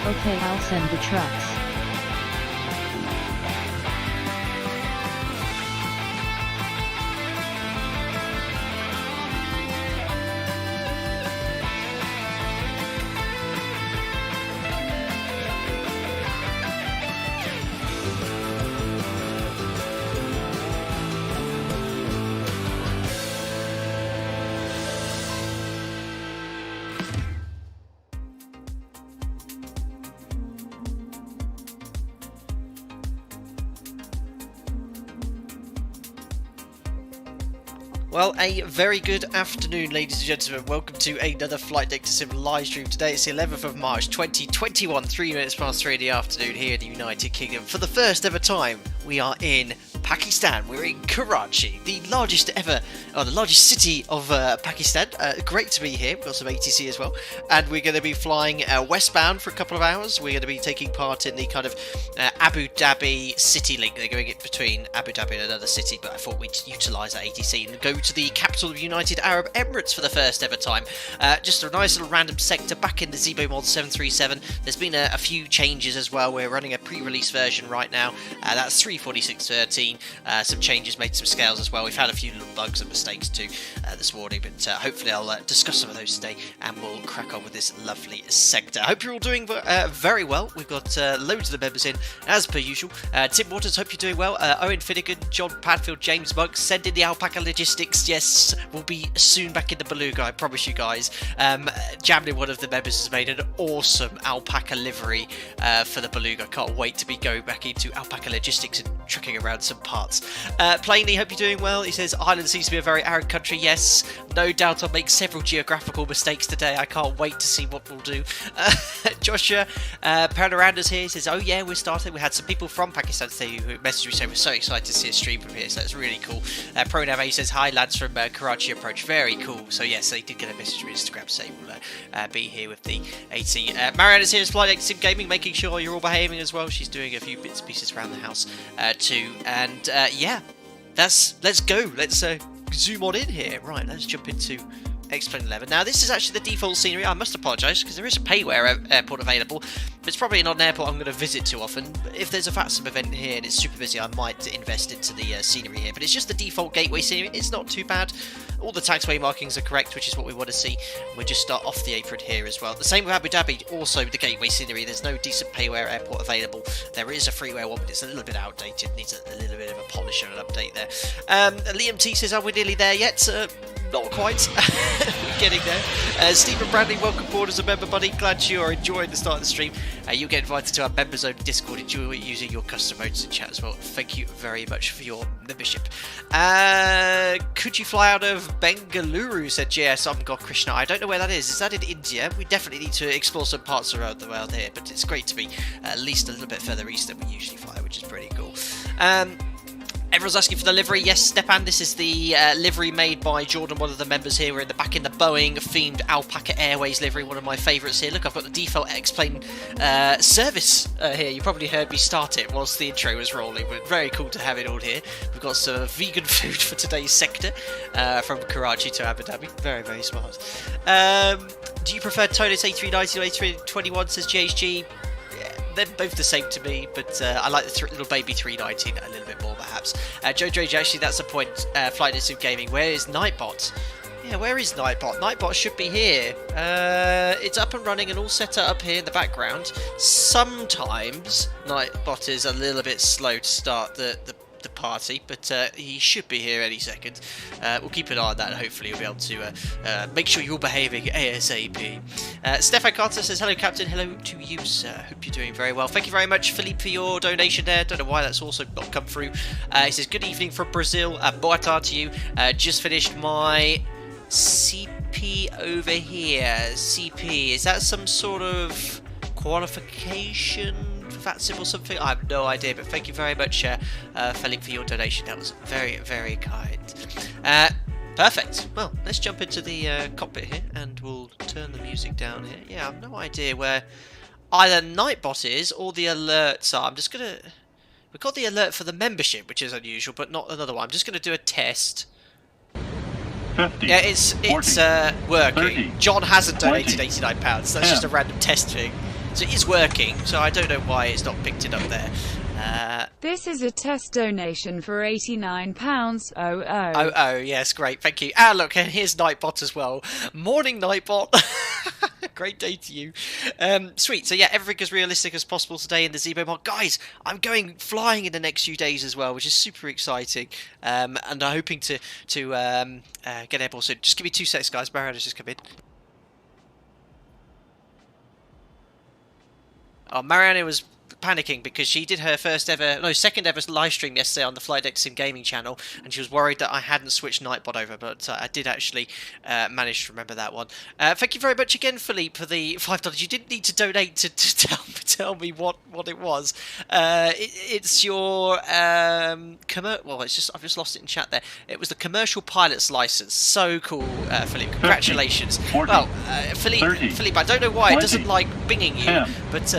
Okay, I'll send the trucks. Well, a very good afternoon, ladies and gentlemen. Welcome to another Flight Deck to Sim live stream. Today it's the 11th of March 2021, 3 minutes past 3 in the afternoon here in the United Kingdom. For the first ever time, we are in Pakistan. We're in Karachi, the largest ever, or the largest city of Pakistan. Great to be here. We've got some ATC as well. And we're going to be flying westbound for a couple of hours. We're going to be taking part in the kind of Abu Dhabi city link. They're going in between Abu Dhabi and another city, but I thought we'd utilise that ATC and go to the capital of United Arab Emirates for the first ever time. Just a nice little random sector back in the ZIBO mod 737. There's been a few changes as well. We're running a pre-release version right now. That's 346.13. Some changes made, some scales as well. We've had a few little bugs and mistakes too this morning, but hopefully I'll discuss some of those today and we'll crack on with this lovely sector. I hope you're all doing very well. We've got loads of the members in as per usual. Tim Waters, hope you're doing well. Owen Finnegan, John Padfield, James Monk, send in the alpaca logistics. Yes, we'll be soon back in the beluga, I promise you guys. Jamlin, one of the members, has made an awesome alpaca livery for the beluga. Can't wait to be going back into alpaca logistics and trucking around some parts. Plainly, hope you're doing well. He says Ireland seems to be a very arid country. Yes, no doubt I'll make several geographical mistakes today. I can't wait to see what we'll do. Joshua Panaranda's here. He says, oh yeah, we're starting. We had some people from Pakistan today who messaged me saying we're so excited to see a stream from here, so that's really cool. Pronave says, hi lads from Karachi approach. Very cool. So yes, they did get a message from Instagram saying we'll be here with the AT. Marianne's here as Flight Deck Sim Gaming, making sure you're all behaving as well. She's doing a few bits and pieces around the house too. And yeah, let's go. Let's zoom on in here. Right, let's jump into X-Plane 11. Now, this is actually the default scenery. I must apologise because there is a payware airport available, but it's probably not an airport I'm going to visit too often. But if there's a VATSIM event here and it's super busy, I might invest into the scenery here. But it's just the default gateway scenery. It's not too bad. All the taxiway markings are correct, which is what we want to see. We'll just start off the apron here as well. The same with Abu Dhabi, also the gateway scenery. There's no decent payware airport available. There is a freeware one, but it's a little bit outdated. Needs a little bit of a polish and an update there. Liam T says, are we nearly there yet? Not quite. We're getting there. Stephen Bradley, welcome aboard as a member, buddy. Glad you're enjoying the start of the stream. You'll get invited to our members only Discord using your custom modes in chat as well. Thank you very much for your membership. Could you fly out of Bengaluru, said JS God Krishna. I don't know where that is. Is that in India? We definitely need to explore some parts around the world here, but it's great to be at least a little bit further east than we usually fly, which is pretty cool. Everyone's asking for the livery. Yes, Stepan, this is the livery made by Jordan, one of the members here. We're back in the Boeing themed Alpaca Airways livery, one of my favourites here. Look, I've got the default X-Plane service here. You probably heard me start it whilst the intro was rolling, but very cool to have it all here. We've got some vegan food for today's sector from Karachi to Abu Dhabi. Very, very smart. Do you prefer Tonus A390 or A321, says JHG? They're both the same to me, but I like the little baby 319 a little bit more, perhaps. Joe Drage, actually, that's the point. Flight Deck Sim Gaming. Where is Nightbot? Yeah, where is Nightbot? Nightbot should be here. It's up and running and all set up here in the background. Sometimes Nightbot is a little bit slow to start the party, but he should be here any second. We'll keep an eye on that and hopefully you'll be able to make sure you're behaving ASAP. Stefan Carter says, hello Captain, hello to you sir, hope you're doing very well. Thank you very much Philippe for your donation there, don't know why that's also not come through. He says, good evening from Brazil, boa tarde to you, just finished my CP over here. CP, is that some sort of qualification VATSIM or something? I have no idea, but thank you very much, Philippe, for your donation. That was very, very kind. Perfect. Well, let's jump into the cockpit here, and we'll turn the music down here. Yeah, I have no idea where either Nightbot is or the alerts are. I'm just gonna... We've got the alert for the membership, which is unusual, but not another one. I'm just gonna do a test. 50, yeah, it's 40, working. 30, John hasn't donated 20, £89. That's 10, just a random test thing. So it is working, so I don't know why it's not picked it up there. This is a test donation for £89. Oh, yes, great, thank you. Look, and here's Nightbot as well. Morning, Nightbot. Great day to you. Sweet, so yeah, everything as realistic as possible today in the ZIBO mod. Guys, I'm going flying in the next few days as well, which is super exciting. And I'm hoping to get airborne soon. Just give me 2 seconds, guys. Mariana's just come in. Oh, Mariana was panicking because she did her second ever live stream yesterday on the Flight Deck Sim Gaming channel, and she was worried that I hadn't switched Nightbot over, but I did actually manage to remember that one. Thank you very much again, Philippe, for the $5. You didn't need to donate to tell me what it was. It's your well, I've just lost it in chat there. It was the commercial pilot's license. So cool, Philippe. Congratulations. 40, well, Philippe, 30, Philippe, I don't know why 20, it doesn't like binging you, 10. but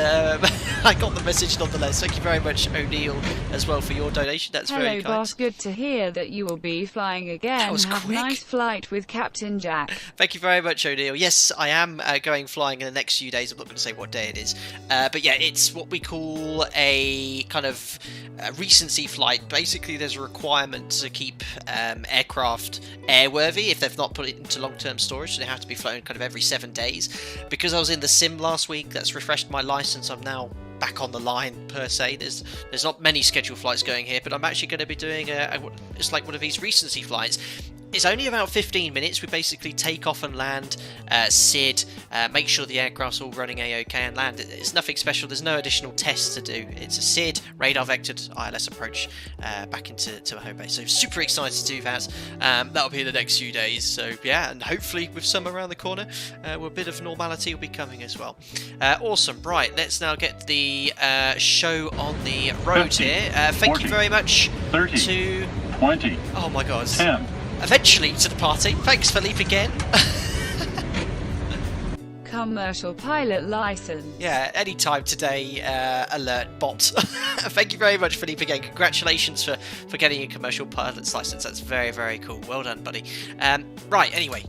I got the message nonetheless. Thank you very much, O'Neill, as well for your donation. That's very Hello, kind. boss. Good to hear that you will be flying again. That was Have quick. a nice flight with Captain Jack. Thank you very much, O'Neill. Yes, I am going flying in the next few days. I'm not going to say what day it is. But yeah, it's what we call a kind of recency flight. Basically, there's a requirement to keep aircraft airworthy if they've not put it into long-term storage. So they have to be flown kind of every 7 days. Because I was in the sim last week, that's refreshed my license. I'm now back on the line per se. There's not many scheduled flights going here, but I'm actually going to be doing it's like one of these recency flights. It's only about 15 minutes. We basically take off and land, SID, make sure the aircraft's all running A-OK and land. It's nothing special. There's no additional tests to do. It's a SID, radar vectored ILS approach back into a home base. So super excited to do that. That'll be in the next few days. So yeah, and hopefully with summer around the corner, a bit of normality will be coming as well. Awesome. Right, let's now get the show on the road 50, here. Thank 40, you very much 30, to... 20, Oh my god. 10. Eventually to the party. Thanks, Philippe, again. Commercial pilot license. Yeah, anytime today, alert bot. Thank you very much, Philippe, again. Congratulations for getting a commercial pilot's license. That's very, very cool. Well done, buddy. Right, anyway.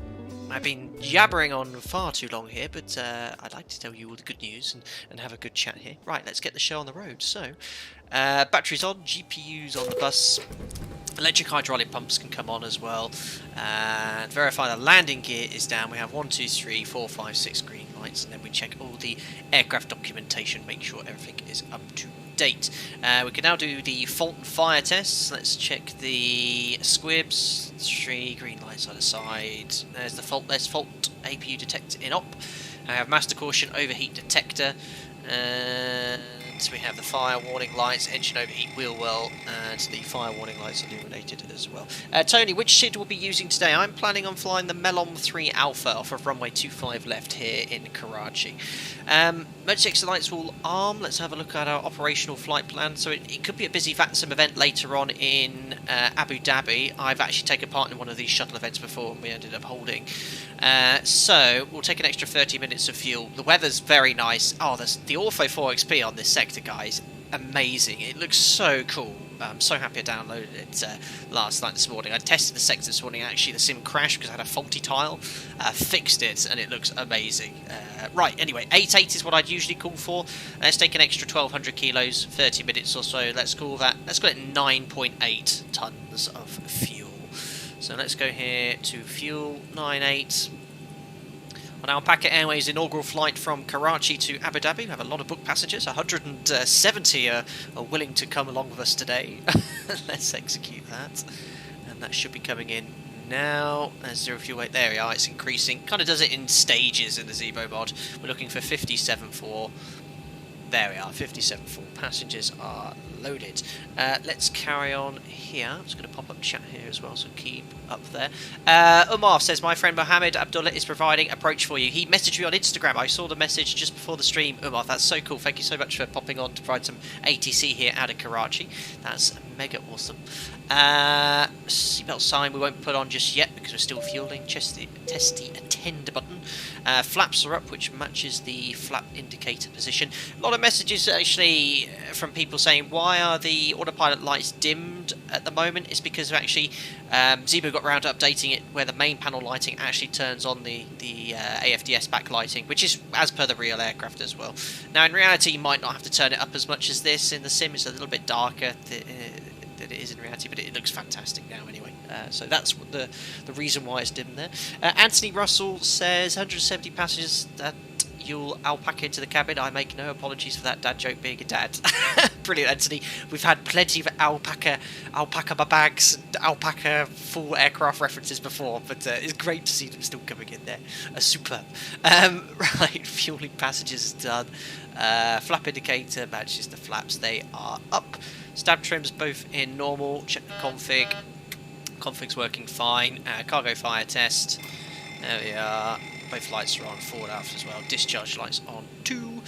I've been jabbering on far too long here, but I'd like to tell you all the good news and have a good chat here. Right, let's get the show on the road. So, batteries on, GPUs on the bus. Electric hydraulic pumps can come on as well, and verify the landing gear is down. We have 1, 2, 3, 4, 5, 6 green lights, and then we check all the aircraft documentation, make sure everything is up to date. We can now do the fault and fire tests. Let's check the squibs. 3 green lights either side. There's the fault. There's fault APU detector in op. I have master caution overheat detector. So we have the fire warning lights, engine overheat, wheel well, and the fire warning lights illuminated as well. Tony, which SID will be using today? I'm planning on flying the Melon 3 Alpha off of runway 25 left here in Karachi. Emergency exit lights will arm. Let's have a look at our operational flight plan. So it could be a busy VATSIM event later on in Abu Dhabi. I've actually taken part in one of these shuttle events before and we ended up holding. So we'll take an extra 30 minutes of fuel. The weather's very nice. Oh, there's the Ortho 4XP on this sector, guys. Amazing. It looks so cool. I'm so happy I downloaded it last night this morning. I tested the sector this morning. Actually, the sim crashed because I had a faulty tile. Fixed it, and it looks amazing. Right, anyway, 8.8 is what I'd usually call for. Let's take an extra 1,200 kilos, 30 minutes or so. Let's call it 9.8 tons of fuel. So let's go here to fuel, 9.8. On our Packet Airways inaugural flight from Karachi to Abu Dhabi, we have a lot of booked passengers. 170 are willing to come along with us today. Let's execute that. And that should be coming in now. There's 0 fuel weight. There we are. It's increasing. Kind of does it in stages in the ZIBO mod. We're looking for 57.4. There we are. 57.4. Passengers are loaded. Let's carry on here. I'm just going to pop up chat here as well, so keep up there. Umar says, my friend Mohammed Abdullah is providing approach for you. He messaged me on Instagram. I saw the message just before the stream. Umar, that's so cool. Thank you so much for popping on to provide some ATC here out of Karachi. That's mega awesome. Seatbelt sign we won't put on just yet because we're still fueling. Test the attend button. Flaps are up, which matches the flap indicator position. A lot of messages actually from people saying, why why are the autopilot lights dimmed at the moment? It's because of actually ZIBO got around to updating it where the main panel lighting actually turns on the AFDS backlighting, which is as per the real aircraft as well. Now in reality you might not have to turn it up as much as this. In the sim it's a little bit darker than it is in reality, but it looks fantastic now anyway. So that's what the reason why it's dimmed there. Anthony Russell says 170 passengers that you'll alpaca into the cabin. I make no apologies for that dad joke being a dad. Brilliant, Anthony. We've had plenty of alpaca bags, and alpaca full aircraft references before, but it's great to see them still coming in there. Superb. Right, fueling passengers is done. Flap indicator matches the flaps. They are up. Stab trims both in normal. Check the config. Config's working fine. Cargo fire test. There we are. Both lights are on, forward aft as well. Discharge lights on too.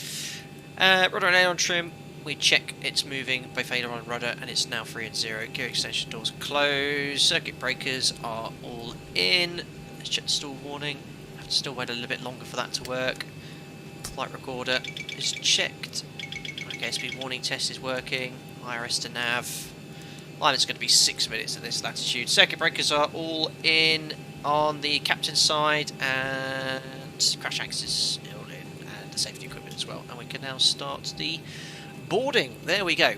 Rudder and aileron trim, we check it's moving, both aileron and rudder, and it's now 3 and 0. Gear extension doors are closed. Circuit breakers are all in. Let's check the stall warning. I have to still wait a little bit longer for that to work. Flight recorder is checked. Okay, speed warning test is working. IRS to nav. Alignment's going to be 6 minutes at this latitude. Circuit breakers are all in on the captain's side, and crash axis is all in, and the safety equipment as well. And we can now start the boarding. There we go.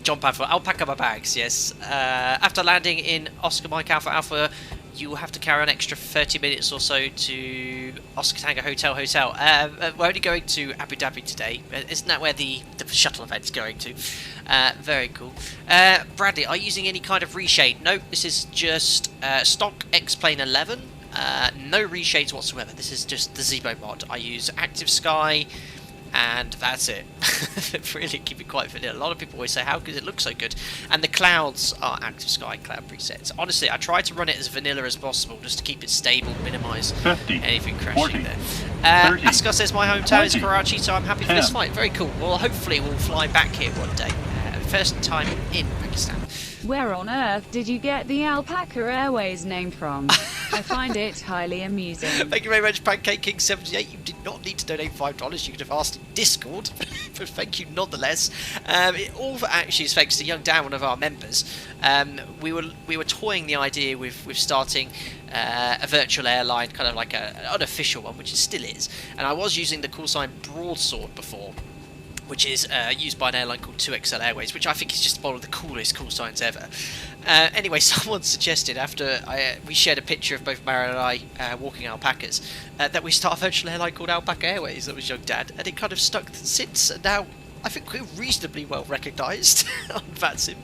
John Padford, alpaca my bags, yes. After landing in Oscar Mike Alpha Alpha, you will have to carry an extra 30 minutes or so to Oscar Tango Hotel. We're only going to Abu Dhabi today. Isn't that where the shuttle event's going to? Very cool. Bradley, are you using any kind of reshade? No, this is just stock X-Plane 11. No reshades whatsoever. This is just the ZIBO mod. I use Active Sky, and that's it. Really keep it quite vanilla. A lot of people always say, how could it look so good? And the clouds are Active Sky cloud presets. Honestly, I try to run it as vanilla as possible just to keep it stable, minimise anything crashing 40, there. 30, Asghar says my hometown is 20, Karachi, so I'm happy for this 10. flight. Very cool. Well, hopefully we'll fly back here one day. First time in Pakistan. Where on earth did you get the Alpaca Airways name from? I find it highly amusing. Thank you very much, Pancake King 78. You did not need to donate $5. You could have asked in Discord, but thank you nonetheless. It all actually is thanks to young Dan, one of our members. We were toying the idea with starting a virtual airline, kind of like an unofficial one, which it still is. And I was using the call sign Broadsword before, which is used by an airline called 2XL Airways, which I think is just one of the coolest call signs ever. Anyway, someone suggested, after we shared a picture of both Mara and I walking alpacas, that we start a virtual airline called Alpaca Airways. That was young Dad, and it kind of stuck since. And now I think we're reasonably well recognised on VATSIM.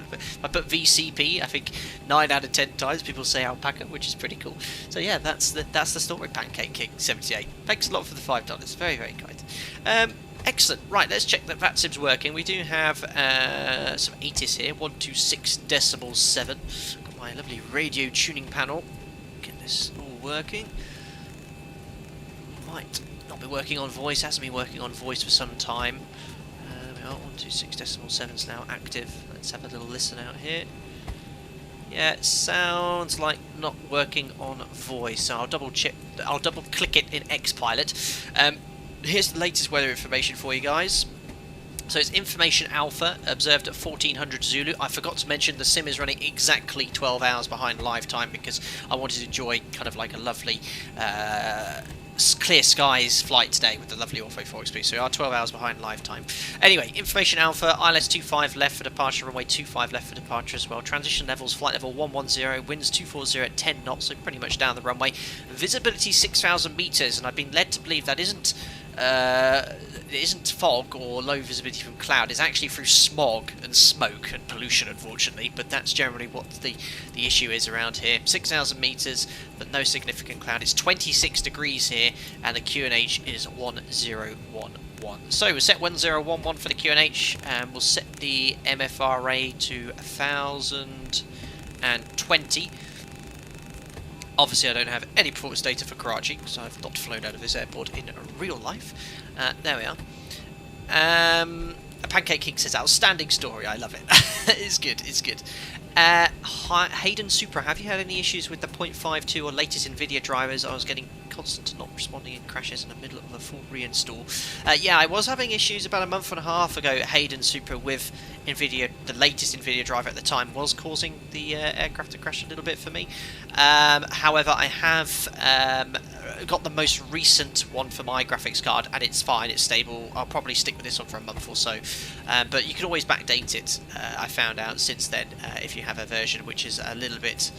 I put VCP, I think 9 out of 10 times people say alpaca, which is pretty cool. So yeah, that's the story, Pancake King 78. Thanks a lot for the $5. Very, very kind. Excellent. Right, let's check that VATSIM's working. We do have some ATIS here, 126.7. Got my lovely radio tuning panel. Get this all working. Might not be working on voice. Hasn't been working on voice for some time. We are 126.7's now active. Let's have a little listen out here. Yeah, it sounds like not working on voice. So I'll double click it in XPilot. Here's the latest weather information for you guys. So it's information alpha, observed at 1400 Zulu. I forgot to mention the sim is running exactly 12 hours behind live time because I wanted to enjoy kind of like a lovely clear skies flight today with the lovely Ortho 4 experience. So we are 12 hours behind live time. Anyway, information alpha, ILS 25 left for departure, runway 25 left for departure as well. Transition levels, flight level 110, winds 240 at 10 knots, so pretty much down the runway. Visibility 6,000 meters, and I've been led to believe that isn't fog or low visibility from cloud. It's actually through smog and smoke and pollution, unfortunately, but that's generally what the issue is around here. 6,000 meters, but no significant cloud. It's 26 degrees here, and the QNH is 1011. So we'll set 1011 for the QNH, and we'll set the MFRA to 1020. Obviously I don't have any performance data for Karachi, because I've not flown out of this airport in real life. There we are. A Pancake King says, outstanding story, I love it. It's good, it's good. Hayden Supra, have you had any issues with the 0.52 or latest NVIDIA drivers? I was getting constant not responding in crashes in the middle of a full reinstall. Yeah, I was having issues about a month and a half ago, Hayden Supra, with the latest NVIDIA driver at the time was causing the aircraft to crash a little bit for me. However, I have got the most recent one for my graphics card, and it's fine, it's stable. I'll probably stick with this one for a month or so, but you can always backdate it. I found out since then if you have a version which is a little bit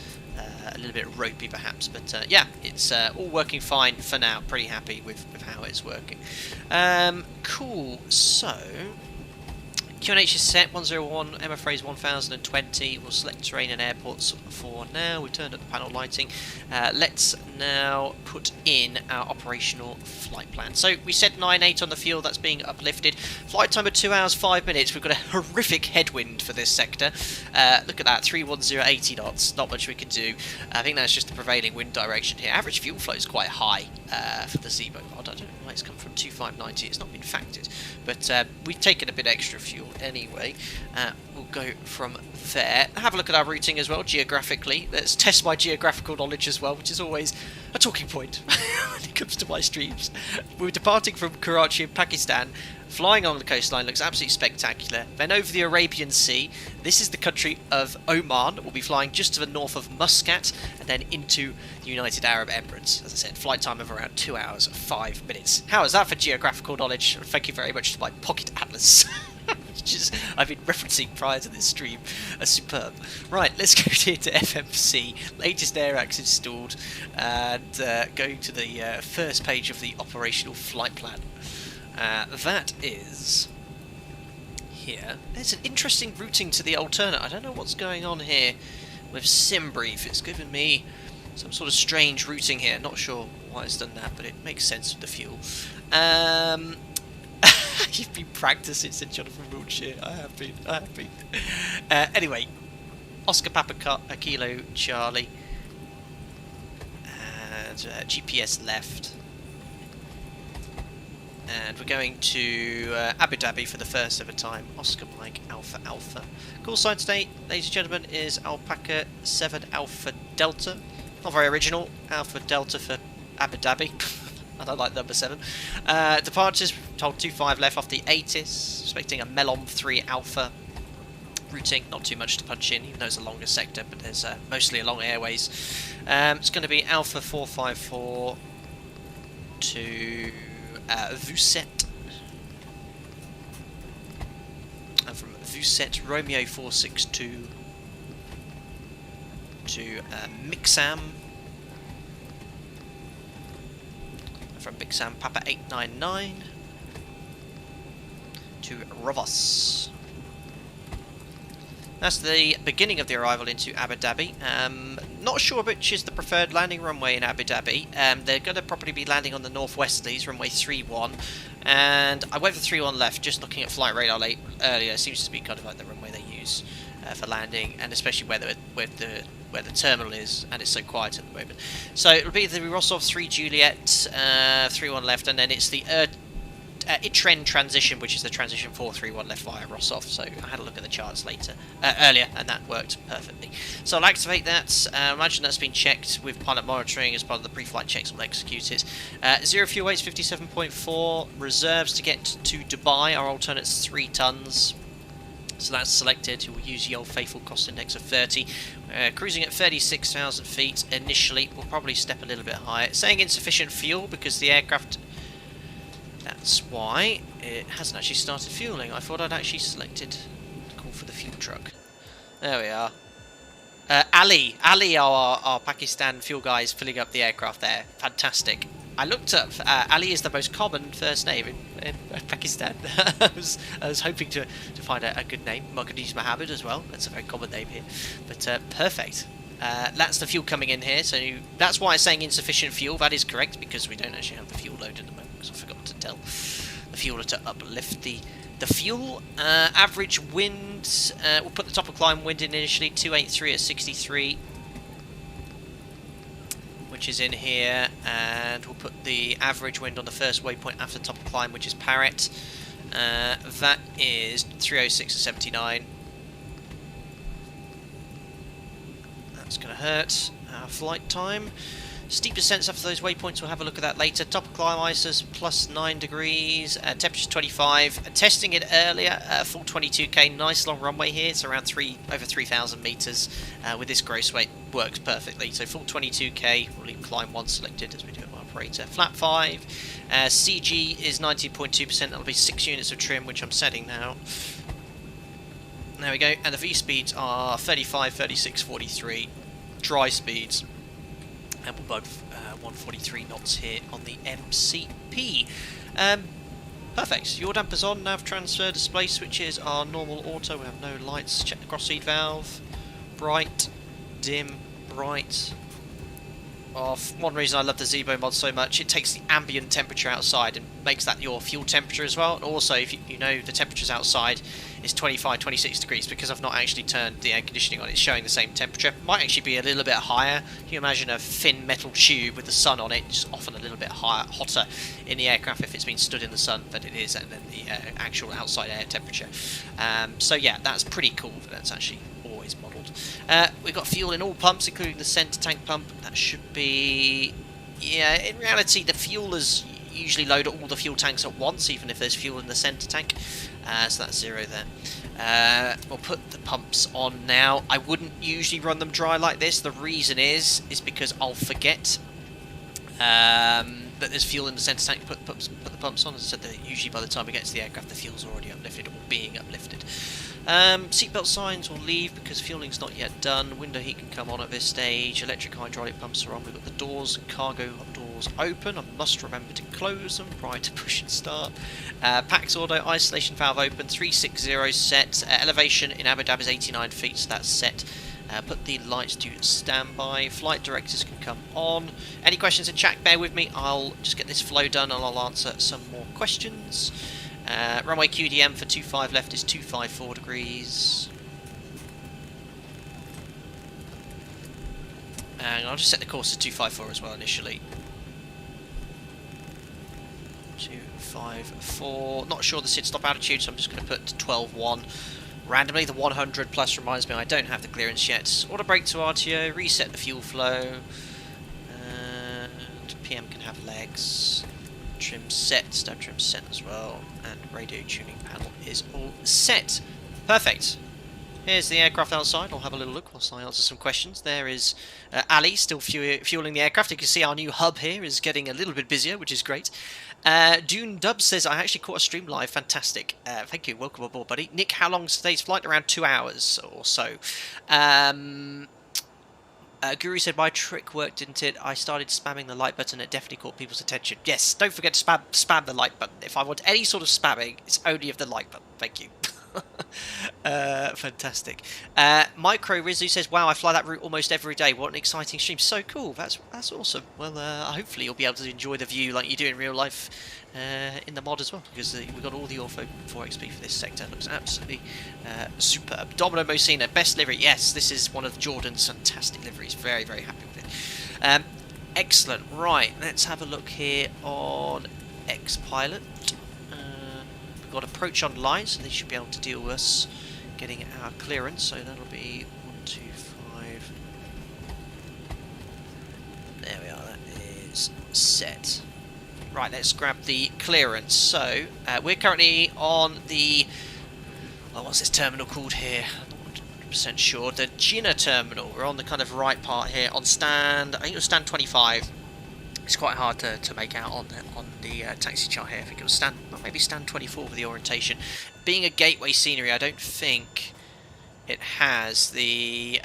ropey perhaps, but yeah, it's all working fine for now. Pretty happy with how it's working. Cool. So QNH is set, 101, Emma Phrase 1020. We'll select terrain and airports for now. We turned up the panel lighting. Let's now put in our operational flight plan. So we said 9.8 on the fuel, that's being uplifted. Flight time of 2 hours 5 minutes. We've got a horrific headwind for this sector. Look at that, 310, 80 knots. Not much we can do. I think that's just the prevailing wind direction here. Average fuel flow is quite high for the ZIBO mod. I don't know why it's come from 2590. It's not been factored, but we've taken a bit extra fuel anyway. We'll go from there. Have a look at our routing as well, geographically. Let's test my geographical knowledge as well, which is always a talking point when it comes to my streams. We're departing from Karachi in Pakistan. Flying along the coastline looks absolutely spectacular. Then over the Arabian Sea. This is the country of Oman. We'll be flying just to the north of Muscat and then into the United Arab Emirates. As I said, flight time of around 2 hours 5 minutes. How is that for geographical knowledge? Thank you very much to my pocket atlas. Which is, I've been referencing prior to this stream. Superb. Right, let's go here to FMC. Latest AirAx installed. And going to the first page of the operational flight plan. That is here. There's an interesting routing to the alternate. I don't know what's going on here with SimBrief. It's given me some sort of strange routing here. Not sure why it's done that, but it makes sense with the fuel. You've been practicing since Jonathan Wiltshire. I have been. Anyway, Oscar Papa Kilo Charlie. And GPS left. And we're going to Abu Dhabi for the first ever time. Oscar Mike Alpha Alpha. Call sign today, ladies and gentlemen, is Alpaca 7 Alpha Delta. Not very original. Alpha Delta for Abu Dhabi. I don't like number 7. Departures, told 25 left off the ATIS. Expecting a Melon 3 Alpha. Routing, not too much to punch in, even though it's a longer sector, but there's mostly along airways. It's going to be Alpha 454 to Vuset. And from Vuset, Romeo 462 to Mixam. From Mixam, Papa 899 to Rovos. That's the beginning of the arrival into Abu Dhabi. Not sure which is the preferred landing runway in Abu Dhabi. They're going to probably be landing on the northwesterlies, runway 31. And I went for 31 left, just looking at flight radar earlier. It seems to be kind of like the runway they use for landing, and especially where the terminal is, and it's so quiet at the moment. So it'll be the Rostov 3 Juliet, 31 left, and then it's the Itren transition, which is the transition 431 left via Rostov. So I had a look at the charts earlier, and that worked perfectly. So I'll activate that. Imagine that's been checked with pilot monitoring as part of the pre-flight checks. We'll execute it. Zero fuel weight is 57.4. Reserves to get to Dubai. Our alternate's 3 tons. So that's selected. We'll use the old faithful cost index of 30. Cruising at 36,000 feet initially. We'll probably step a little bit higher. It's saying insufficient fuel because the aircraft... That's why it hasn't actually started fueling. I thought I'd actually selected to call for the fuel truck. There we are. Ali, our Pakistan fuel guy, is filling up the aircraft there. Fantastic. I looked up. Ali is the most common first name in Pakistan. I was hoping to find a good name. Moghadis Mohammed as well. That's a very common name here. But perfect. That's the fuel coming in here. So that's why it's saying insufficient fuel. That is correct because we don't actually have the fuel loaded at the moment. Because I forgot to tell the fueler to uplift the fuel. Average wind. We'll put the top of climb wind in initially. 283 at 63. Which is in here, and we'll put the average wind on the first waypoint after top of climb, which is Parrot. That is 306 to 79. That's going to hurt our flight time. Steep descents after those waypoints, we'll have a look at that later. Top of climb ISOs plus 9 degrees, temperature's 25. Testing it earlier, full 22k, nice long runway here. It's around over 3,000 metres with this gross weight, works perfectly. So full 22k, we'll leave climb 1 selected as we do it by operator. Flat 5, CG is 19.2%, that'll be 6 units of trim, which I'm setting now. There we go, and the V speeds are 35, 36, 43, dry speeds. And we're both 143 knots here on the MCP. Perfect. Yaw dampers on, nav transfer, display switches are normal auto. We have no lights. Check the cross feed valve. Bright, dim, bright, off. One reason I love the ZIBO mod so much, it takes the ambient temperature outside and makes that your fuel temperature as well. And also, if you know the temperatures outside is 25, 26 degrees, because I've not actually turned the air conditioning on, it's showing the same temperature. Might actually be a little bit higher. Can you imagine a thin metal tube with the sun on it, just often a little bit hotter in the aircraft if it's been stood in the sun than it is, and then the actual outside air temperature. So yeah, that's pretty cool. That's actually always modelled. We've got fuel in all pumps, including the centre tank pump. That should be... yeah, in reality, the fuelers usually load all the fuel tanks at once, even if there's fuel in the centre tank. So that's 0 there. We'll put the pumps on now. I wouldn't usually run them dry like this. The reason is because I'll forget that there's fuel in the centre tank. Put the pumps on. As I said, that usually by the time we get to the aircraft, the fuel's already uplifted or being uplifted. Seatbelt signs will leave because fueling's not yet done. Window heat can come on at this stage. Electric hydraulic pumps are on. We've got the doors and cargo doors open. I must remember to close them prior to push and start. PAX auto, isolation valve open, 360 set. Elevation in Abu Dhabi is 89 feet, so that's set. Put the lights to standby. Flight directors can come on. Any questions in chat, bear with me. I'll just get this flow done and I'll answer some more questions. Runway QDM for 25 left is 254 degrees. And I'll just set the course to 254 as well initially. 254. Not sure the SID stop altitude, so I'm just going to put 12.1. Randomly, the 100 plus reminds me I don't have the clearance yet. Auto brake to RTO, reset the fuel flow. And PM can have legs. Trim set, stab trim set as well, and radio tuning panel is all set. Perfect. Here's the aircraft outside. I'll have a little look whilst I answer some questions. There is Ali still fueling the aircraft. You can see our new hub here is getting a little bit busier, which is great. Dune Dub says, I actually caught a stream live. Fantastic. Thank you. Welcome aboard, buddy. Nick, how long is today's flight? Around 2 hours or so. Guru said, my trick worked, didn't it? I started spamming the like button. It definitely caught people's attention. Yes, don't forget to spam the like button. If I want any sort of spamming, it's only of the like button. Thank you. Fantastic. Micro Rizu says, wow, I fly that route almost every day. What an exciting stream. So cool. That's awesome. Well, hopefully you'll be able to enjoy the view like you do in real life in the mod as well, because we've got all the Ortho 4XP for this sector. Looks absolutely superb. Domino Mosina, best livery. Yes, this is one of Jordan's fantastic liveries. Very, very happy with it. Excellent. Right, let's have a look here on X-Pilot. We've got approach online, so they should be able to deal with us getting our clearance. So that'll be 125. There we are. That is set. Right, let's grab the clearance. So we're currently on the what's this terminal called here? I'm not 100% sure. The Jinnah terminal. We're on the kind of right part here on stand. I think it was stand 25. It's quite hard to make out on the taxi chart here. I think it was maybe stand 24 for the orientation. Being a gateway scenery, I don't think it has the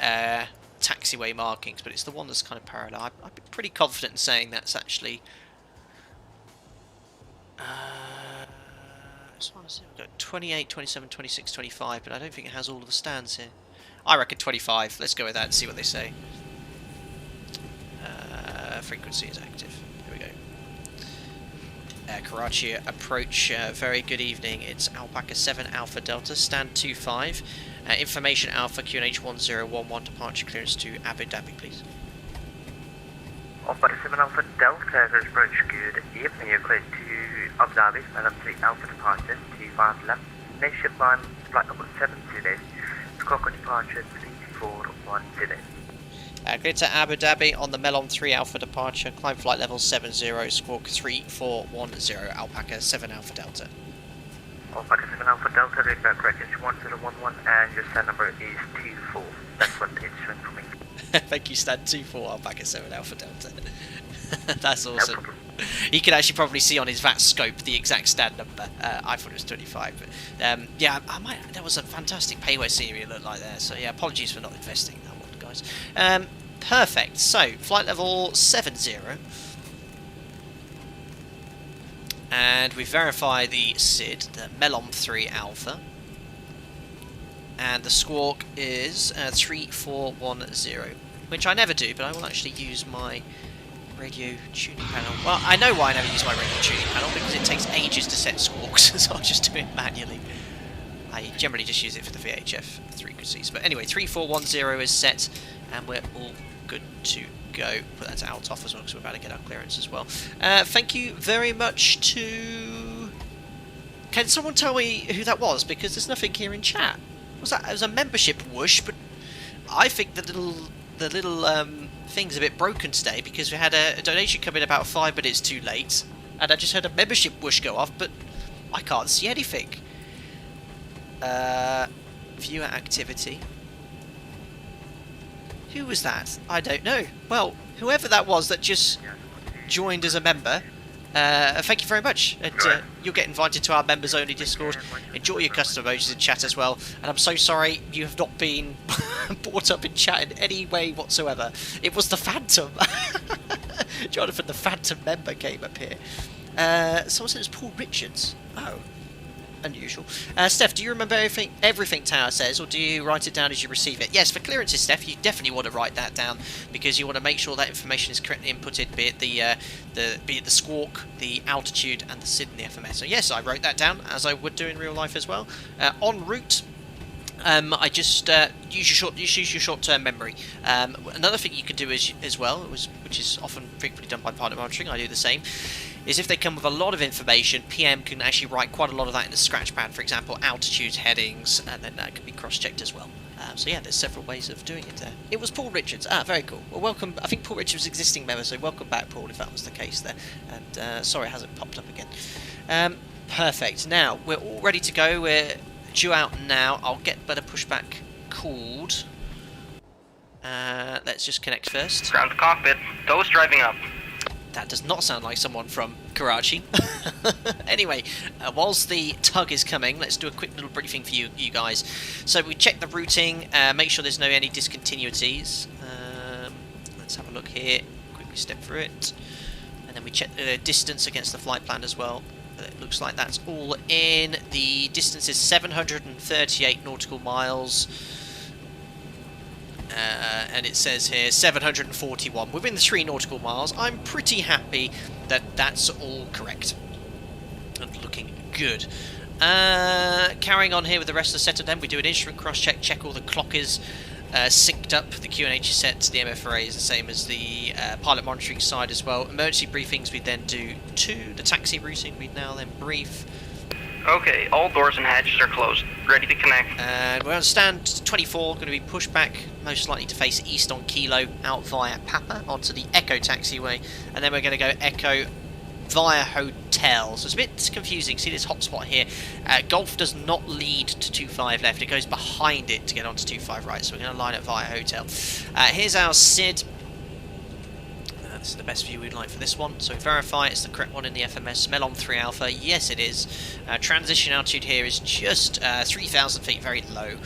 taxiway markings, but it's the one that's kind of parallel. I'd be pretty confident in saying that's actually. We've got 28, 27, 26, 25, but I don't think it has all of the stands here. I reckon 25. Let's go with that and see what they say. Frequency is active. There we go. Karachi approach. Very good evening. It's Alpaca 7 Alpha Delta, stand 25. Information Alpha QNH 1011, departure clearance to Abu Dhabi, please. Alpaca 7 Alpha Delta, approach. Good evening. You're clear to Abu Dhabi. Madam 3 Alpha departure, 25 left. Next ship line, flight number 7 today. Squawk departure 3410. Clear to Abu Dhabi on the Melon 3 Alpha departure. Climb flight level 70, squawk 3410, Alpaca 7 Alpha Delta. Alpaca 7 Alpha Delta, read back wreckage 1011, and your stand number is 24. That's what it's showing for me. Thank you, stand 24, Alpaca 7 Alpha Delta. That's No awesome. problem. You can actually probably see on his VAT scope the exact stand number. I thought it was 25, but yeah, there was a fantastic payway scenery it looked like there. So yeah, apologies for not investing in that one, guys. Perfect. So flight level 70, and we verify the SID, the Melon 3 Alpha, and the squawk is 3410, which I never do, but I will actually use my radio tuning panel. Well, I know why I never use my radio tuning panel, because it takes ages to set squawks, so I'll just do it manually. I generally just use it for the VHF frequencies. But anyway, 3410 is set, and we're all good to go. Put that to out off as well, because we're about to get our clearance as well. Thank you very much to... Can someone tell me who that was? Because there's nothing here in chat. Was that? It was a membership whoosh, but I think the little thing's a bit broken today, because we had a donation come in about 5 minutes too late, and I just heard a membership whoosh go off, but I can't see anything. Viewer activity. Who was that? I don't know. Well, whoever that was that just joined as a member, thank you very much. And you'll get invited to our members only Discord. Enjoy your custom emojis in chat as well. And I'm so sorry you have not been brought up in chat in any way whatsoever. It was the Phantom. Jonathan, the Phantom member, came up here. Someone said it was Paul Richards. Oh. Unusual. Steph, do you remember everything Tower says, or do you write it down as you receive it? Yes, for clearances, Steph, you definitely want to write that down, because you want to make sure that information is correctly inputted, be it the squawk, the altitude, and the SID in the FMS. So yes, I wrote that down, as I would do in real life as well. En route, I just use your short-term memory. Another thing you can do as well, which is often frequently done by pilot monitoring, I do the same, is if they come with a lot of information, PM can actually write quite a lot of that in the scratch pad, for example, altitudes, headings, and then that can be cross-checked as well. So yeah, there's several ways of doing it there. It was Paul Richards. Very cool. Well, welcome. I think Paul Richards was existing member, so welcome back, Paul, if that was the case there. And sorry it hasn't popped up again. Perfect. Now, we're all ready to go. We're due out now. I'll get better pushback called. Let's just connect first. Ground to cockpit. Toast driving up. That does not sound like someone from Karachi. Anyway, whilst the tug is coming, let's do a quick little briefing for you guys. So we check the routing, make sure there's any discontinuities. Let's have a look here, quickly step through it. And then we check the distance against the flight plan as well. It looks like that's all in. The distance is 738 nautical miles. And it says here 741 within the 3 nautical miles. I'm pretty happy that that's all correct and looking good. Carrying on here with the rest of the setup, then we do an instrument cross check all the clock is synced up, the QNH is set, the MFRA is the same as the pilot monitoring side as well. Emergency briefings we then do to the taxi routing, we now then brief. Okay, all doors and hatches are closed. Ready to connect. And we're on stand 24, going to be pushed back, most likely to face east on Kilo, out via Papa, onto the Echo taxiway, and then we're going to go Echo via Hotel. So it's a bit confusing. See this hotspot here? Golf does not lead to 25 left, it goes behind it to get onto 25 right, so we're going to line it via Hotel. Here's our SID. This is the best view we'd like for this one, so we verify it's the correct one in the FMS. Melon 3 Alpha, yes it is. Transition altitude here is just 3,000 feet, very low.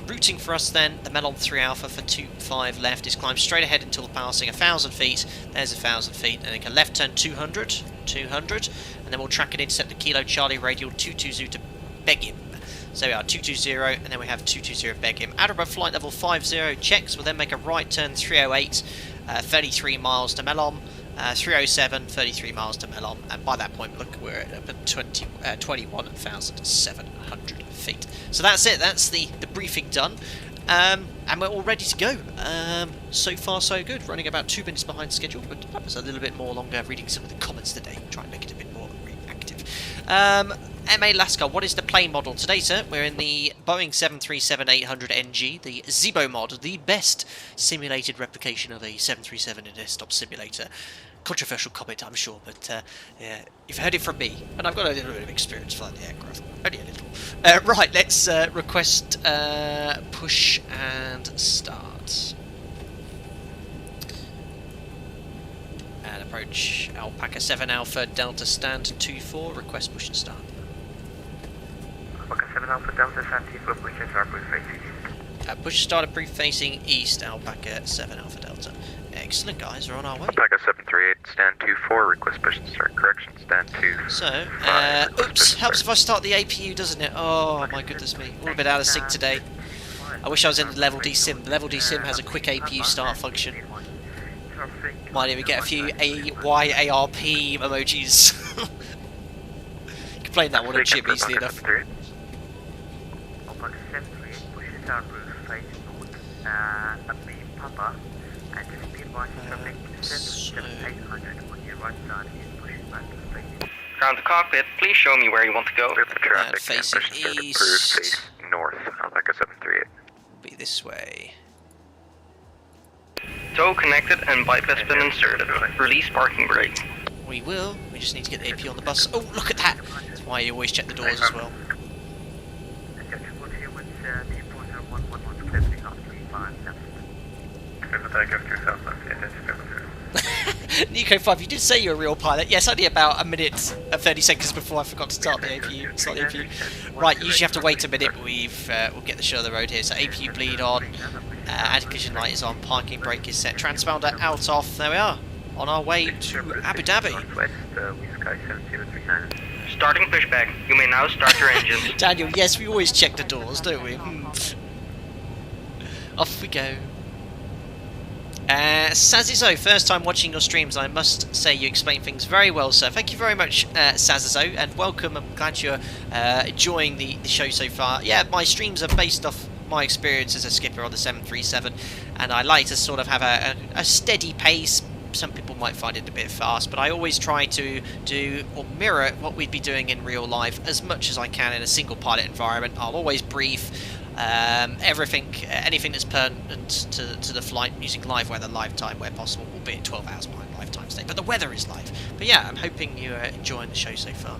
Routing for us then, the Melon 3 Alpha for 25 left is climb straight ahead until passing 1,000 feet. There's 1,000 feet, and then a left turn 200, and then we'll track and intercept the Kilo Charlie radial 220 to Begim. So we are 220, and then we have 220 Begim. At about flight level 50 checks, we'll then make a right turn 308, 33 miles to Melon, 307, 33 miles to Melon, and by that point, look, we're at 21,700 feet. So that's it, that's the briefing done, and we're all ready to go. So far so good, running about 2 minutes behind schedule, but that was a little bit more longer reading some of the comments today, try and make it a bit more reactive. MA Lascar, what is the plane model today, sir? We're in the Boeing 737-800NG, the ZIBO mod, the best simulated replication of a 737 in a desktop simulator. Controversial comment, I'm sure, but yeah, you've heard it from me, and I've got a little bit of experience flying the aircraft. Only a little. Right, let's request push and start. And approach Alpaca 7 Alpha Delta stand 24, request push and start. Alpaca 7 Alpha Delta stand 24, push and start, proof facing east. Push start approved facing east, Alpaca 7 Alpha Delta. Excellent, guys, we're on our way. Alpaca 738, stand 24, request push and start, correction, stand 2. So, oops, helps if I start the APU, doesn't it? Oh my goodness me, all a bit out of sync today. I wish I was in the level D sim. The level D sim has a quick APU start function. Might even get a few AYARP emojis. You can play that one on chip easily enough. Alpaca 738, push and start, proof face north, up the Papa, and the speed watch is from 800 on your right side is pushing back to face. Ground to cockpit, please show me where you want to go. Traffic facing push and start, east. approved, face north, Alpaca 738. Be this way. Tow connected and bypass pin inserted. Release parking brake. We will. We just need to get the AP on the bus. Oh, look at that! That's why you always check the doors as well. Nico 5, you did say you're a real pilot. Yes, only about a minute and 30 seconds before I forgot to start the APU. Start the APU. Right, you usually have to wait a minute, but we'll get the show on the road here. So APU bleed on, anti-collision light is on, parking brake is set, transponder out off. There we are, on our way to Abu Dhabi. Starting pushback. You may now start your engines. Daniel, yes, we always check the doors, don't we? Off we go. Sazizo, first time watching your streams. I must say you explain things very well, sir. Thank you very much, Sazizo, and welcome. I'm glad you're enjoying the show so far. Yeah, my streams are based off my experience as a skipper on the 737, and I like to sort of have a steady pace. Some people might find it a bit fast, but I always try to do or mirror what we'd be doing in real life as much as I can in a single pilot environment. I'll always brief anything that's pertinent to the flight using live weather, live time where possible, albeit 12 hours behind live time state, but the weather is live. But yeah, I'm hoping you're enjoying the show so far.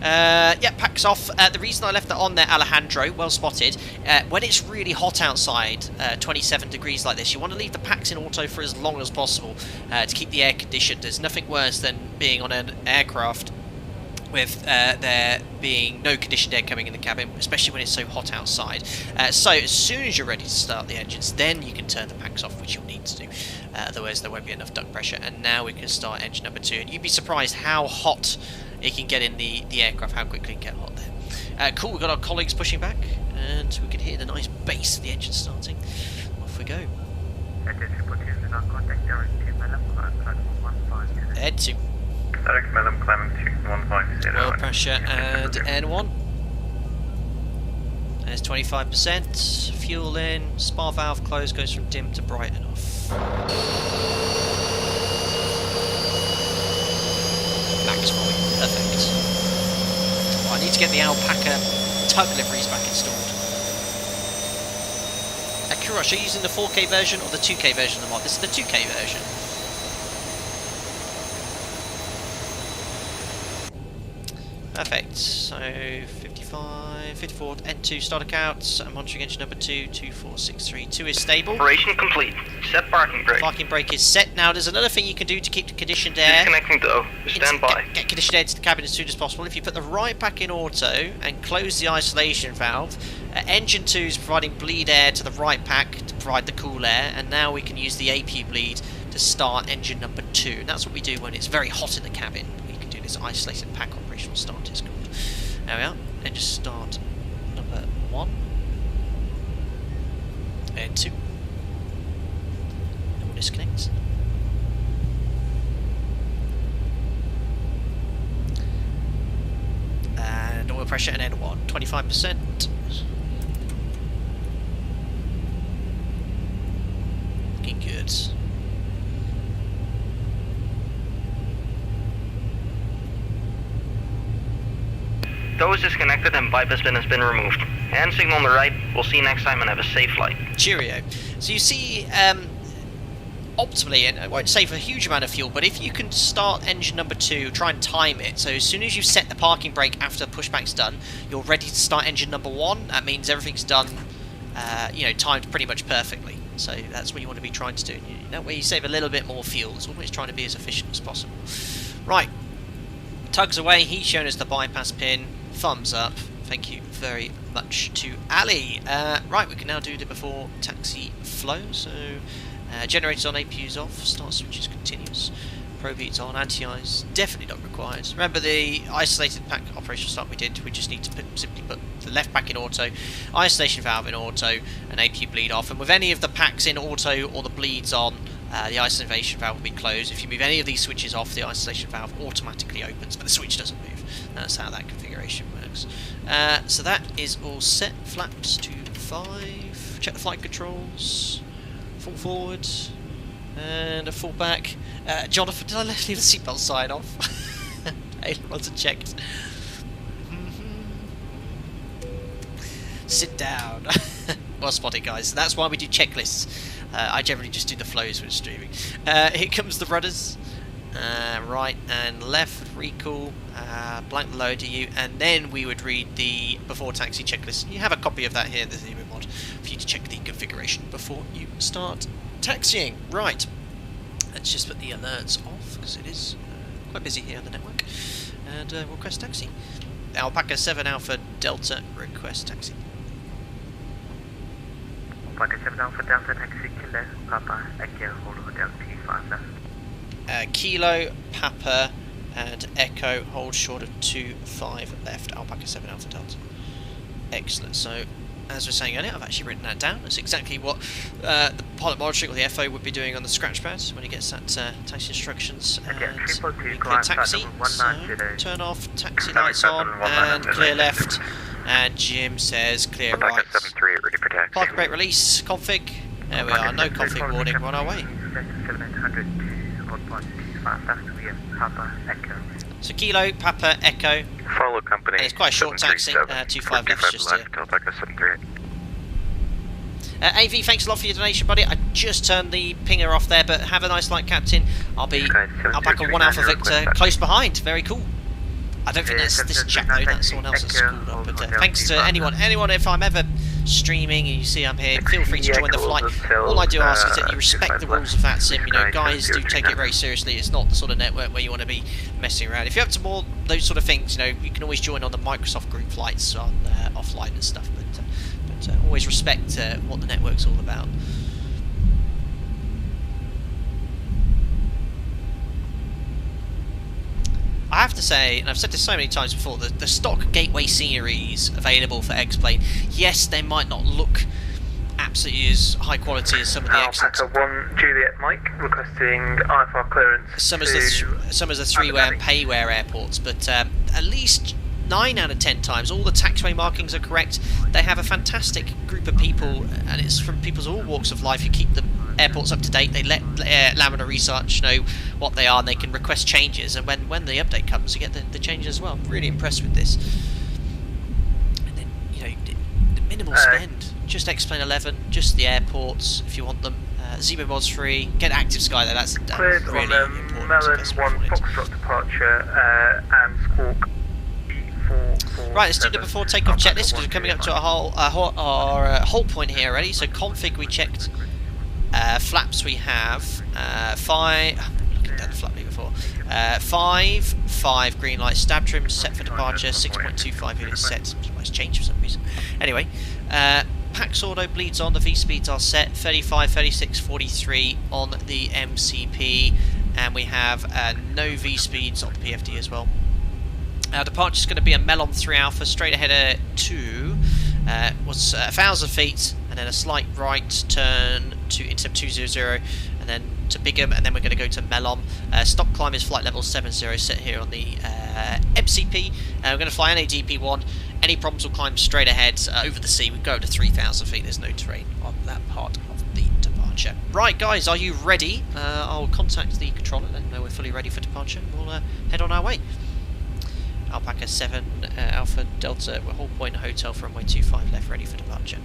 Yeah, packs off. The reason I left that on there, Alejandro, well spotted, when it's really hot outside, 27 degrees like this, you want to leave the packs in auto for as long as possible to keep the air conditioned. There's nothing worse than being on an aircraft with there being no conditioned air coming in the cabin, especially when it's so hot outside. So as soon as you're ready to start the engines, then you can turn the packs off, which you'll need to do. Otherwise there won't be enough duct pressure. And now we can start engine number 2. And you'd be surprised how hot it can get in the aircraft, how quickly it can get hot there. Cool, we've got our colleagues pushing back, and we can hear the nice bass of the engine starting. Off we go. Head 2. Direct Melum climbing 2150. Oil pressure and N1. There's 25%. Fuel in. Spar valve closed, goes from dim to bright and off. Max volume. Perfect. Well, I need to get the Alpaca tug liveries back installed. Kurosh, are you using the 4K version or the 2K version of the mod? This is the 2K version. Perfect, so 55, 54, N2 starter count, monitoring engine number 2, 2463, 2 is stable. Operation complete. Set parking brake. Parking brake is set. Now there's another thing you can do to keep the conditioned air. Disconnecting tow. Stand by. Get conditioned air to the cabin as soon as possible. If you put the right pack in auto and close the isolation valve, engine 2 is providing bleed air to the right pack to provide the cool air, and now we can use the AP bleed to start engine number 2. And that's what we do when it's very hot in the cabin. This isolated pack operational start is called. There we are. Engine start number 1 and 2. And we'll disconnect. And oil pressure and N1, 25%. Looking good. Those disconnected and bypass bin has been removed. Hand signal on the right. We'll see you next time and have a safe flight. Cheerio. So you see, optimally, and it won't save a huge amount of fuel, but if you can start engine number 2, try and time it, so as soon as you set the parking brake after pushback's done, you're ready to start engine number 1, that means everything's done, timed pretty much perfectly. So that's what you want to be trying to do. That way you save a little bit more fuel. It's always trying to be as efficient as possible. Right. Tugs away. He's shown us the bypass pin. Thumbs up. Thank you very much to Ali. Right, we can now do the before taxi flow. So generators on, APUs off, start switches continuous. Probe heats on, anti-ice definitely not required. Remember the isolated pack operational start we did, we just need to simply put the left pack in auto, isolation valve in auto, and APU bleed off. And with any of the packs in auto or the bleeds on, the isolation valve will be closed. If you move any of these switches off, the isolation valve automatically opens, but the switch doesn't move. That's how that configuration works. So that is all set. Flaps to 5. Check the flight controls. Full forward. And a full back. Jonathan, did I leave the seatbelt sign off? Ailerons are checked. Sit down. Well spotted, guys. That's why we do checklists. I generally just do the flows when streaming. Here comes the rudders. Right and left, recall, blank the lower DU, and then we would read the before taxi checklist. You have a copy of that here, the ZIBO mod, for you to check the configuration before you start taxiing. Right, let's just put the alerts off because it is quite busy here on the network, and request taxi. Alpaca 7 Alpha Delta, request taxi. Alpaca 7 Alpha Delta taxi, Kilo Papa Echo, hold hotel T5 left. Kilo, Papa, and Echo, hold short of 25 left, Alpaca 7 Alpha Delta. Excellent. So, as we were saying earlier, I've actually written that down. That's exactly what the pilot monitoring or the FO would be doing on the scratch pad when he gets that taxi instructions. And we clear taxi, so turn off, taxi lights on, and clear left. And Jim says clear right. 73, ready for taxi. Park brake release, config. There we are, no config warning, we're on our way. So Kilo, Papa, Echo. Follow company. And it's quite a short taxi, 25 left just here. Alpaca 73. AV, thanks a lot for your donation, buddy. I just turned the pinger off there, but have a nice night, Captain. I'll be Alpaca 1 Alpha Victor, close behind. Very cool. I don't think that's this chap though, that's someone else that's called up. But thanks to anyone, if I'm ever streaming and you see I'm here, feel free to join the flight. All I do ask is that you respect the rules of VATSIM. You know, guys do take it very seriously. It's not the sort of network where you want to be messing around. If you're up to more those sort of things, you can always join on the Microsoft group flights on offline and stuff. But always respect what the network's all about. I have to say, and I've said this so many times before, the stock gateway sceneries available for X-Plane, yes, they might not look absolutely as high quality as some of the excellent. Alpaca 1 Juliet Mike requesting IFR clearance. Some of the three-way and payware airports, but at least 9 out of 10 times all the taxiway markings are correct. They have a fantastic group of people, and it's from people of all walks of life who keep the airports up to date. They let Laminar Research know what they are, and they can request changes, and when the update comes you get the changes as well. I'm really impressed with this. And then the minimal spend, just X-Plane 11, just the airports if you want them. ZIBO Mod's free. Get Active Sky though, that's cleared really on important. Melon 1 Foxtrot departure and Squawk. Right, let's do the before takeoff checklist because we're coming up to our hold point here already. So config we checked. Flaps we have 5. Looking down the flap before. 5 green light. Stab trim set for departure. 6.25 units set. It's changed for some reason. Anyway, Pax auto bleeds on. The V speeds are set. 35, 36, 43 on the MCP, and we have no V speeds on the PFD as well. Our departure is going to be a Melon 3 Alpha straight ahead at 2. Was 1,000 feet, and then a slight right turn to intercept 200, and then to Bigham, and then we're going to go to Melon. Stop climb is flight level 70 set here on the MCP. We're going to fly NADP1. Any problems will climb straight ahead over the sea. We go to 3,000 feet. There's no terrain on that part of the departure. Right, guys, are you ready? I'll contact the controller, let them know we're fully ready for departure. We'll head on our way. Alpaca 7 Alpha Delta, we're hold point hotel for runway 25 left, ready for departure.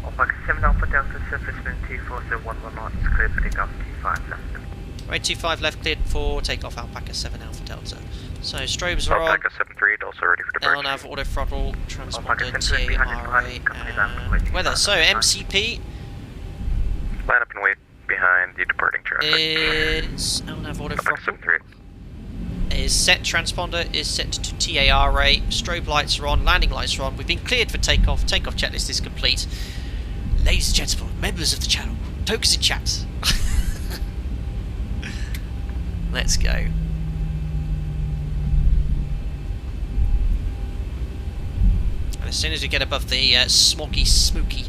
Alpaca 7 Alpha Delta, surface wind 24011 knots, cleared for takeoff 25 left. Runway 25 left, cleared for takeoff, Alpaca 7 Alpha Delta. So strobes are on. Alpaca 73, also ready for departure. LNAV, auto throttle, transponder, Alpaca 73, TARA, and weather. So MCP Line up and wait behind the departing traffic. is LNAV auto Alpaca throttle. 73. Is set, transponder is set to TARA, strobe lights are on, landing lights are on, we've been cleared for takeoff, takeoff checklist is complete. Ladies and gentlemen, members of the channel, tokens in chat. Let's go. And as soon as we get above the smoggy, smoky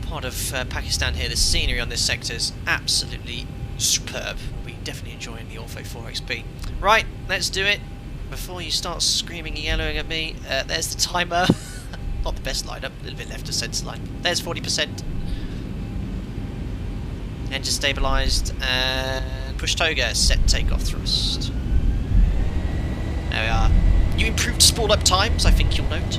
part of Pakistan here, the scenery on this sector is absolutely superb. We'll be definitely enjoying the Ortho 4XP. Right, let's do it. Before you start screaming and yellowing at me, there's the timer. Not the best lineup, a little bit left of centre line. There's 40%. Engine stabilised and push toga, set takeoff thrust. There we are. You improved spool up times, I think you'll note.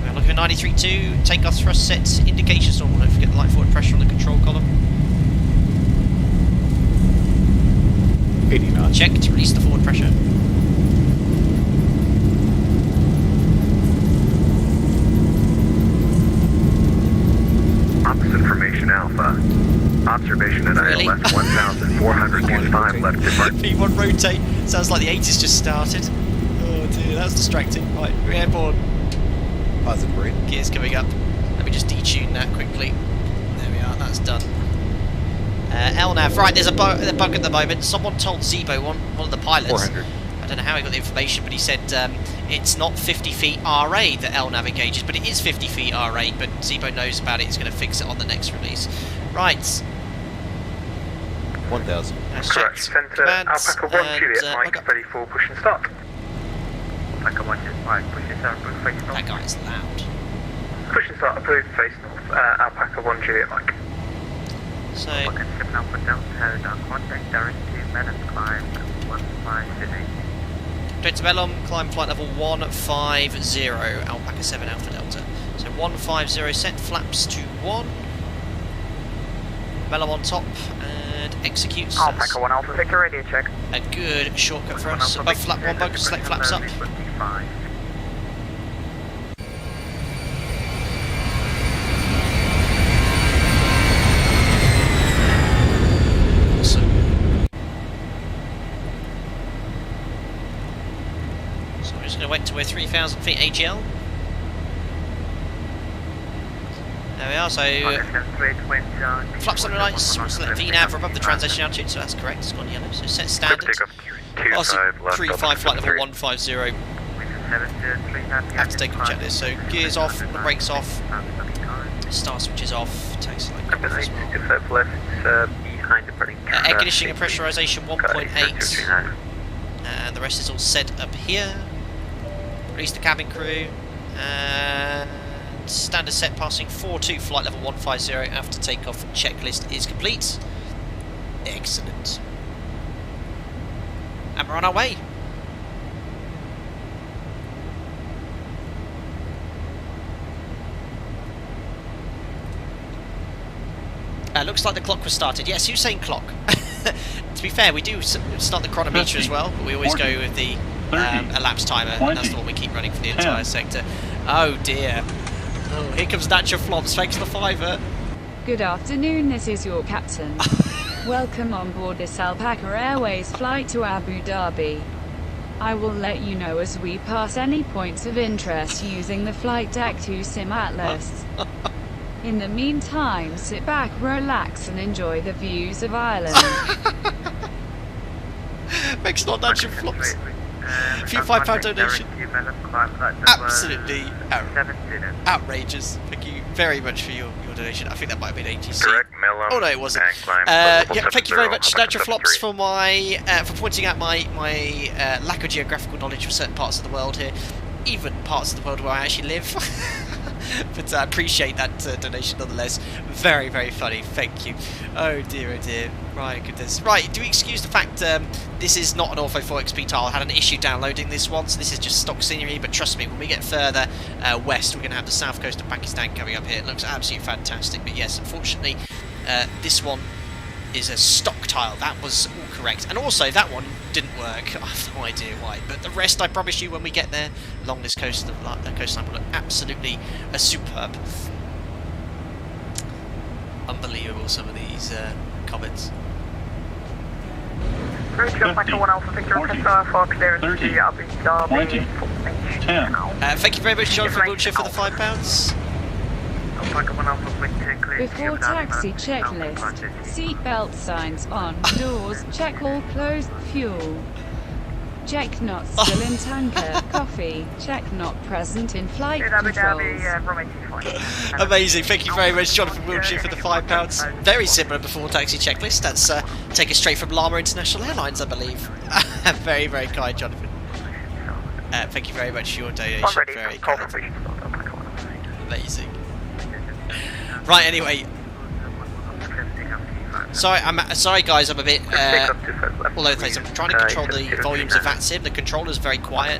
We're looking at 93.2, takeoff thrust set, indications normal, don't forget the light forward pressure on the control column. 80 knots. Check to release the forward pressure. Opposite formation Alpha. Observation at Really? ILS 1425 left depart. P1 rotate. Sounds like the 80s just started. Oh dear, that's distracting. Right, we're airborne. Positive brake. Gears coming up. Let me just detune that quickly. There we are, that's done. LNAV, right, there's a bug at the moment. Someone told ZIBO, one of the pilots. 400. I don't know how he got the information, but he said it's not 50 feet RA that LNAV engages, but it is 50 feet RA, but ZIBO knows about it, he's going to fix it on the next release. Right. 1000. That's Correct. checked. Centre Commands, Alpaca 1 and, Juliet, I Mike, got- ready for push and start. Alpaca 125, push yourself, move face north. That guy is loud. Push and start approved, face north. Alpaca 1 Juliet, Mike. So, Alpaca 7 Alpha Delta, contact direct to Madam climb 1508. straight to Bellum, climb flight level 150, Alpaca 7 Alpha Delta. So 150 set, flaps to 1. Bellum on top, and executes. Alpaca 1 Alpha Victor, radio check. A good shortcut for us. Above flap 1 bug, select flaps up. 25. Awesome. So we're just going to wait till we're 3,000 feet AGL. There we are, so flaps on the lights, select VNAV above the transition altitude, so that's correct, it's gone yellow, so set standard. Takeoff Aussie 25 left. 35 flight level 150, have to take a checklist, so gears off, brakes off, star switches off, taxi light off as well. 25 left, behind departing Air conditioning and pressurization 1.8, and the rest is all set up here. Release the cabin crew, and standard set passing 42 flight level 150 after takeoff checklist is complete. Excellent. And we're on our way. Looks like the clock was started. Yes, who's saying clock? To be fair, we do start the chronometer as well, but we always go with the elapsed timer, and that's the one we keep running for the entire sector. Oh dear. Oh, here comes Nacho Flops, thanks for the fiver. Good afternoon, this is your captain. Welcome on board this Alpaca Airways flight to Abu Dhabi. I will let you know as we pass any points of interest using the flight deck to Sim Atlas. In the meantime, sit back, relax and enjoy the views of Ireland. Thanks a lot, Nacho Flops. Few £5 donation. Absolutely outrageous. Thank you very much for your donation. I think that might have been ATC. Direct Mellum. Oh no, it wasn't. And climb Yeah, level thank you very much, 70, Nacho Flops, 73. for my for pointing out my lack of geographical knowledge of certain parts of the world here, even parts of the world where I actually live. But I appreciate that donation nonetheless. Very, very funny. Thank you. Oh dear, oh dear. Right, goodness. Right, do we excuse the fact this is not an Ortho 4XP tile? I had an issue downloading this one, so this is just stock scenery. But trust me, when we get further west, we're going to have the south coast of Pakistan coming up here. It looks absolutely fantastic. But yes, unfortunately, this one is a stock tile. That was all correct. And also, that one didn't work. I have no idea why. But the rest, I promise you, when we get there, along this coast, the coastline will look absolutely superb. Unbelievable, some of these comments. Thank you very much, Jonathan Wiltshire, for the £5. Before taxi checklist, seatbelt signs on, doors, check all closed, fuel. Check not still in tanker, coffee, check not present in flight controls. Amazing, thank you very much, Jonathan Wiltshire, for the £5. Very similar before taxi checklist. That's taken straight from Lama International Airlines, I believe. Very, very kind, Jonathan. Thank you very much for your donation. Very kind. Amazing. Right, anyway. Sorry guys, I'm a bit all over the place. I'm trying to control the volumes of VATSIM. The controller's very quiet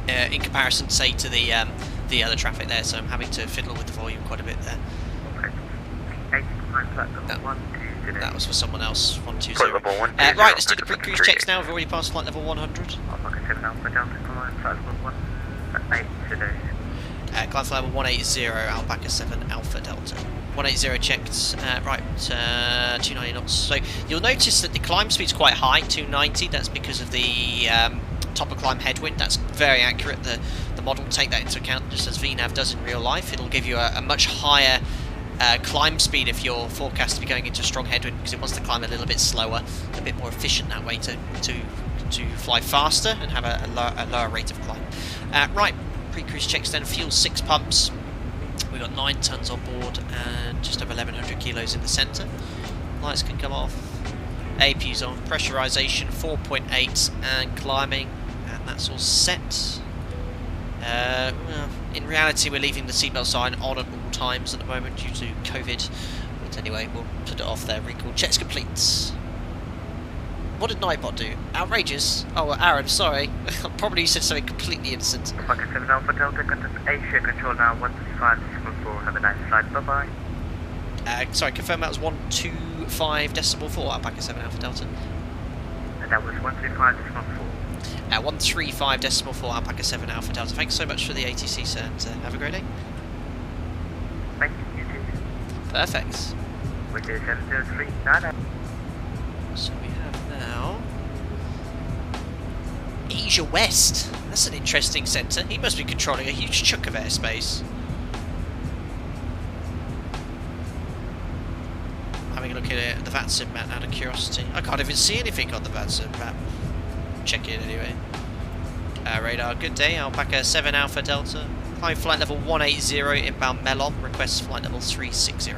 in comparison, say, to the other traffic there, so I'm having to fiddle with the volume quite a bit there. That was for someone else. 120. Right, let's do the pre-cruise checks now. We've already passed flight level 100. Climb level 180, Alpaca 7 Alpha Delta. 180 checked, right, 290 knots. So you'll notice that the climb speed's quite high, 290. That's because of the top of climb headwind. That's very accurate. The model will take that into account, just as VNAV does in real life. It'll give you a much higher climb speed if you're forecast to be going into strong headwind, because it wants to climb a little bit slower, a bit more efficient that way to fly faster and have a lower rate of climb. Right. Pre-cruise checks then, fuel 6 pumps, we've got 9 tons on board and just over 1100 kilos in the centre. Lights can come off, APU's on, pressurisation 4.8 and climbing, and that's all set. Well, in reality we're leaving the seatbelt sign on at all times at the moment due to COVID, but anyway we'll put it off there. Recall checks complete. What did Nightbot do? Outrageous? Oh, Aaron, sorry. Probably said something completely innocent. Alpha 7 Alpha Delta, contact Asia control now 125.4. Have a nice flight. Bye bye. Sorry, confirm that was 125.4 Alpaca 7 Alpha Delta. And that was 135.4. 135.4 Alpaca 7 Alpha Delta. Thanks so much for the ATC, sir, and have a great day. Thank you, you too. Perfect. Which is 703. Nada. So we have now Asia West. That's an interesting centre. He must be controlling a huge chunk of airspace. Having a look at the VATSIM map out of curiosity. I can't even see anything on the VATSIM map. Check it anyway. Radar, good day. Alpaca 7 Alpha Delta. Climb flight level 180 inbound Melon. Request flight level 360.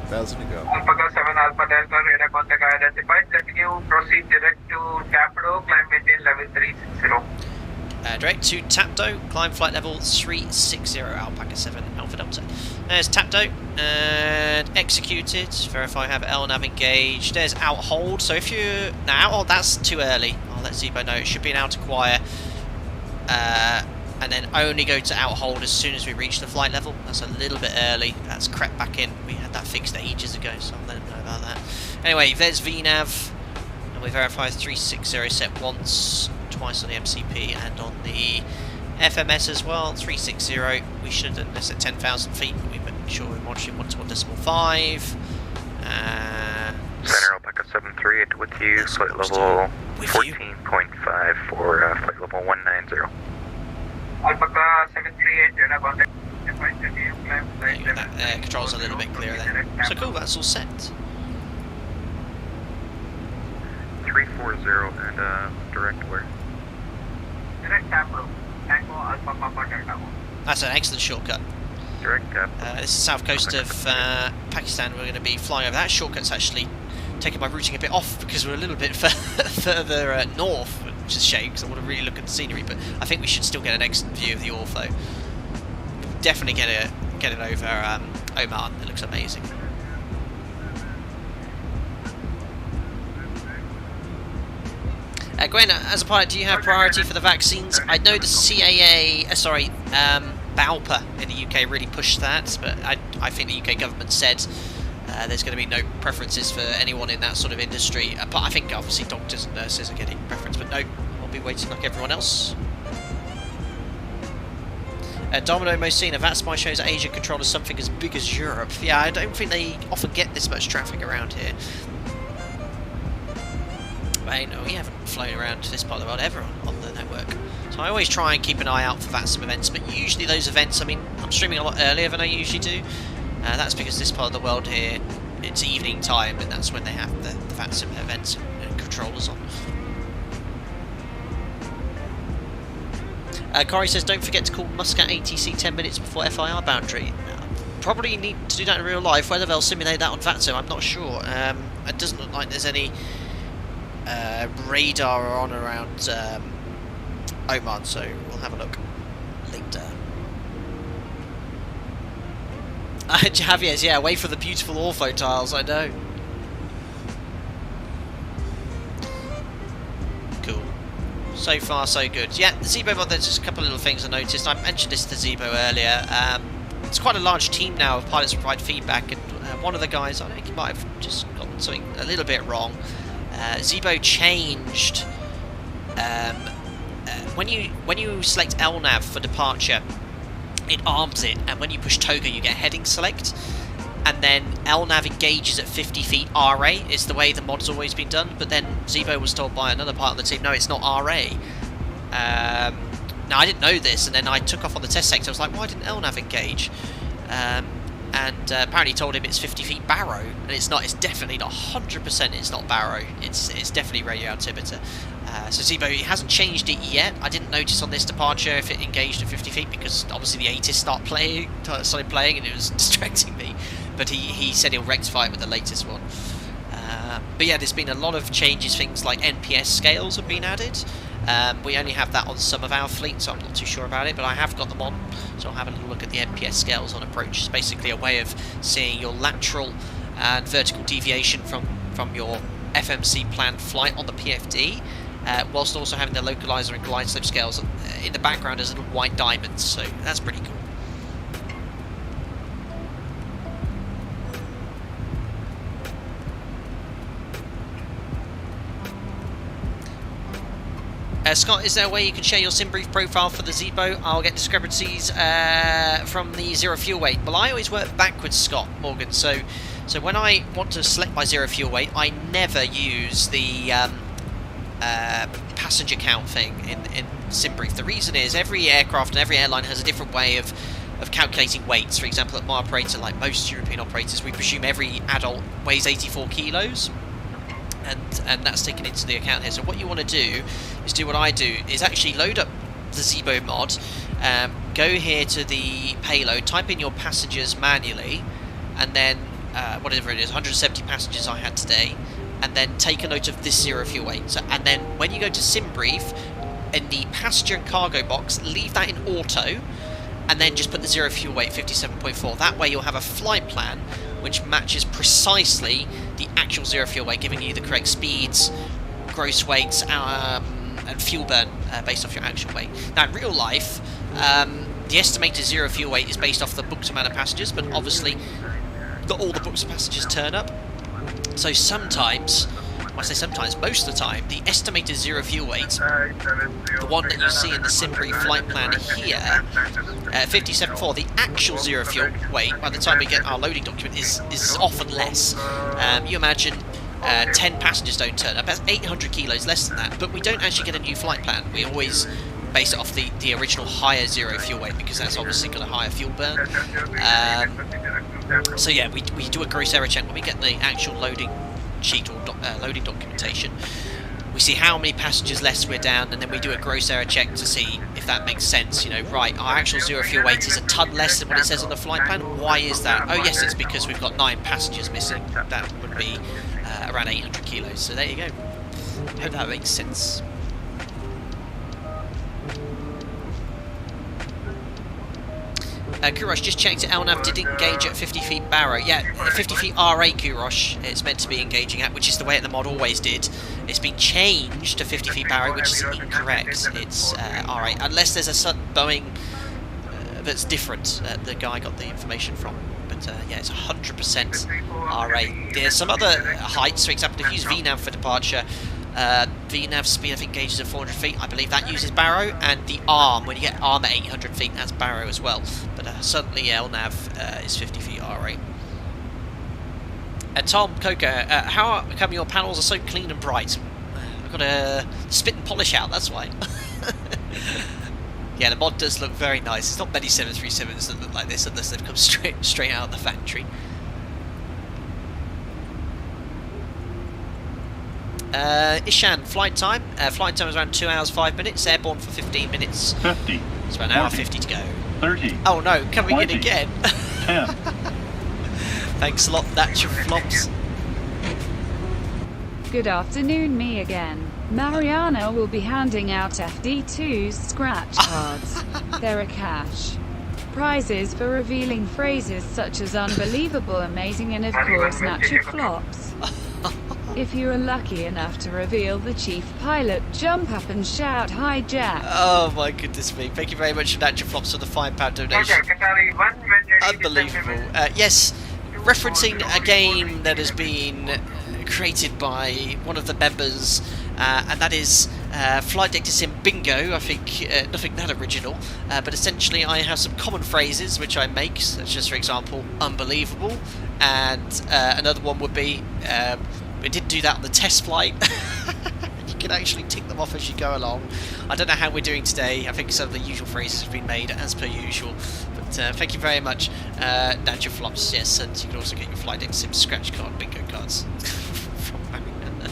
1,000 to go. Alpaca 7 Alpha Delta, radar contact identified. Continue, proceed direct to Tapdo, climb maintain level 360. Direct to Tapdo, climb flight level 360, Alpaca 7 Alpha Delta. There's Tapdo, and executed. Verify I have LNAV engaged. There's out hold, so if you... Now, out hold, that's too early. I'll let ZIBO know. It should be an out acquire. And then only go to out hold as soon as we reach the flight level. That's a little bit early. That's crept back in. We had that fixed ages ago, so I'll let them know about that. Anyway, there's VNAV, and we verify 360 set once, twice on the MCP and on the FMS as well. 360. We should have done this at 10,000 feet, but we make sure we're monitoring 1.5. Center Alpaca 73 with you, flight level 14.5 for flight level 190. Alpaca 738, radar contact identified. Continue, climb flight level. That control's a little bit clearer there. So cool, that's all set. 340 and direct where? Direct Tapdo, Tango Alpha Papa Delta. That's an excellent shortcut. Direct tap. This is the south coast of Pakistan. We're going to be flying over. That shortcut's actually taking my routing a bit off because we're a little bit further north. which is a shame because I want to really look at the scenery. But I think we should still get an excellent view of the ortho. Definitely get it over Oman. It looks amazing. Gwen, as a pilot, do you have priority for the vaccines? I know the CAA, BALPA in the UK really pushed that, but I think the UK government said there's going to be no preferences for anyone in that sort of industry. I think obviously doctors and nurses are getting preference, but no, I'll be waiting like everyone else. Domino Mosina, VATSIM shows that Asia controls something as big as Europe. Yeah, I don't think they often get this much traffic around here. Right, no, we haven't flown around to this part of the world ever on the network. So I always try and keep an eye out for VATSIM events, but usually those events, I mean, I'm streaming a lot earlier than I usually do. That's because this part of the world here, it's evening time, and that's when they have the VATSIM events and controllers on. Corey says, don't forget to call Muscat ATC 10 minutes before FIR boundary. Probably need to do that in real life. Whether they'll simulate that on VATSIM, I'm not sure. It doesn't look like there's any radar on around Oman, so we'll have a look later. Javier's, yeah, away from the beautiful ortho tiles, I know. Cool. So far, so good. Yeah, the ZIBO mod, there's just a couple of little things I noticed. I mentioned this to ZIBO earlier. It's quite a large team now of pilots provide feedback, and one of the guys, I think he might have just gotten something a little bit wrong. ZIBO changed when you select LNAV for departure, it arms it, and when you push TOGA you get heading select, and then LNAV engages at 50 feet RA is the way the mod's always been done. But then ZIBO was told by another part of the team, no, it's not RA. Now I didn't know this, and then I took off on the test sector. I was like, why didn't LNAV engage? And apparently told him it's 50 feet barrow, and it's not. It's definitely not 100%. It's not barrow. It's definitely radio altimeter. So ZIBO, he hasn't changed it yet. I didn't notice on this departure if it engaged at 50 feet because obviously the ATIS started playing and it was distracting me. But he said he'll rectify it with the latest one. But yeah, there's been a lot of changes. Things like NPS scales have been added. We only have that on some of our fleet, so I'm not too sure about it, but I have got them on, so I'll have a little look at the NPS scales on approach. It's basically a way of seeing your lateral and vertical deviation from your FMC planned flight on the PFD, whilst also having the localizer and glide slope scales in the background as little white diamonds, so that's pretty cool. Scott, is there a way you can share your sim brief profile for the ZIBO? I'll get discrepancies from the zero fuel weight. Well, I always work backwards, Scott Morgan. So when I want to select my zero fuel weight, I never use the passenger count thing in sim brief. The reason is every aircraft and every airline has a different way of calculating weights. For example, at my operator, like most European operators, we presume every adult weighs 84 kilos. And that's taken into the account here. So what you want to do is do what I do, is actually load up the ZIBO mod, go here to the payload, type in your passengers manually, and then whatever it is, 170 passengers I had today, and then take a note of this zero fuel weight. So, and then when you go to sim brief, in the passenger and cargo box, leave that in auto, and then just put the zero fuel weight 57.4. That way you'll have a flight plan which matches precisely the actual zero fuel weight, giving you the correct speeds, gross weights, and fuel burn based off your actual weight. Now in real life, the estimated zero fuel weight is based off the booked amount of passengers, but obviously not all the booked passengers turn up. So sometimes, I say sometimes, most of the time, the estimated zero fuel weight, the one that you see in the SimBrief flight plan here, 57.4, the actual zero fuel weight, by the time we get our loading document, is often less. You imagine 10 passengers don't turn up, that's 800 kilos less than that, but we don't actually get a new flight plan. We always base it off the original higher zero fuel weight, because that's obviously got a higher fuel burn. So yeah, we do a gross error check when we get the actual loading sheet or loading documentation. We see how many passengers less we're down, and then we do a gross error check to see if that makes sense. You know, right, our actual zero fuel weight is a ton less than what it says on the flight plan. Why is that? Oh yes, it's because we've got 9 passengers missing. That would be around 800 kilos. So there you go. Hope that makes sense. Kurosh just checked it. LNAV did engage at 50 feet Barrow. Yeah, 50 feet RA, Kurosh. It's meant to be engaging at, which is the way the mod always did. It's been changed to 50 feet Barrow, which is incorrect. It's RA, unless there's a certain Boeing that's different. The guy got the information from. But yeah, it's 100% RA. There's some other heights. For example, if you use VNAV for departure, VNAV speed I think gauges at 400 feet. I believe that uses Barrow, and the ARM, when you get ARM at 800 feet, that's Barrow as well. But certainly LNAV is 50 feet RA. Tom Coco, how come your panels are so clean and bright? I've got to spit and polish out, that's why. Yeah, the mod does look very nice. It's not many 737s that look like this unless they've come straight out of the factory. Ishan, flight time. Flight time is around 2 hours 5 minutes. Airborne for 15 minutes. 50. It's about an hour 50 to go. 30. Oh no, coming 20, in again. 10. Thanks a lot, Thatcher Flops. Good afternoon, me again. Mariana will be handing out FD2's scratch cards. They're a cash. Prizes for revealing phrases such as unbelievable, amazing, and of course Nacho Flops. If you are lucky enough to reveal the chief pilot, jump up and shout, "Hi, Jack." Oh my goodness me. Thank you very much, Nacho Flops, for the £5 donation. Unbelievable. Yes, referencing a game that has been created by one of the members, and that is Flight Deck to Sim Bingo. I think nothing that original, but essentially I have some common phrases which I make, such as, for example, unbelievable, and another one would be, we didn't do that on the test flight. You can actually tick them off as you go along. I don't know how we're doing today. I think some of the usual phrases have been made as per usual. But thank you very much, Nacho Flops. Yes, and you can also get your Flight Deck Sim scratch card bingo cards. From Mariana.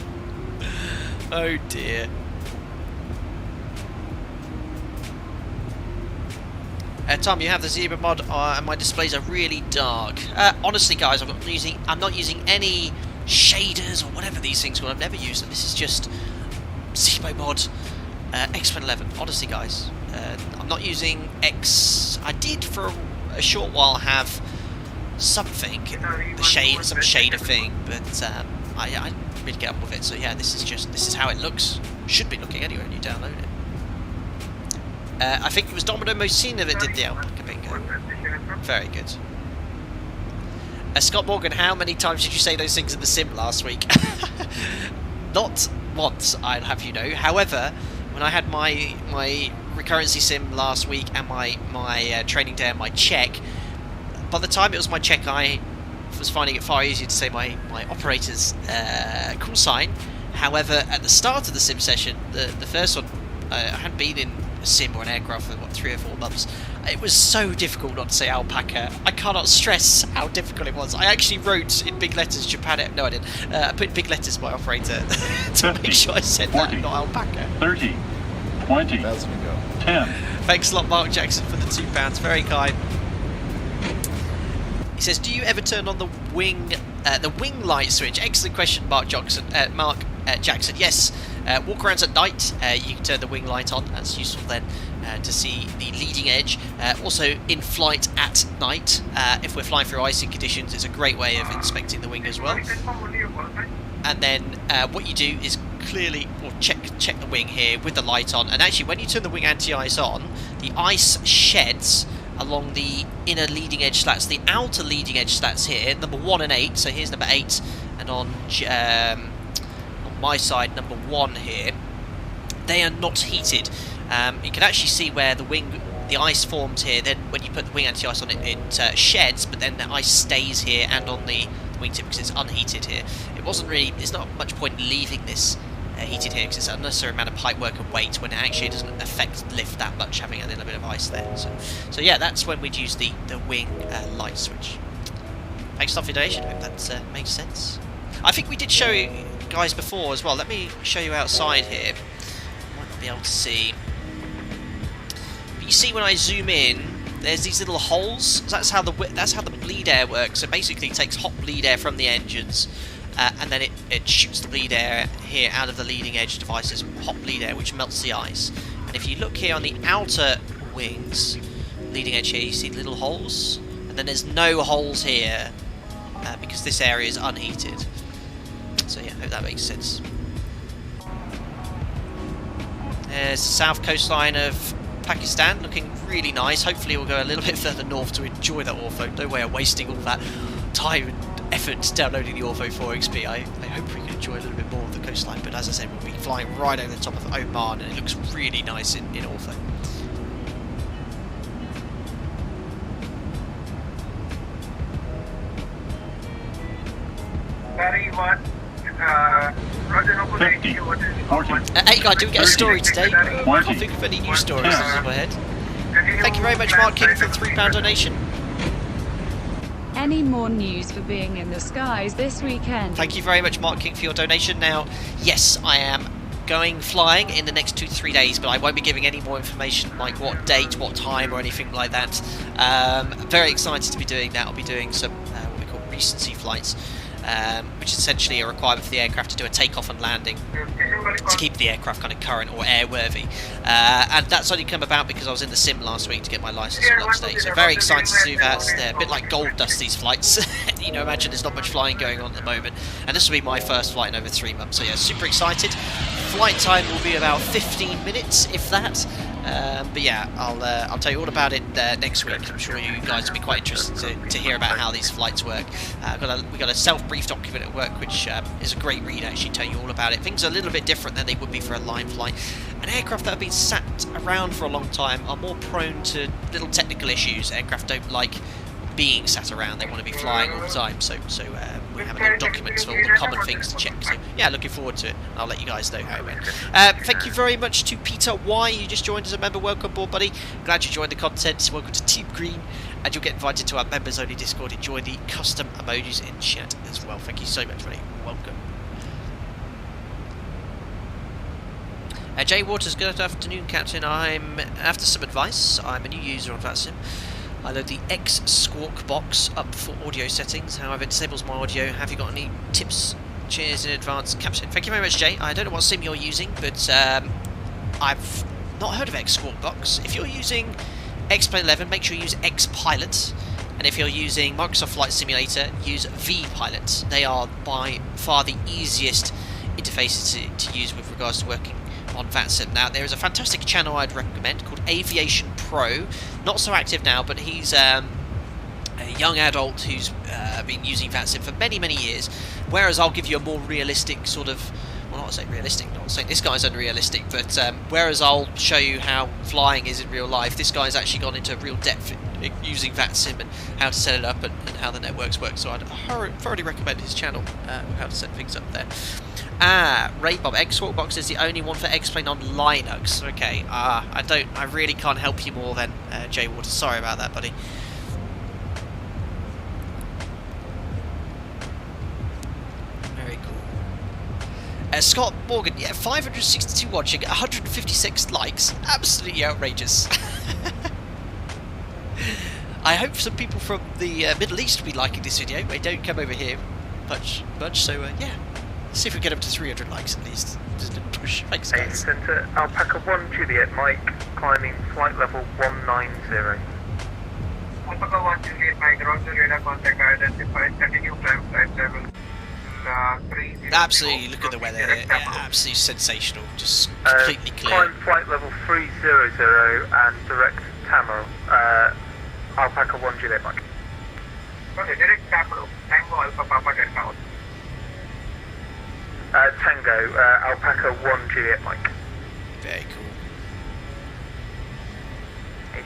Oh dear. Tom, you have the ZIBO mod, and my displays are really dark. Honestly, guys, I'm not using any shaders or whatever these things are. I've never used them. This is just ZIBO mod X111. Honestly, guys, I'm not using X. I did for a short while have something, some shader thing, but I didn't really get up with it. So yeah, this is how it looks. Should be looking anyway when you download it. I think it was Domino Mosina that did the alpaca bingo. Very good. Scott Morgan, how many times did you say those things in the sim last week? Not once, I'll have you know. However, when I had my recurrency sim last week and my training day and my check, by the time it was my check, I was finding it far easier to say my operator's call sign. However, at the start of the sim session, the first one, I hadn't been in a sim or an aircraft for, 3 or 4 months. It was so difficult not to say alpaca. I cannot stress how difficult it was. I actually wrote in big letters Japan. No, I didn't. I put in big letters my operator to make sure I said 40, that, not alpaca. 30, 20, 10. Thanks a lot, Mark Jackson, for the £2. Very kind. He says, "Do you ever turn on the wing light switch?" Excellent question, Mark Jackson. Jackson, yes. Walk-arounds at night, you can turn the wing light on. That's useful then to see the leading edge. Also in flight at night, if we're flying through icing conditions, it's a great way of inspecting the wing as well. And then what you do is clearly check the wing here with the light on. And actually, when you turn the wing anti-ice on, the ice sheds along the inner leading edge slats. The outer leading edge slats here, number 1 and 8. So here's number 8, and on my side, number 1 here, they are not heated. You can actually see where the ice forms here. Then when you put the wing anti-ice on it, it sheds, but then the ice stays here and on the wingtip because it's unheated here. It's not much point in leaving this heated here because it's an unnecessary amount of pipe work and weight when it actually doesn't affect lift that much having a little bit of ice there. So yeah, that's when we'd use the wing light switch. Thanks a lot for your donation. Hope that makes sense. I think we did show you guys before as well. Let me show you outside here. Might not be able to see. But you see when I zoom in, there's these little holes. That's how the bleed air works. So basically, it takes hot bleed air from the engines, and then it shoots the bleed air here out of the leading edge devices. Hot bleed air, which melts the ice. And if you look here on the outer wings, leading edge here, you see little holes, and then there's no holes here because this area is unheated. So yeah, I hope that makes sense. There's the south coastline of Pakistan, looking really nice. Hopefully we'll go a little bit further north to enjoy that ortho. No way of wasting all that time and effort downloading the ortho 4XP. I hope we can enjoy a little bit more of the coastline, but as I said, we'll be flying right over the top of Oman, and it looks really nice in ortho. Fifty. 40. Hey guys, do we get a story today? I 20. can't think of any news stories off the top of my head. Thank you very much, Mark King, for the £3 donation. Any more news for being in the skies this weekend? Thank you very much, Mark King, for your donation. Now, yes, I am going flying in the next 2 to 3 days, but I won't be giving any more information like what date, what time, or anything like that. I'm very excited to be doing that. I'll be doing some what we call recency flights, which is essentially a requirement for the aircraft to do a takeoff and landing to keep the aircraft kind of current or airworthy. And that's only come about because I was in the sim last week to get my license on launch day. So very excited to do that. They're a bit like gold dust, these flights. You know, imagine there's not much flying going on at the moment. And this will be my first flight in over 3 months. So yeah, super excited. Flight time will be about 15 minutes, if that. But yeah, I'll tell you all about it next week. I'm sure you guys will be quite interested to hear about how these flights work. We got a self-brief document at work, which is a great read, actually, tell you all about it. Things are a little bit different than they would be for a line flight. And aircraft that have been sat around for a long time are more prone to little technical issues. Aircraft don't like being sat around, they want to be flying all the time, so we have a little documents for all the common things to check. So yeah, looking forward to it. I'll let you guys know how it went. Thank you very much to Peter Y, you just joined as a member. Welcome aboard, buddy. Glad you joined the content. Welcome to Team Green, and you'll get invited to our members only Discord. Enjoy the custom emojis in chat as well. Thank you so much, buddy. Welcome. Jay Waters, good afternoon, Captain. I'm after some advice. I'm a new user on VATSIM. I load the X Squawk box up for audio settings, however it disables my audio. Have you got any tips? Cheers in advance, Captain. Thank you very much, Jay. I don't know what sim you're using, but I've not heard of X Squawk box. If you're using X-Plane 11, make sure you use X Pilot, and if you're using Microsoft Flight Simulator, use V Pilot. They are by far the easiest interfaces to use with regards to working on VATSIM. Now, there is a fantastic channel I'd recommend called Aviation Pro. Not so active now, but he's a young adult who's been using VATSIM for many, many years. Whereas I'll give you a more realistic sort of, well, not saying realistic, not saying this guy's unrealistic, but whereas I'll show you how flying is in real life, this guy's actually gone into real depth using VATSIM and how to set it up and how the networks work. So I'd thoroughly recommend his channel, how to set things up there. Ray Bob, X-Squawk box is the only one for X-Plane on Linux. Okay, I really can't help you more than Jay Waters. Sorry about that, buddy. Very cool. Scott Morgan, yeah, 562 watching, 156 likes. Absolutely outrageous. I hope some people from the Middle East will be liking this video. They don't come over here much, so yeah. See if we get up to 300 likes at least. Just a push. Thanks, guys. Centre, Alpaca 1 Juliet, Mike, climbing flight level 190. Alpaca 1 Juliet, Mike, roger, radar contact identified, continue climb flight level. Absolutely, look at the weather. Yeah, absolutely sensational. Just completely clear. Climb flight level 300 and direct Tamil. Alpaca 1 Juliet, Mike. Okay, direct Tamil. Tango Alpha Papa Delta. Tango, Alpaca 1 Juliet, Mike. Very cool.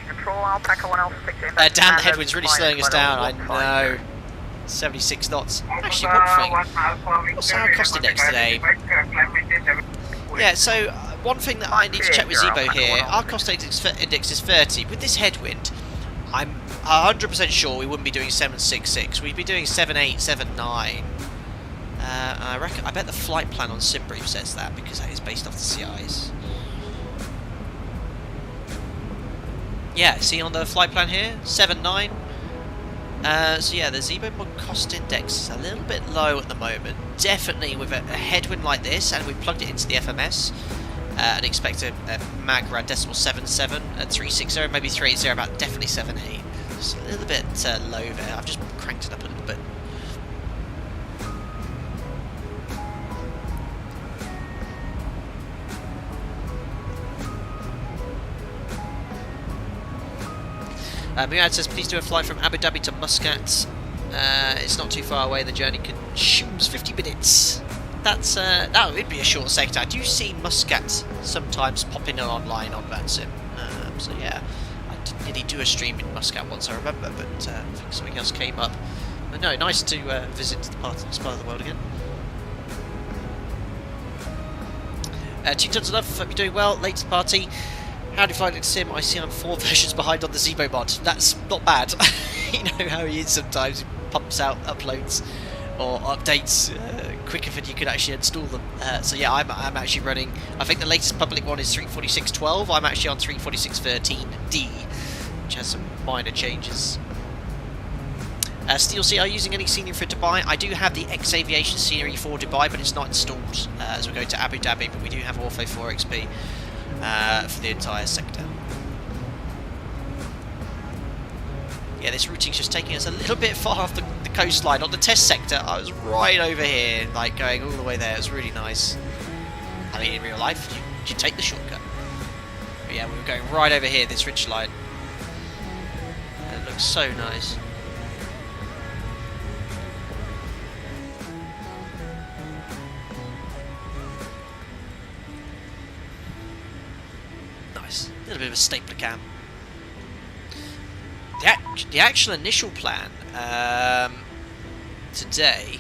Control, Alpaca 1 Alpha 6. Dan, the headwind's really slowing us down, I know. 76 knots. Actually, one thing. What's our cost index today? Yeah, so one thing that I need to check with ZIBO here, our cost index is 30. With this headwind, I'm 100% sure we wouldn't be doing 766. We'd be doing 78, 79. I bet the flight plan on SimBrief says that, because that is based off the CIs. Yeah, see on the flight plan here, 79. So yeah, the ZIBO mod cost index is a little bit low at the moment. Definitely with a headwind like this, and we plugged it into the FMS, and expect a mag around decimal 77 at 360, maybe 380, about definitely 78. It's a little bit low there. I've just cranked it up a little bit. Murad says, please do a flight from Abu Dhabi to Muscat. It's not too far away. The journey consumes 50 minutes. That would be a short sector. I do see Muscat sometimes popping online on VATSIM. So yeah, I did nearly do a stream in Muscat once, I remember, but I think something else came up. But no, nice to visit this part of the world again. 2 tons of love, hope you're doing well. Latest party. Howdy Flight Deck Sim, I see I'm 4 versions behind on the ZIBO mod. That's not bad. You know how he is sometimes. He pumps out uploads or updates quicker than you could actually install them. So yeah, I'm actually running, I think the latest public one is 346.12. I'm actually on 346.13D, which has some minor changes. Steel Sea, are you using any scenery for Dubai? I do have the X-Aviation scenery for Dubai, but it's not installed as we're going to Abu Dhabi, but we do have Ortho 4XP for the entire sector. Yeah, this routing's just taking us a little bit far off the coastline. On the test sector, I was right over here, like going all the way there. It was really nice. I mean, in real life, you take the shortcut. But yeah, we were going right over here, this ridge line. It looks so nice. Nice. A little bit of a stapler cam. The actual initial plan today.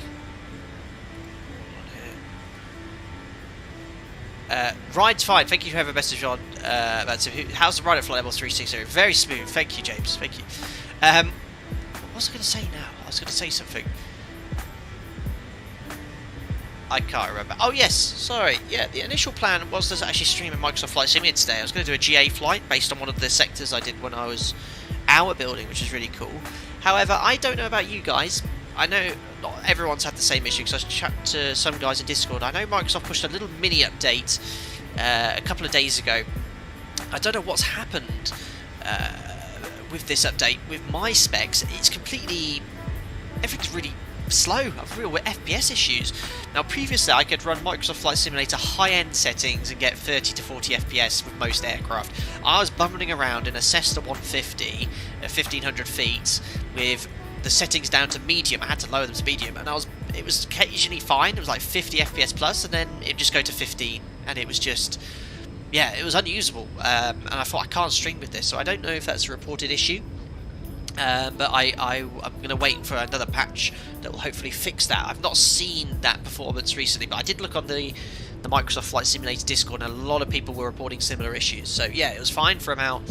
Ride's fine. Thank you for having a message on. How's the ride at flight level 360? Very smooth. Thank you, James. Thank you. What was I going to say now? I was going to say something. I can't remember. Oh yes, sorry. Yeah, the initial plan was to actually stream a Microsoft Flight Simulator today. I was going to do a GA flight based on one of the sectors I did when I was our building, which is really cool. However, I don't know about you guys. I know not everyone's had the same issue, because I chatted to some guys in Discord. I know Microsoft pushed a little mini update a couple of days ago. I don't know what's happened with this update. With my specs, it's completely... everything's really slow. I've real FPS issues. Now previously I could run Microsoft Flight Simulator high-end settings and get 30 to 40 FPS with most aircraft. I was bumbling around in a Cessna 150 at 1500 feet with the settings down to medium. I had to lower them to medium, and it was occasionally fine. It was like 50 FPS plus, and then it'd just go to 15, and it was just, yeah, it was unusable. And I thought, I can't stream with this, so I don't know if that's a reported issue. But I'm going to wait for another patch that will hopefully fix that. I've not seen that performance recently, but I did look on the Microsoft Flight Simulator Discord, and a lot of people were reporting similar issues. So yeah, it was fine for about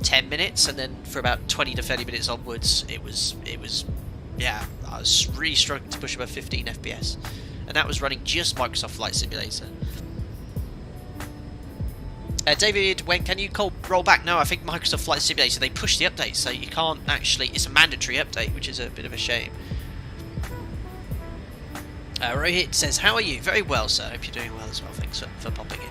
10 minutes, and then for about 20 to 30 minutes onwards, it was yeah, I was really struggling to push above 15 FPS, and that was running just Microsoft Flight Simulator. David, when can you roll back? No, I think Microsoft Flight Simulator, they pushed the update, so you can't actually, it's a mandatory update, which is a bit of a shame. Rohit says, how are you? Very well, sir. Hope you're doing well as well. Thanks for popping in.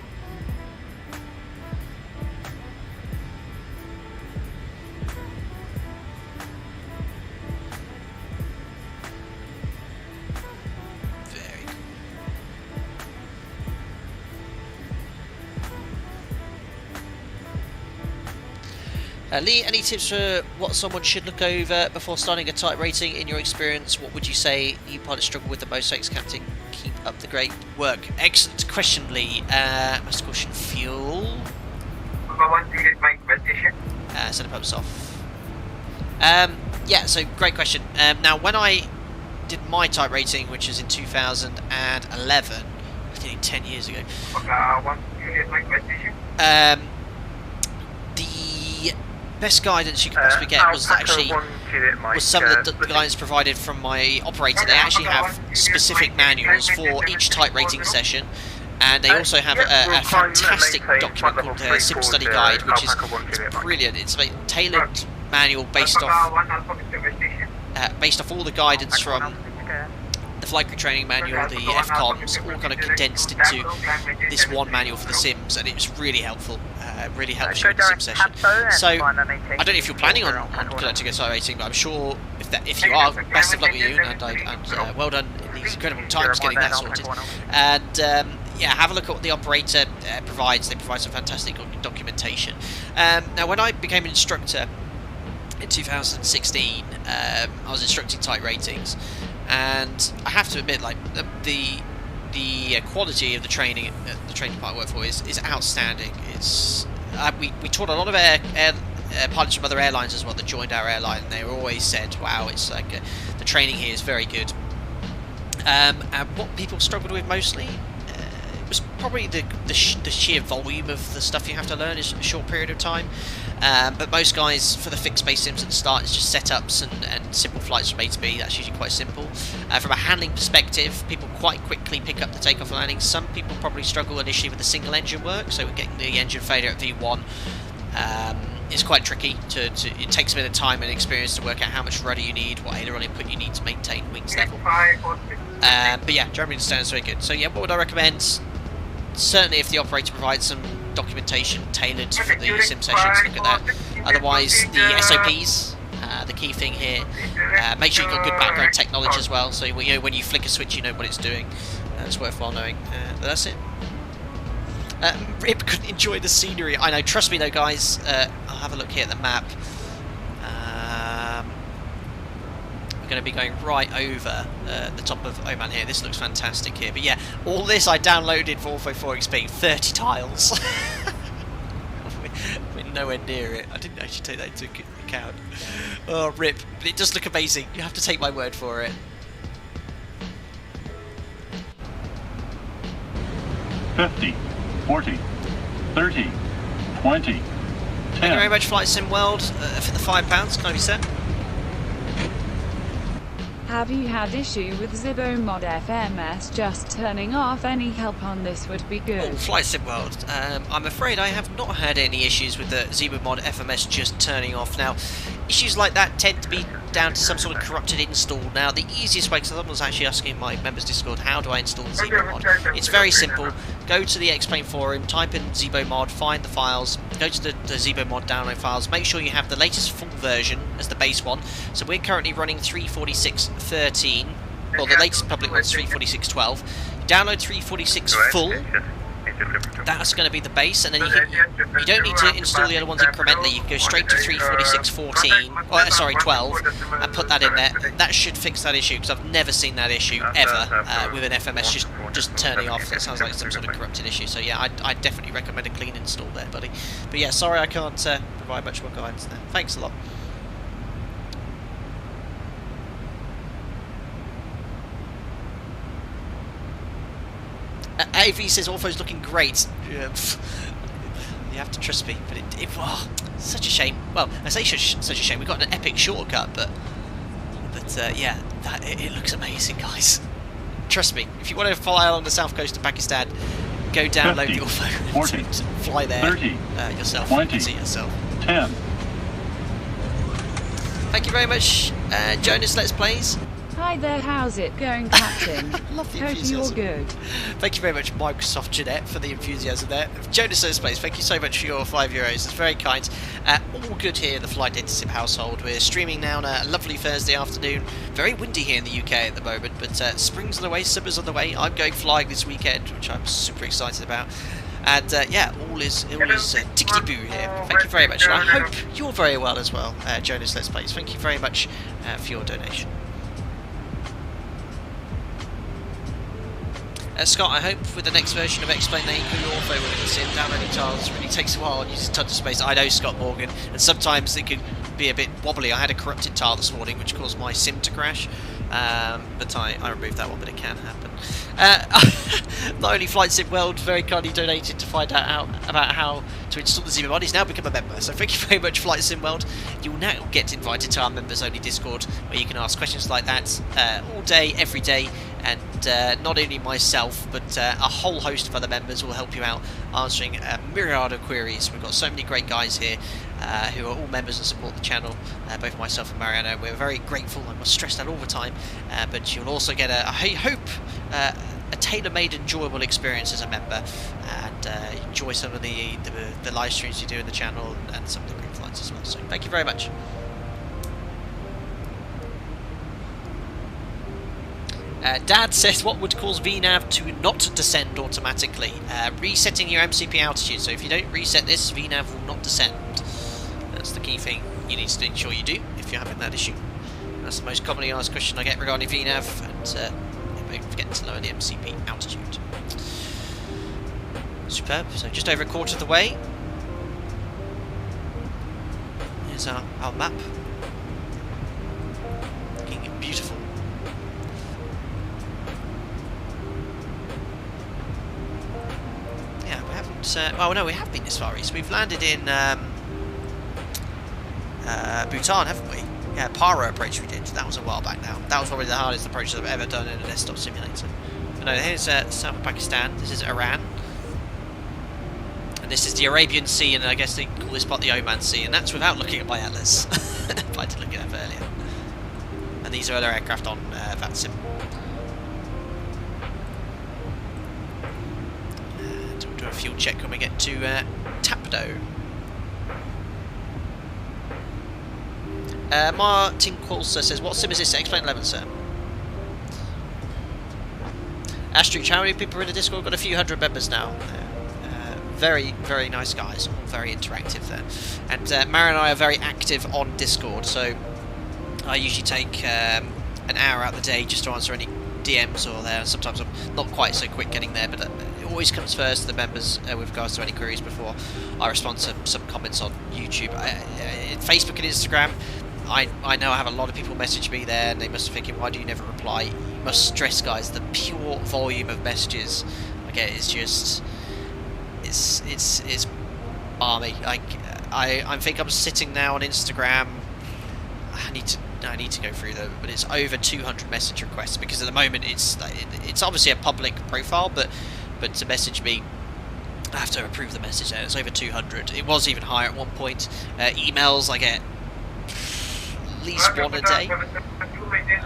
Lee, any tips for what someone should look over before starting a type rating? In your experience, what would you say you pilots struggle with the most? Thanks, Captain. Keep up the great work. Excellent question, Lee. Master caution, fuel. Center pumps off. Yeah, so great question. Now, when I did my type rating, which was in 2011, I did it 10 years ago. The best guidance you could possibly get was some of the guidance provided from my operator. They actually have specific manuals for each type rating session, and they also have a fantastic document called the Sim Study Guide, which is brilliant. It's a tailored manual based off all the guidance from the flight crew training manual, the FCOMs, all kind of condensed into this one manual for the sims, and it was really helpful. Really helps you in the sim session. So I don't know if you're planning on conducting a star rating, but I'm sure if you are, best of luck with you, and well done in these incredible times getting that sorted. And yeah, have a look at what the operator provides. They provide some fantastic documentation. Now, when I became an instructor in 2016, I was instructing type ratings, and I have to admit, like the quality of the training part I work for is outstanding. It's we taught a lot of pilots from other airlines as well that joined our airline, and they always said, "Wow, it's like the training here is very good." And what people struggled with mostly was probably the sheer volume of the stuff you have to learn in a short period of time. But most guys, for the fixed base sims at the start, it's just setups and simple flights from A to B. That's usually quite simple. From a handling perspective, people quite quickly pick up the takeoff and landing. Some people probably struggle initially with the single engine work, so getting the engine failure at V1 is quite tricky. It takes a bit of time and experience to work out how much rudder you need, what aileron input you need to maintain wings level. But yeah, generally understand it's very good. So yeah, what would I recommend? Certainly if the operator provides some documentation tailored for the sim sessions, look at that. Otherwise, the SOPs, the key thing here. Make sure you've got good background tech knowledge as well, so you know, when you flick a switch you know what it's doing. It's worthwhile knowing. But that's it. Rip couldn't enjoy the scenery. I know, trust me though guys, I'll have a look here at the map. We're going to be going right over the top of Oman here. This looks fantastic here. But yeah, all this I downloaded for Ortho4XP, 30 tiles. We're nowhere near it. I didn't actually take that into account. Oh, rip. But it does look amazing. You have to take my word for it. 50, 40, 30, 20, 10. Thank you very much, Flight Sim World, for the £5. Can I be set? Have you had issue with ZIBO Mod FMS just turning off? Any help on this would be good. Oh, Flight Sim World. I'm afraid I have not had any issues with the ZIBO Mod FMS just turning off. Now, issues like that tend to be down to some sort of corrupted install. Now, the easiest way, because someone was actually asking in my members Discord, how do I install the ZIBO Mod? It's very simple. Go to the Explain forum, type in ZIBO Mod, find the files, go to the ZIBO Mod download files, make sure you have the latest full version as the base one. So we're currently running 346.13, or the latest public one's 346.12. Download 346 full. That's going to be the base, and then you don't need to install the other ones incrementally. You can go straight to 346.14, or sorry, 12, and put that in there. That should fix that issue, because I've never seen that issue ever with an FMS just turning off. That sounds like some sort of corrupted issue. So yeah, I definitely recommend a clean install there, buddy. But yeah, sorry I can't provide much more guidance there. Thanks a lot. AV says Ortho's looking great. You have to trust me, but oh, such a shame. Well, I say such a shame. We got an epic shortcut, but yeah, it looks amazing, guys. Trust me. If you want to fly along the south coast of Pakistan, go download 50, the Ortho 40, and fly there 30, yourself. 20, you can see yourself. 10. Thank you very much, Jonas. Let's Plays. Hi there, how's it going, Captain? Love the Hope enthusiasm. you're good. Thank you very much, Microsoft Jeanette, for the enthusiasm there. Jonas Let's Plays, thank you so much for your €5. It's very kind. All good here in the Flight Data Sim household. We're streaming now on a lovely Thursday afternoon. Very windy here in the UK at the moment, but spring's on the way, summer's on the way. I'm going flying this weekend, which I'm super excited about. And yeah, all is tickety-boo here. Thank you very much. And I hope you're very well as well, Jonas Let's Plays. Thank you very much for your donation. Scott, I hope with the next version of Explain that you Ortho will in the sim, downloading tiles really takes a while and uses tons of space. I know, Scott Morgan, and sometimes it can be a bit wobbly. I had a corrupted tile this morning which caused my sim to crash, but I removed that one, but it can happen. Not only Flight Sim World very kindly donated to find out about how to install the ZIBO Mod, he's now become a member, so thank you very much, Flight Sim World. You'll now get invited to our members only Discord, where you can ask questions like that all day, every day. and not only myself but a whole host of other members will help you out answering a myriad of queries. We've got so many great guys here who are all members and support the channel, both myself and Mariano. We're very grateful, I must stress that all the time, but you'll also get I hope a tailor-made enjoyable experience as a member, and enjoy some of the live streams you do in the channel and some of the group flights as well. So thank you very much. Dad says, what would cause VNAV to not descend automatically? Resetting your MCP altitude. So if you don't reset this, VNAV will not descend. That's the key thing you need to ensure you do if you're having that issue. That's the most commonly asked question I get regarding VNAV, and don't forget to lower the MCP altitude. Superb. So just over a quarter of the way. Here's our map. Looking beautiful. Yeah, we haven't... oh no, we have been this far east. We've landed in Bhutan, haven't we? Yeah, Paro approach we did. That was a while back now. That was probably the hardest approach I've ever done in a desktop simulator. But no, here's south of Pakistan. This is Iran. And this is the Arabian Sea, and I guess they call this part the Oman Sea, and that's without looking at my atlas. But I did look at that earlier. And these are other aircraft on VATSIM. And we'll do a fuel check when we get to Tapdo. Martin Qualser says, what sim is this? Explain 11, sir. Asterix, how many people are in the Discord? Got a few hundred members now. Very, very nice guys, all very interactive there. And Mara and I are very active on Discord, so I usually take an hour out of the day just to answer any DMs or there. Sometimes I'm not quite so quick getting there, but it always comes first to the members with regards to any queries before I respond to some comments on YouTube. Facebook and Instagram, I know I have a lot of people message me there, and they must be thinking, why do you never reply? You must stress, guys, the pure volume of messages I get is just... It's balmy. I think I'm sitting now on Instagram. I need to go through them, but it's over 200 message requests, because at the moment it's obviously a public profile, but to message me, I have to approve the message there. It's over 200. It was even higher at one point. Emails, I get at least one a day.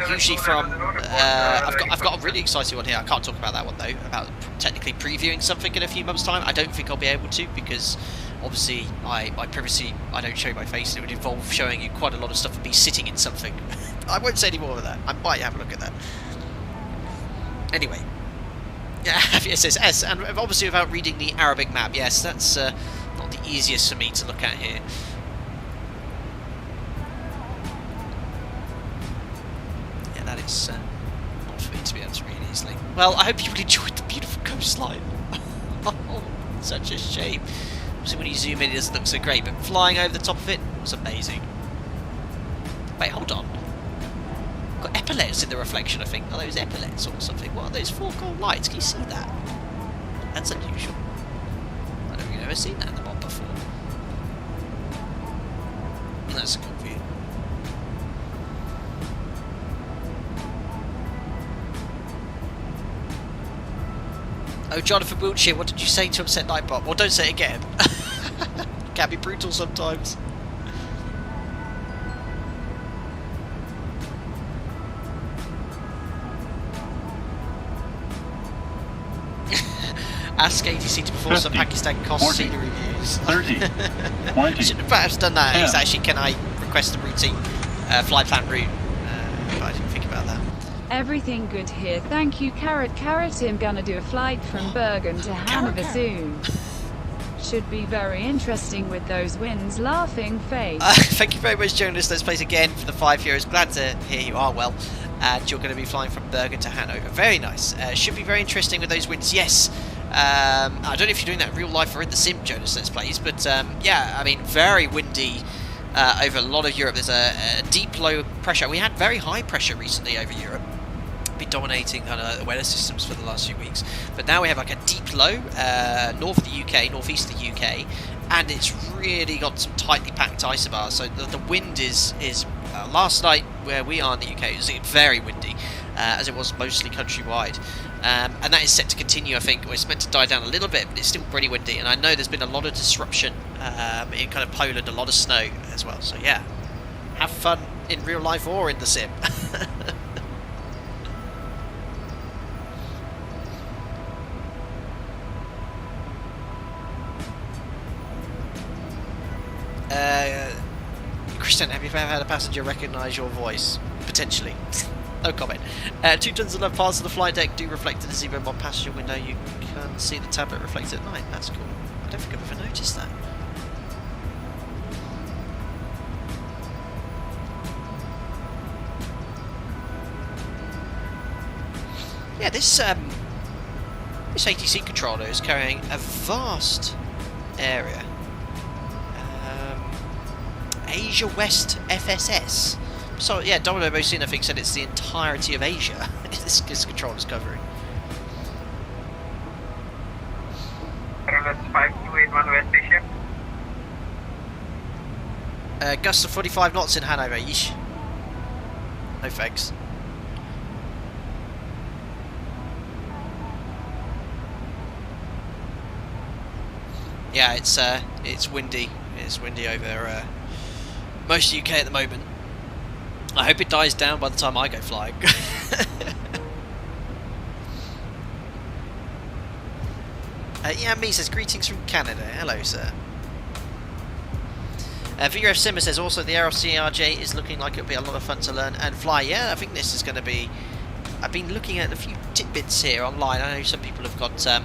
Usually from I've got a really exciting one here. I can't talk about that one though, about technically previewing something in a few months' time. I don't think I'll be able to, because obviously I don't show my face, and it would involve showing you quite a lot of stuff and me sitting in something. I won't say any more of that. I might have a look at that. Anyway, yeah, it says S, and obviously without reading the Arabic map. Yes, that's not the easiest for me to look at here. That is not for me to be able to read easily. Well, I hope you enjoyed the beautiful coastline. Oh, such a shame. So when you zoom in, it doesn't look so great, but flying over the top of it was amazing. Wait, hold on. Got epaulets in the reflection, I think. Are those epaulets or something? What are those 4 gold lights? Can you see that? That's unusual. I don't think I've ever seen that in the mod before. That's a cool view. Oh, Jonathan Wiltshire, what did you say to upset Nightbot? Well, don't say it again. Can be brutal sometimes. Ask ATC to perform 50, some Pakistan cost 40, scenery reviews. 30, 20. Should have perhaps done that. 10. It's actually, can I request the routine flight plan route? But I didn't think about that. Everything good here, thank you. Carrot. I'm gonna do a flight from Bergen to Hanover soon. Should be very interesting with those winds. Laughing face. Thank you very much, Jonas. Let's play again for the €5. Glad to hear you are well. And you're going to be flying from Bergen to Hanover. Very nice. Should be very interesting with those winds. Yes. I don't know if you're doing that in real life or in the sim, Jonas, Let's Plays. But yeah, I mean, very windy over a lot of Europe. There's a deep low pressure. We had very high pressure recently over Europe. Been dominating the weather systems for the last few weeks, but now we have like a deep low north of the UK, northeast of the UK, and it's really got some tightly packed isobars. So the wind is last night where we are in the UK, it was very windy, as it was mostly countrywide. And that is set to continue, I think. It's meant to die down a little bit, but it's still pretty windy. And I know there's been a lot of disruption in kind of Poland, a lot of snow as well. So yeah, have fun in real life or in the sim. Christian, have you ever had a passenger recognise your voice? Potentially. No comment. 2 tons of love parts of the flight deck do reflect in the ZIBO MOD passenger window. You can see the tablet reflected at night. That's cool. I don't think I've ever noticed that. Yeah, this ATC controller is carrying a vast area. Asia West FSS. So yeah, Domino Bocin I think said it's the entirety of Asia. this controller's covering. West 5281 West Asia. Gust of 45 knots in Hanover. Yeesh. No thanks. Yeah, it's windy. It's windy over most UK at the moment. I hope it dies down by the time I go flying. Yeah, me says greetings from Canada. Hello, sir. VRF says also the RCRJ is looking like it'll be a lot of fun to learn and fly. Yeah, I think this is going to be. I've been looking at a few tidbits here online. I know some people have got some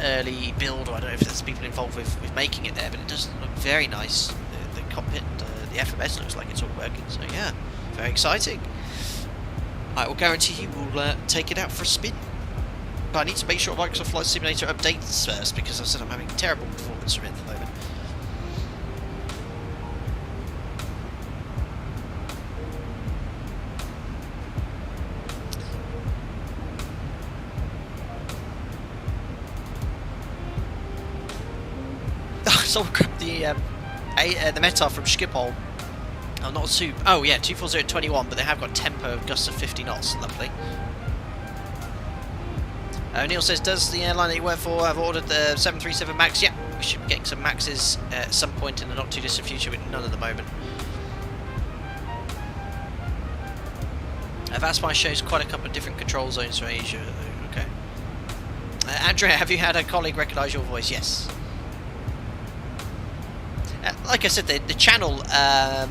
early build, or I don't know if there's people involved with making it there, but it does look very nice. The cockpit, the FMS looks like it's all working, so yeah, very exciting. I will guarantee you will take it out for a spin. But I need to make sure Microsoft Flight Simulator updates first, because I said I'm having terrible performance from it at the moment. Someone grabbed the Meta from Schiphol. Oh, not a 2. Oh yeah, 240 at 21, but they have got tempo of gusts of 50 knots. Lovely. Neil says, does the airline that you work for have ordered the 737 MAX? Yeah, we should be getting some MAXes at some point in the not too distant future, but none at the moment. VATSIM shows quite a couple of different control zones for Asia. Okay. Andrea, have you had a colleague recognise your voice? Yes. Like I said, the channel, I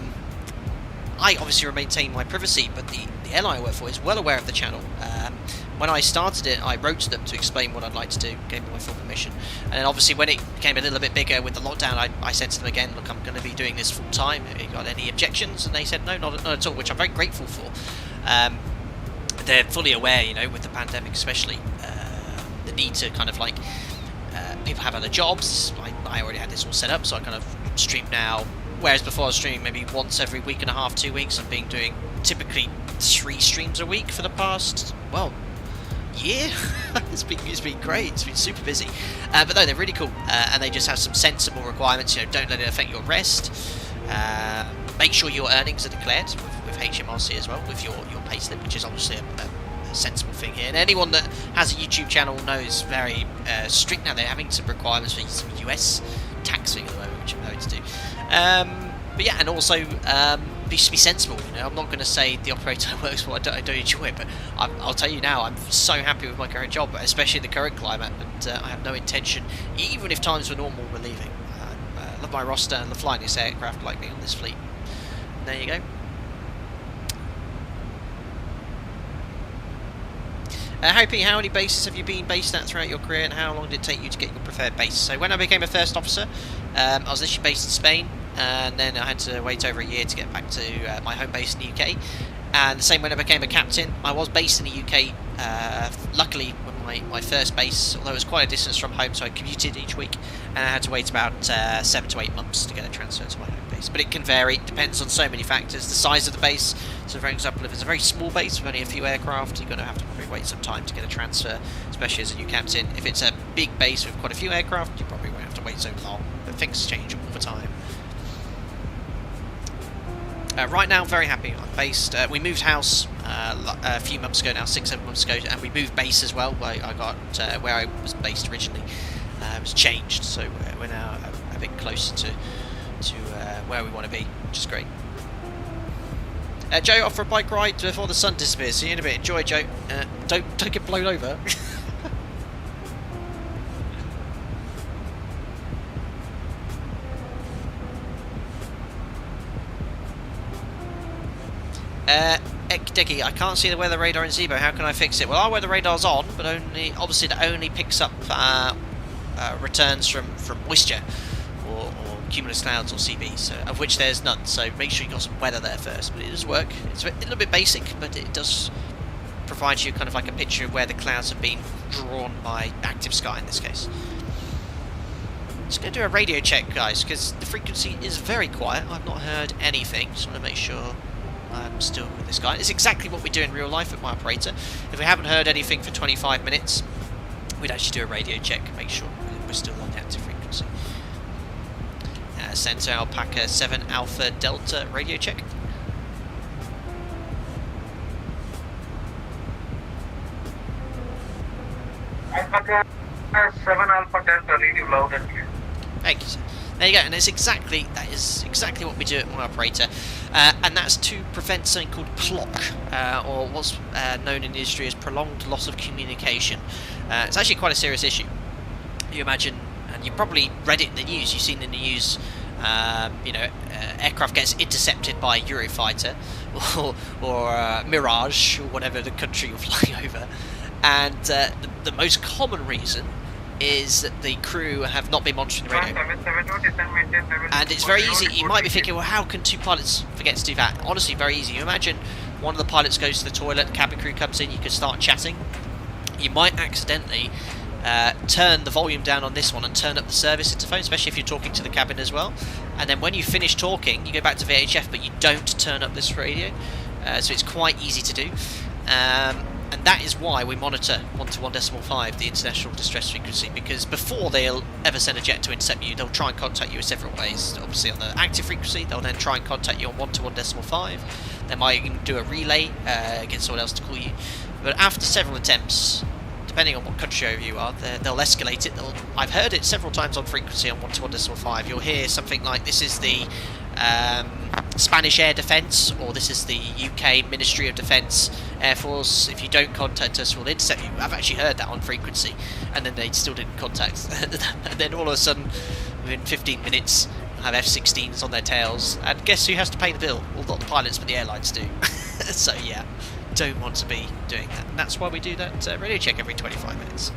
obviously maintain my privacy, but the airline I work for is well aware of the channel. When I started it, I wrote to them to explain what I'd like to do, gave me my full permission. And then obviously when it became a little bit bigger with the lockdown, I said to them again, look, I'm going to be doing this full time. Have you got any objections? And they said, no, not at all, which I'm very grateful for. They're fully aware, you know, with the pandemic especially, the need to kind of like, people have other jobs. I already had this all set up, so I kind of stream now, whereas before I was streaming maybe once every week and a half, 2 weeks. I've been doing typically 3 streams a week for the past, well, year. it's been great. It's been super busy, but no, they're really cool, and they just have some sensible requirements. You know, don't let it affect your rest. Make sure your earnings are declared with HMRC as well, with your payslip, which is obviously a sensible thing here. And anyone that has a YouTube channel knows very strict now. They're having some requirements for some US tax thing at the moment, which I'm going to do. But yeah, and also be sensible. You know, I'm not going to say the operator works for. I don't enjoy it, but I'll tell you now, I'm so happy with my current job, especially in the current climate, that I have no intention, even if times were normal, we're leaving. I love my roster and the flyingest aircraft like me on this fleet. And there you go. Harry P, how many bases have you been based at throughout your career, and how long did it take you to get your preferred base? So when I became a first officer, I was initially based in Spain, and then I had to wait over a year to get back to my home base in the UK. And the same when I became a captain, I was based in the UK. Luckily, when my first base, although it was quite a distance from home, so I commuted each week, and I had to wait about 7 to 8 months to get a transfer to my home base. But it can vary, it depends on so many factors. The size of the base, so for example, if it's a very small base with only a few aircraft, you're going to have to probably wait some time to get a transfer, especially as a new captain. If it's a big base with quite a few aircraft, you probably won't have to wait so long, but things change all the time. Right now, very happy. I'm based. We moved house a few months ago now, 6-7 months ago, and we moved base as well. I got where I was based originally was changed, so we're now a bit closer to where we want to be, which is great. Joe, off for a bike ride before the sun disappears. See you in a bit. Enjoy, Joe. Don't get blown over. Ekdegi, I can't see the weather radar in ZIBO. How can I fix it? Well, our weather radar's on, but obviously it only picks up returns from moisture or cumulus clouds or CB, so of which there's none. So make sure you got some weather there first. But it does work. It's a little bit basic, but it does provide you kind of like a picture of where the clouds have been drawn by active sky in this case. Just going to do a radio check, guys, because the frequency is very quiet. I've not heard anything. Just want to make sure I'm still with this guy. It's exactly what we do in real life with my operator. If we haven't heard anything for 25 minutes, we'd actually do a radio check, make sure we're still on the active frequency. Center Alpaca 7 Alpha Delta radio check. Alpaca 7 Alpha Delta, read you loud and clear. Thank you, sir. There you go, and that is exactly what we do at my operator, and that's to prevent something called PLOC, or what's known in the industry as prolonged loss of communication. It's actually quite a serious issue. You imagine, and you probably read it in the news, you've seen in the news, aircraft gets intercepted by a Eurofighter or Mirage or whatever the country you're flying over, and the most common reason is that the crew have not been monitoring the radio. And it's very easy. You might be thinking, well, how can two pilots forget to do that? Honestly, very easy. You imagine one of the pilots goes to the toilet, the cabin crew comes in, you can start chatting. You might accidentally turn the volume down on this one and turn up the service interphone, especially if you're talking to the cabin as well. And then when you finish talking, you go back to VHF, but you don't turn up this radio. So it's quite easy to do. And that is why we monitor 121.5, the international distress frequency, because before they'll ever send a jet to intercept you, they'll try and contact you in several ways. Obviously on the active frequency, they'll then try and contact you on 121.5. They might even do a relay, get someone else to call you. But after several attempts, depending on what country over you are, they'll escalate it. I've heard it several times on frequency on 121.5. You'll hear something like, this is the Spanish Air Defence, or this is the UK Ministry of Defence, Air Force. If you don't contact us, we'll intercept you. I've actually heard that on frequency, and then they still didn't contact. And then all of a sudden, within 15 minutes, have F-16s on their tails, and guess who has to pay the bill? Well, not the pilots, but the airlines do. So yeah, don't want to be doing that. And that's why we do that radio check every 25 minutes.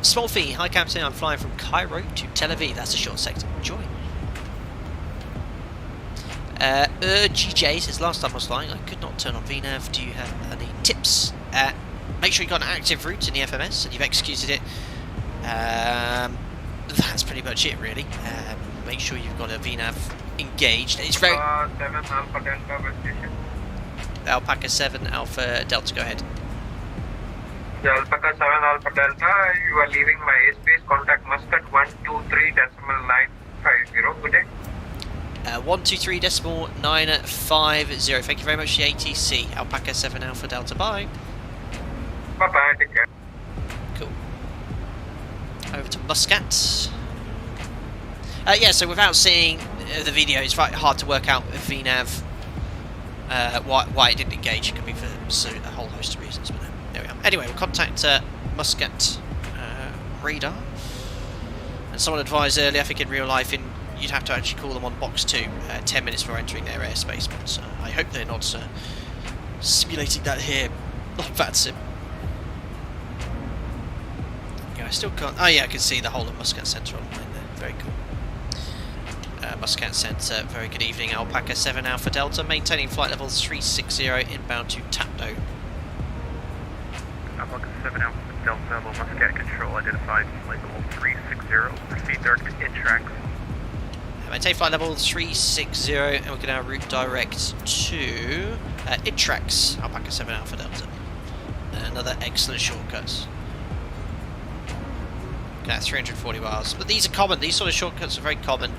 Small fee, hi Captain, I'm flying from Cairo to Tel Aviv. That's a short sector. Enjoy. GJ says, last time I was flying, I could not turn on VNAV. Do you have any tips? Make sure you've got an active route in the FMS and you've executed it. That's pretty much it, really. Make sure you've got a VNAV engaged. It's very. 7 Alpha Delta West Station. Alpaca 7 Alpha Delta, go ahead. Alpaca 7 Alpha Delta, you are leaving my airspace. Contact Muscat 123.950. Good day. 123.950. Thank you very much for the ATC. Alpaca 7 Alpha Delta. Bye. Bye bye. Take care. Cool. Over to Muscat. Yeah, so without seeing the video, it's quite hard to work out if VNAV why it didn't engage. It could be for a whole host of reasons. But there we are. Anyway, we'll contact Muscat radar. And someone advised earlier, I think in real life, you'd have to actually call them on box 2 10 minutes before entering their airspace. But I hope they're not simulating that here on VATSIM. Yeah, I still can't. Oh yeah, I can see the whole of Muscat Centre online there. Very cool. Muscat Centre, very good evening. Alpaca 7 Alpha Delta, maintaining flight level 360 inbound to Tapdo. Alpaca 7 Alpha Delta, Muscat Control identified flight level 360. Proceed direct to Intracts. Maintain flight level 360, and we can now route direct to Intracts, Alpaca 7 Alpha Delta. Another excellent shortcut. Okay, 340 miles. But these are common. These sort of shortcuts are very common.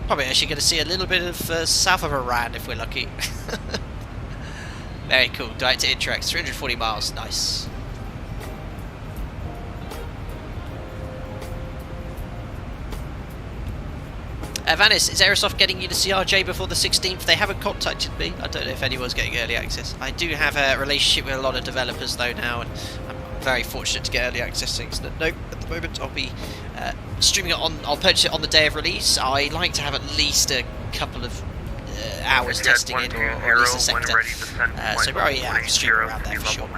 Probably actually going to see a little bit of south of Iran if we're lucky. Very cool. Direct to Interact. 340 miles. Nice. Vanis, is Aerosoft getting you to CRJ before the 16th? They haven't contacted me. I don't know if anyone's getting early access. I do have a relationship with a lot of developers though now, and I'm very fortunate to get early access things. No, at the moment I'll be streaming it on. I'll purchase it on the day of release. I like to have at least a couple of hours testing it, or at least a sector. So probably yeah, I'll stream around there for sure.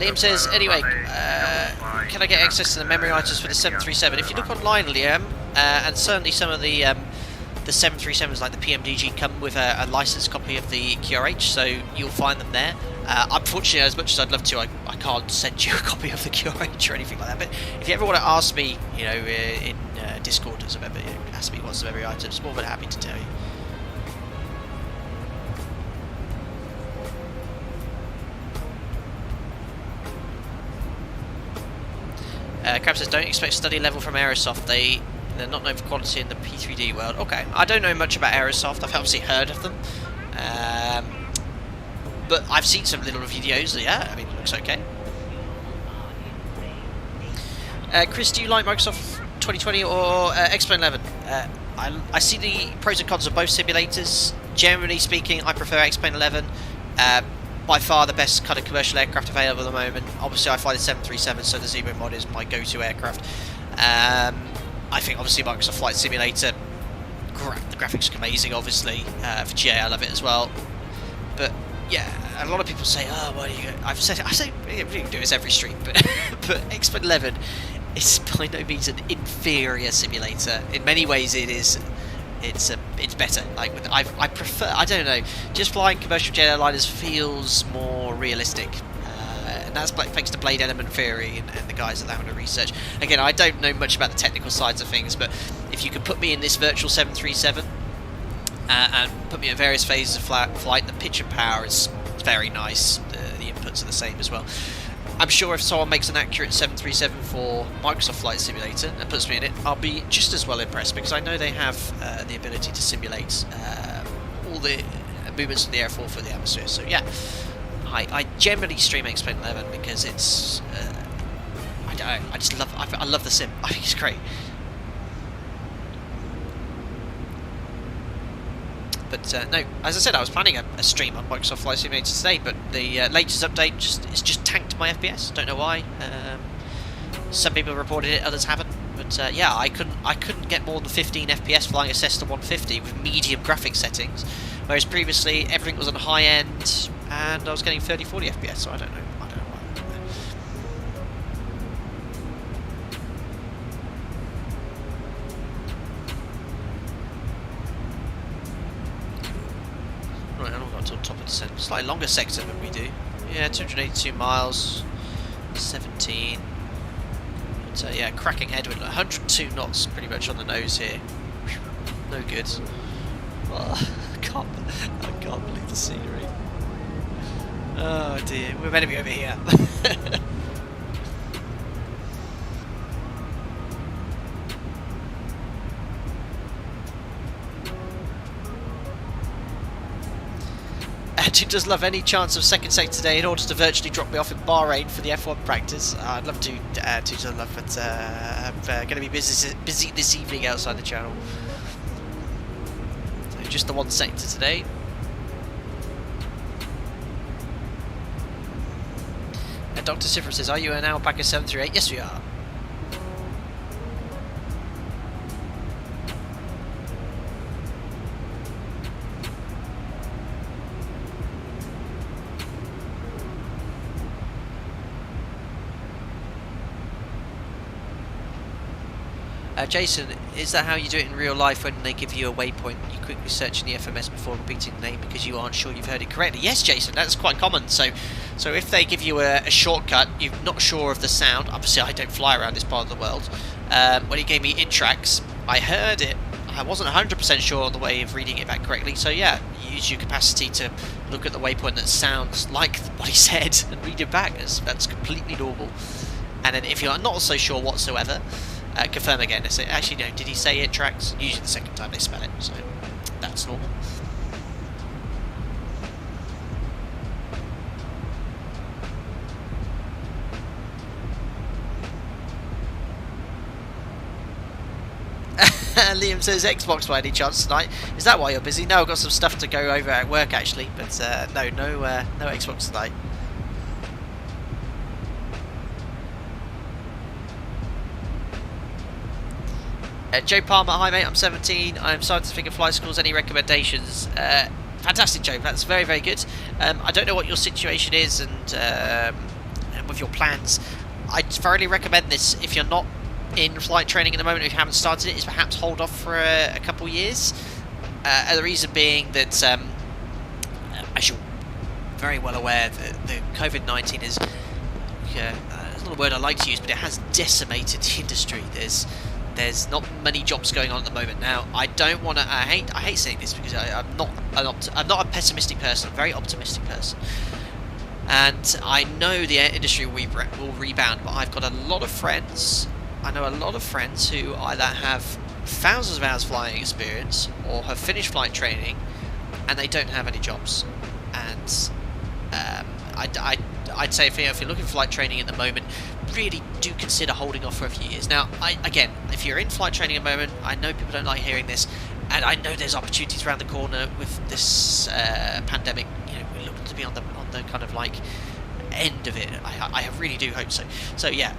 Liam says, anyway, can I get access to the memory items for the 737? If you look online, Liam, and certainly some of the 737s like the PMDG come with a licensed copy of the QRH, so you'll find them there. Unfortunately, as much as I'd love to, I can't send you a copy of the QRH or anything like that, but if you ever want to ask me, you know, in Discord as a member, ask me what's the memory items, more than happy to tell you. Crab says, don't expect study level from Aerosoft. They're not known for quality in the P3D world. Okay, I don't know much about Aerosoft. I've obviously heard of them. But I've seen some little videos. Yeah, I mean, it looks okay. Chris, do you like Microsoft 2020 or X-Plane 11? I see the pros and cons of both simulators. Generally speaking, I prefer X-Plane 11. By far the best kind of commercial aircraft available at the moment. Obviously I fly the 737, so the ZIBO mod is my go-to aircraft. I think obviously Microsoft Flight Simulator, the graphics are amazing obviously. For GA I love it as well. But yeah, a lot of people say, oh, why do you go? I've said it, I say we do this every stream, but X-Plane 11 is by no means an inferior simulator. In many ways it is. It's better. Like I prefer. I don't know. Just flying commercial jet airliners feels more realistic, and that's thanks to Blade Element Theory and the guys at that under research. Again, I don't know much about the technical sides of things, but if you could put me in this virtual 737 and put me at various phases of flight, the pitch and power is very nice. The inputs are the same as well. I'm sure if someone makes an accurate 737 for Microsoft Flight Simulator and puts me in it, I'll be just as well impressed, because I know they have the ability to simulate all the movements of the airfoil for the atmosphere. So yeah, I generally stream X-Plane 11 because it's I love the sim. I think it's great. But no, as I said, I was planning a stream on Microsoft Flight Simulator today, but the latest update it's just tanked my FPS. Don't know why. Some people reported it, others haven't. But yeah, I couldn't get more than 15 FPS flying a Cessna 150 with medium graphics settings, whereas previously everything was on high end, and I was getting 30-40 FPS. So I don't know. Top of descent, slightly longer sector than we do. Yeah, 282 miles, 17. But yeah, cracking headwind, 102 knots, pretty much on the nose here. No good. Oh, I can't believe the scenery. Oh dear, we're meant to be over here. Who does love any chance of second sector today in order to virtually drop me off in Bahrain for the F1 practice? I'd love to love, but I'm going to be busy this evening outside the channel. So just the one sector today. And Dr. Sifra says, are you an Alpaca 738? Yes, we are. Jason, is that how you do it in real life when they give you a waypoint? You quickly search in the FMS before repeating the name because you aren't sure you've heard it correctly? Yes, Jason, that's quite common. So if they give you a shortcut, you're not sure of the sound. Obviously, I don't fly around this part of the world. When he gave me Intrax, I heard it. I I wasn't 100% sure on the way of reading it back correctly, so yeah, use your capacity to look at the waypoint that sounds like what he said and read it back. That's completely normal. And then if you're not so sure whatsoever, confirm again. Say, actually, no, did he say it tracks? Usually the second time they spell it, so that's normal. Liam says Xbox by any chance tonight. Is that why you're busy? No, I've got some stuff to go over at work actually, but no Xbox tonight. Joe Palmer, hi mate, I'm 17. I'm starting to think of flight schools. Any recommendations? Fantastic, Joe. That's very, very good. I don't know what your situation is and with your plans. I'd thoroughly recommend this if you're not in flight training at the moment, if you haven't started it, is perhaps hold off for a couple of years. The reason being that, as you're very well aware, the COVID-19 is it's not a word I like to use, but it has decimated the industry. There's not many jobs going on at the moment now. I don't want to. I hate saying this because I'm not a pessimistic person. I'm a very optimistic person. And I know the industry will rebound, but I've got a lot of friends. I know a lot of friends who either have thousands of hours flying experience or have finished flight training and they don't have any jobs. And I'd say if you're looking for flight training at the moment, really do consider holding off for a few years. Now, again, if you're in flight training at the moment, I know people don't like hearing this, and I know there's opportunities around the corner with this pandemic. You know, we're looking to be on the kind of like end of it. I really do hope so. So yeah.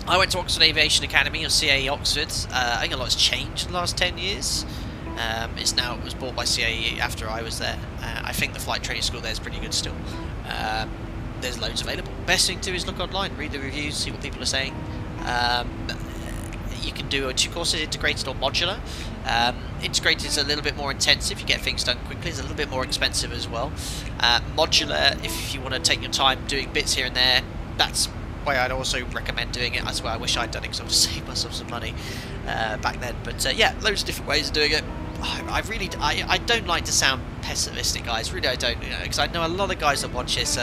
I went to Oxford Aviation Academy, or CAE Oxford. I think a lot's changed in the last 10 years. It was bought by CAE after I was there. I think the flight training school there is pretty good still. There's loads available. Best thing to do is look online, read the reviews, see what people are saying. You can do 2 courses, integrated or modular. Integrated is a little bit more intensive, you get things done quickly, it's a little bit more expensive as well. Modular, if you want to take your time doing bits here and there, that's way I'd also recommend doing it. That's why I wish I'd done it, because I would have saved myself some money back then. But yeah, loads of different ways of doing it. I don't like to sound pessimistic, guys. Really, I don't, because I know a lot of guys that watch this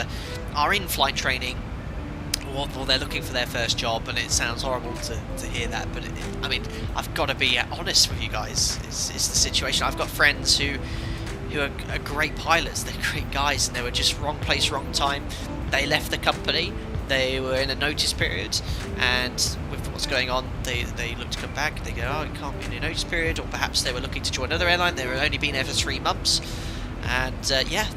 are in flight training, or they're looking for their first job, and it sounds horrible to hear that. But I mean, I've got to be honest with you guys. It's the situation. I've got friends who are great pilots. They're great guys, and they were just wrong place, wrong time. They left the company. They were in a notice period, and with what's going on, they look to come back. They go, oh, it can't be in a notice period, or perhaps they were looking to join another airline. They were only been there for 3 months, and yeah,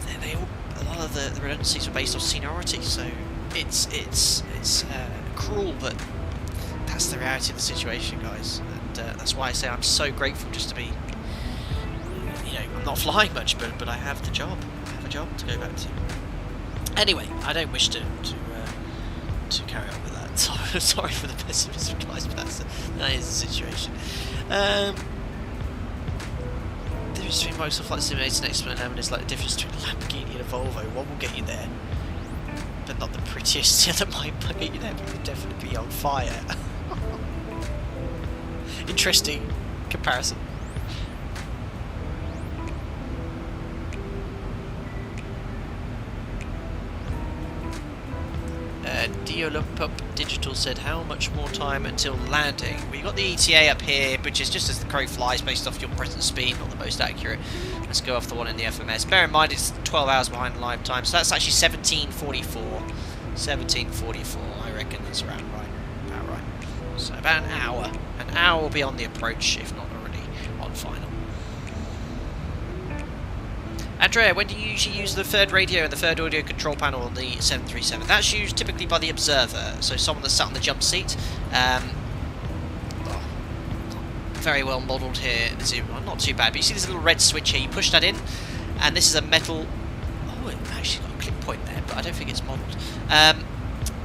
a lot of the redundancies were based on seniority. So it's cruel, but that's the reality of the situation, guys. And that's why I say I'm so grateful just to be. I'm not flying much, but I have the job. I have a job to go back to. Anyway, I don't wish to carry on with that. Sorry for the pessimism, guys, but that is the situation. The difference between most of Flight Simulator and X-Men is like the difference between a Lamborghini and a Volvo. One will get you there, but not the prettiest. The other might get you there, but will definitely be on fire. Interesting comparison. Diolopup Digital said, how much more time until landing? Well, you've got the ETA up here, which is just as the crow flies based off your present speed, not the most accurate. Let's go off the one in the FMS. Bear in mind it's 12 hours behind the live time, so that's actually 17:44. 17:44, I reckon that's around right. About right. So about an hour. An hour will be on the approach, if not already on final. Andrea, when do you usually use the third radio and the third audio control panel on the 737? That's used typically by the observer, so someone that's sat on the jump seat. Very well modelled here. Not too bad, but you see this little red switch here. You push that in, and this is a metal. Oh, it actually got a click point there, but I don't think it's modelled.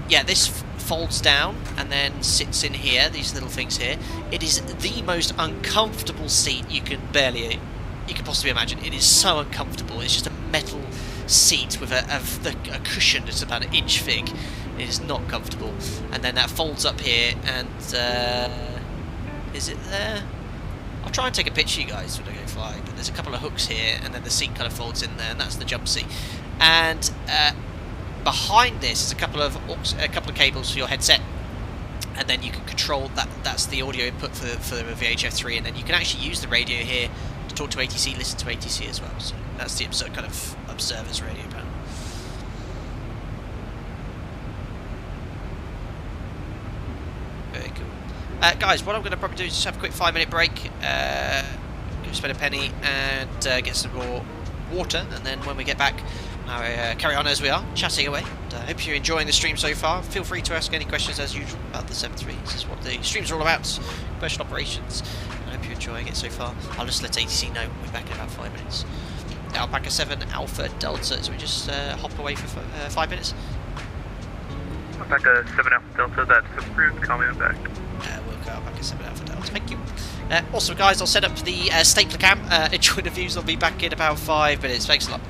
Yeah, this folds down and then sits in here. These little things here. It is the most uncomfortable seat you can possibly imagine. It is so uncomfortable. It's just a metal seat with a cushion that's about 1 inch thick. It is not comfortable. And then that folds up here, and is it there? I'll try and take a picture of you guys when I go flying, but there's a couple of hooks here, and then the seat kind of folds in there, and that's the jump seat. And behind this is a couple of cables for your headset, and then you can control that. That's the audio input for the VHF3, and then you can actually use the radio here to talk to ATC, listen to ATC as well. So that's the kind of observer's radio panel. Very cool. Guys, what I'm going to probably do is just have a quick 5-minute break, go spend a penny, and get some more water, and then when we get back, carry on as we are, chatting away. I hope you're enjoying the stream so far. Feel free to ask any questions as usual about the 7.3. This is what the streams are all about, commercial operations. I hope you're enjoying it so far. I'll just let ATC know we'll be back in about 5 minutes. Alpaca 7 Alpha Delta, so we just hop away for 5 minutes. Alpaca 7 Alpha Delta, that's approved, call me back. We'll go Alpaca 7 Alpha Delta, thank you. Also guys, I'll set up the stapler cam, enjoy the views, I'll be back in about 5 minutes, thanks a lot.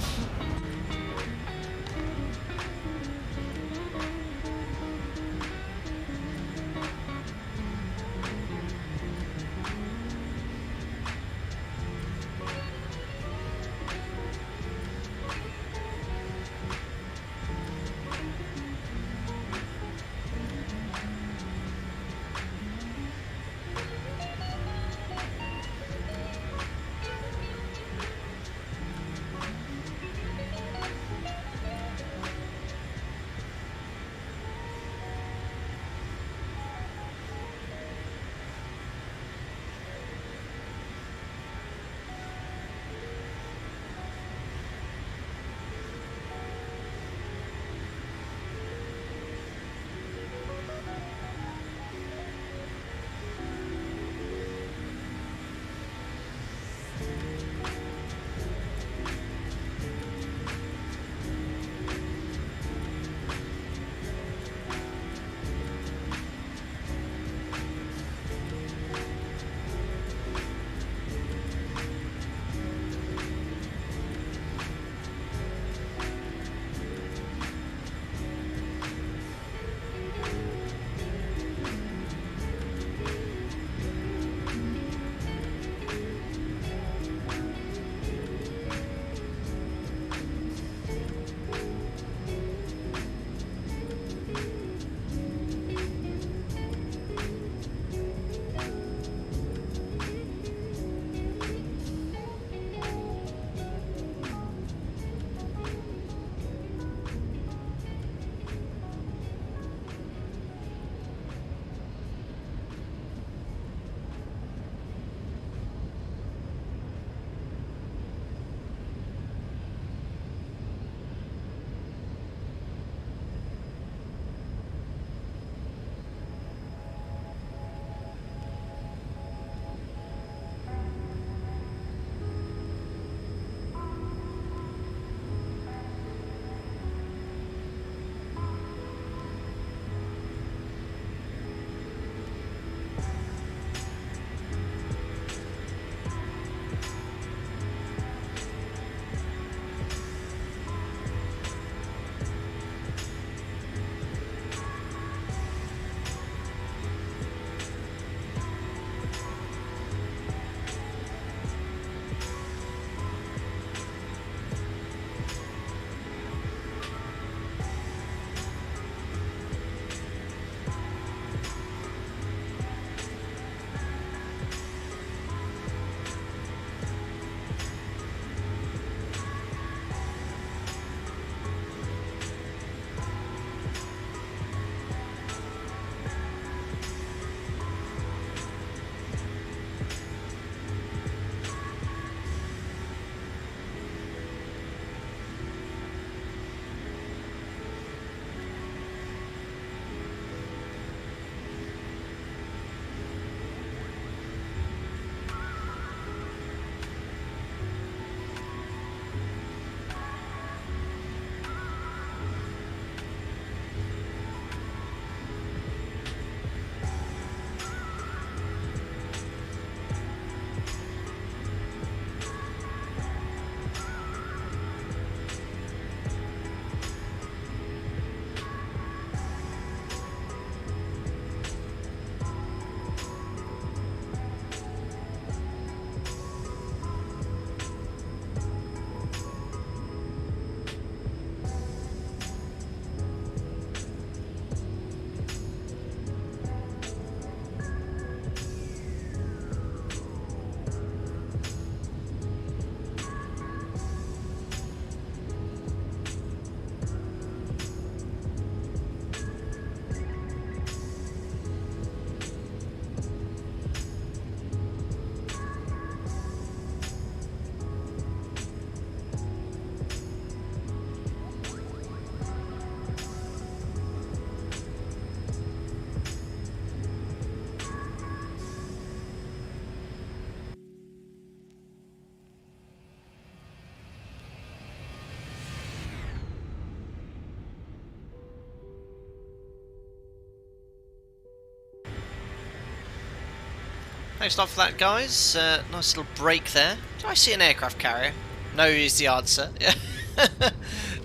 thanks a lot for that, guys. Nice little break there. Did I see an aircraft carrier? No is the answer.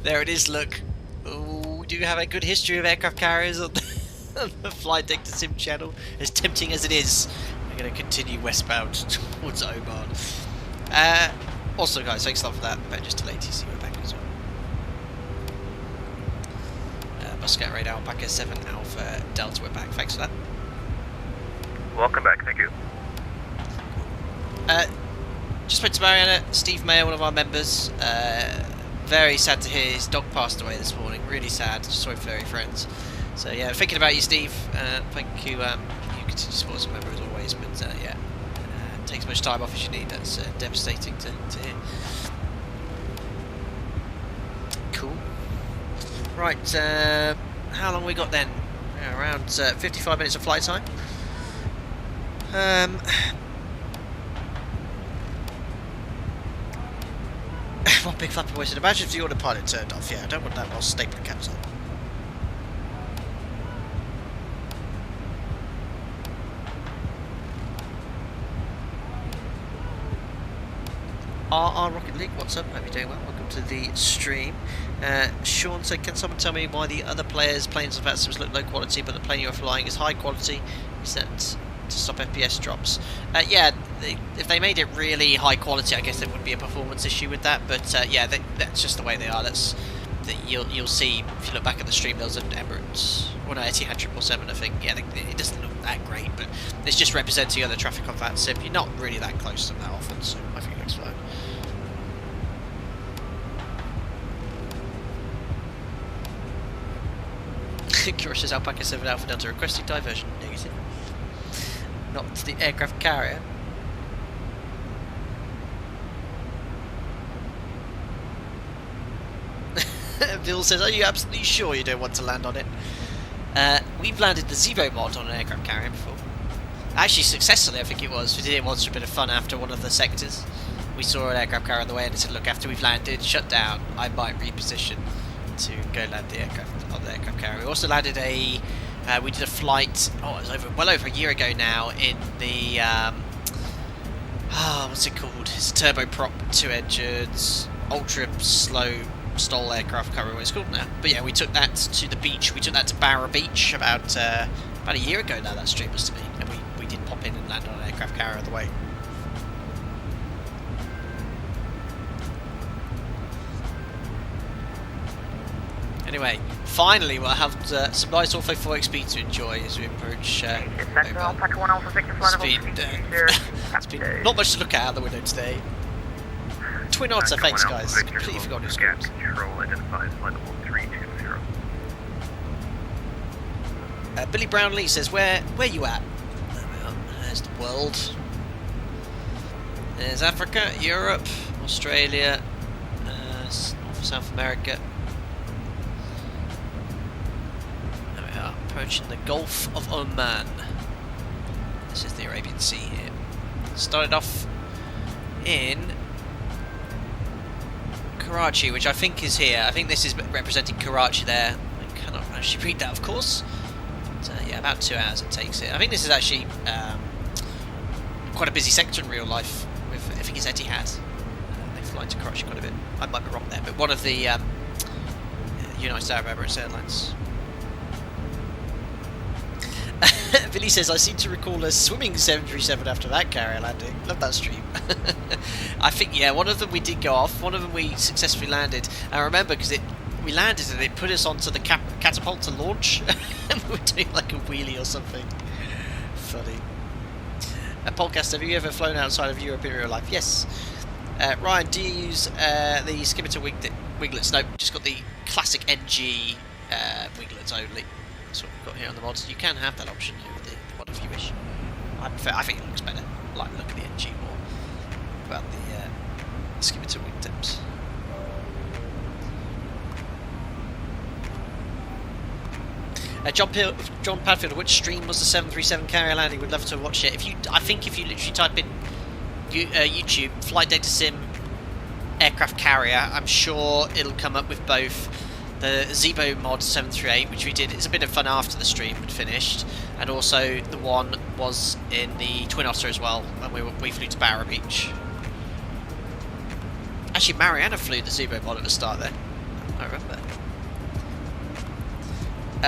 There it is, look. Ooh, we do have a good history of aircraft carriers on the Flight Deck to Sim channel. As tempting as it is, we're going to continue westbound towards Oman. Also, guys, thanks a lot for that. But just to ATC, we're back as well. Muscat radar, back at 7 Alpha Delta, we're back. Thanks for that. Welcome back, thank you. Just spoke to Mariana, Steve Mayer, one of our members. Very sad to hear his dog passed away this morning. Really sad. Just sorry for very friends. So yeah, thinking about you, Steve. Thank you. You continue to support us as a member as always. But yeah, take as much time off as you need. That's devastating to hear. Cool. Right. How long we got then? Around 55 minutes of flight time. One big flappy voice. Imagine if the autopilot turned off. Yeah, I don't want that while stapling caps on. RR Rocket League, what's up? Hope you're doing well. Welcome to the stream. Sean said, can someone tell me why the other players' planes of VATSIMs look low quality, but the plane you're flying is high quality? Is that to stop FPS drops? Yeah, if they made it really high quality, I guess there would be a performance issue with that. But yeah, that's just the way they are. You'll see if you look back at the stream. There was an Emirates, well, no, Etihad 777, I think. Yeah, it doesn't look that great, but it's just representing other traffic on VATSIM. You're not really that close to them that often, so I think it looks fine. Curious Alpaca 7 Alpha Delta requesting diversion. Negative. Not to the aircraft carrier. Bill says, are you absolutely sure you don't want to land on it? We've landed the ZIBO mod on an aircraft carrier before. Actually, successfully, I think it was. We did it once for a bit of fun after one of the sectors. We saw an aircraft carrier on the way and it said, look, after we've landed, shut down, I might reposition to go land the aircraft on the aircraft carrier. We also landed we did a flight, it was well over a year ago now, in the, what's it called? It's a turboprop, 2 engines, ultra slow STOL aircraft, can't remember what it's called now. But yeah, we took that to the beach, we took that to Barra Beach about a year ago now, that stream must have been, and we did pop in and land on an aircraft carrier on the way. Anyway, finally we'll have some nice Ortho 4XP to enjoy as we approach it's been not much to look out the window today. Twin Otter, thanks guys. Completely forgot your screens. Billy Brownlee says, where you at? There we are. There's the world. There's Africa, Europe, Australia, North and South America. Approaching the Gulf of Oman. This is the Arabian Sea here. Started off in Karachi, which I think is here. I think this is representing Karachi there. I cannot actually read that, of course. But, yeah, about 2 hours it takes it. I think this is actually quite a busy sector in real life. With I think it's Etihad. They fly to Karachi quite a bit. I might be wrong there, but one of the United Arab Emirates airlines. Billy says, I seem to recall a swimming 737 after that carrier landing. Love that stream. I think, yeah, one of them we did go off. One of them we successfully landed. I remember because we landed and it put us onto the catapult to launch. And we were doing like a wheelie or something. Funny. A podcast, have you ever flown outside of Europe in real life? Yes. Ryan, do you use the Skimitar winglets? Nope, just got the classic NG winglets only. That's what we've got here on the mods. You can have that option with the mod if you wish. I think it looks better. I like the look of the NG more. About the Skimitar wingtips. John Padfield, which stream was the 737 carrier landing? Would love to watch it. I think if you literally type in YouTube Flight Data Sim aircraft carrier, I'm sure it'll come up with both the ZIBO Mod 738, which we did. It's a bit of fun after the stream had finished, and also the one was in the Twin Otter as well when we flew to Barra Beach. Actually, Mariana flew the ZIBO Mod at the start then. I remember.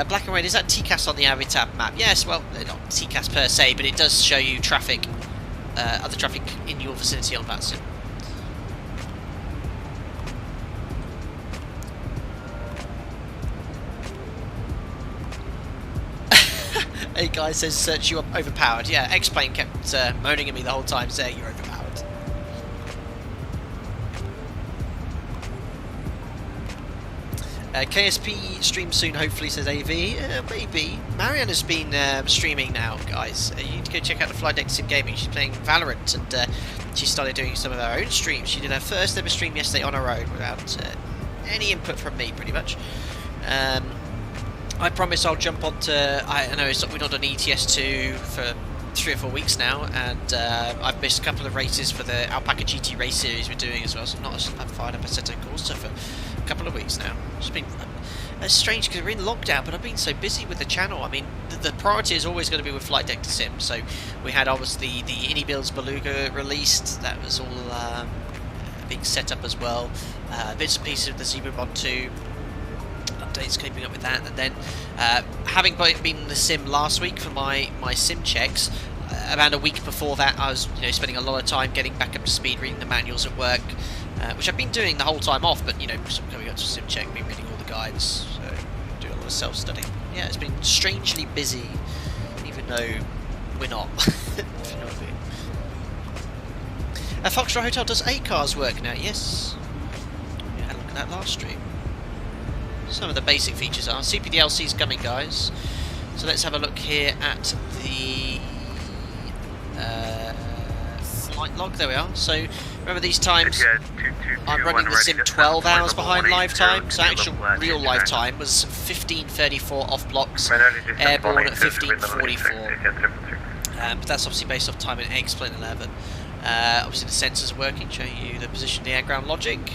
Black and red, is that TCAS on the Avitab map? Yes, well, not TCAS per se, but it does show you traffic, other traffic in your vicinity on VATSIM. Hey guy says, search you up overpowered. Yeah, X-Plane kept moaning at me the whole time saying you're overpowered. KSP stream soon, hopefully, says AV. Maybe. Mariana's been streaming now, guys. You need to go check out the Flight Deck Sim Gaming. She's playing Valorant, and she started doing some of her own streams. She did her first ever stream yesterday on her own without any input from me, pretty much. I promise I'll jump onto. I know we're not on ETS2 for 3 or 4 weeks now, and I've missed a couple of races for the Alpaca GT race series we're doing as well. So I've fired up a set of Corsa for a couple of weeks now. It's been strange because we're in lockdown, but I've been so busy with the channel. I mean, the priority is always going to be with Flight Deck to Sim. So we had obviously the Innie Builds Beluga released. That was all being set up as well. Bits and pieces of the ZIBO Mod 2. Updates, keeping up with that, and then having been in the sim last week for my sim checks, about a week before that I was spending a lot of time getting back up to speed, reading the manuals at work, which I've been doing the whole time off, but sort of coming up to sim check, been reading all the guides, so doing a lot of self-study. Yeah, it's been strangely busy, even though we're not. If you know what I mean. Foxtrot Hotel, does A-Cars work now? Yes. We had a look at that last stream. Some of the basic features are CPDLC's coming, guys. So let's have a look here at the flight log. There we are. So remember these times, I'm running the sim 12 hours behind live time. So actual real live time was 15:34 off blocks, airborne at 15:44. But that's obviously based off time in X-Plane 11. Obviously the sensors are working, showing you the position of the air ground logic,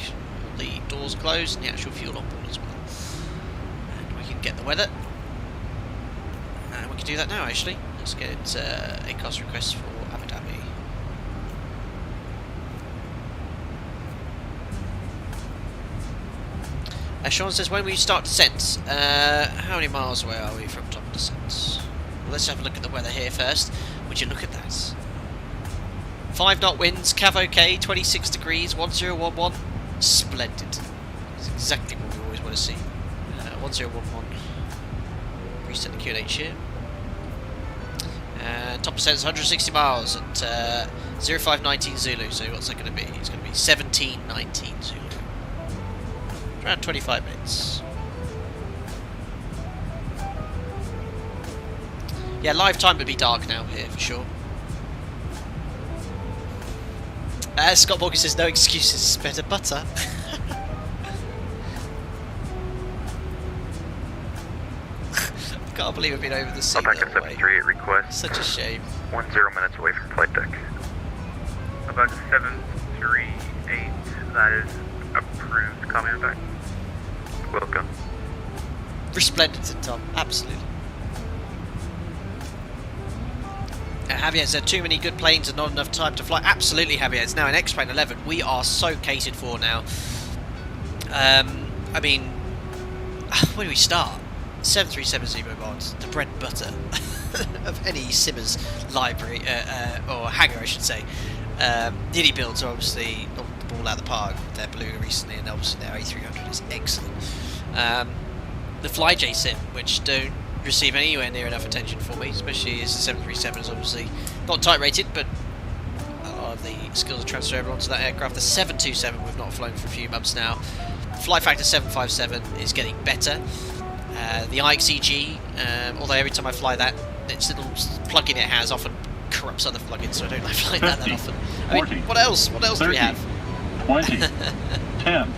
all the doors closed, and the actual fuel on board as well. Get the weather, and we can do that now. Actually, let's get a cost request for Abu Dhabi. Sean says, when we start descent, how many miles away are we from top of descent? Well, let's have a look at the weather here first. Would you look at that? 5 knot winds, Cav OK, 26 degrees, 1011. Splendid. That's exactly what we always want to see. 1011. Reset the QNH here. And top percent is 160 miles at 0519 Zulu. So what's that going to be? It's going to be 1719 Zulu. Around 25 minutes. Yeah, live time would be dark now here for sure. Scott Morgan says, no excuses, better butter. Can't believe I've been over the sea Alpaca 738 request. Such a shame. 10 minutes away from flight deck. About 738, that is approved. Call me back. Welcome. Resplendent, Tom. Absolutely. Javier said, too many good planes and not enough time to fly. Absolutely, Javier. It's now an X-Plane 11. We are so catered for now. I mean, where do we start? 737 ZIBO mods, the bread and butter of any Simmers library, or hangar I should say. Innie Builds are obviously knocked the ball out of the park with their Beluga recently, and obviously their A300 is excellent. The FlyJ Sim, which don't receive anywhere near enough attention for me, especially as the 737 is obviously not type rated, but a lot of the skills are transferable onto that aircraft. The 727 we've not flown for a few months now. Flight Factor 757 is getting better. The IXEG, although every time I fly that, its little plug-in it has often corrupts other plugins, so I don't like flying 50, that often. I mean, 40, what else? What else 30, do we have? 20, 10.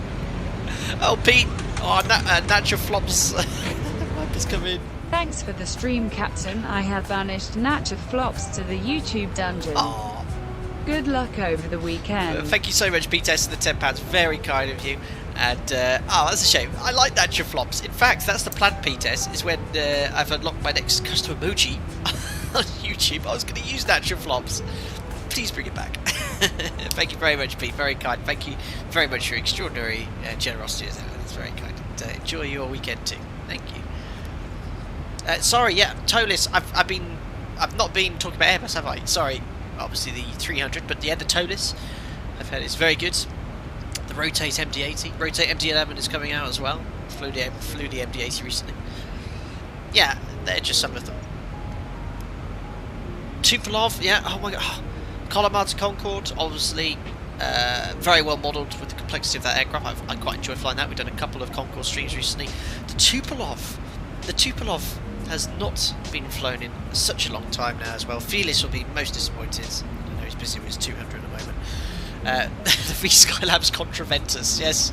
Oh, Pete! Oh, Natural Flops has come in. Thanks for the stream, Captain. I have banished Natural Flops to the YouTube dungeon. Oh. Good luck over the weekend. Thank you so much, Pete S, for the £10. Very kind of you. And oh, that's a shame. I like natural flops. In fact, that's the planned P-test. Is when I've unlocked my next custom emoji on YouTube. I was going to use natural flops. Please bring it back. Thank you very much, Pete. Very kind. Thank you very much for your extraordinary generosity as well. That's very kind. And, enjoy your weekend too. Thank you. Sorry, yeah, Tolis. I've not been talking about Airbus, have I? Sorry. Obviously the 300, but the Tolis, I've heard it's very good. The Rotate MD-80, Rotate MD-11 is coming out as well. Flew the MD-80 recently. Yeah, they're just some of them. Tupolev, yeah. Oh my god. Oh. Colomar to Concorde, obviously very well modelled with the complexity of that aircraft. I quite enjoy flying that. We've done a couple of Concorde streams recently. The Tupolev has not been flown in such a long time now as well. Felix will be most disappointed. I know he's busy with his 200 at the moment. The V Skylab's Contraventus, yes.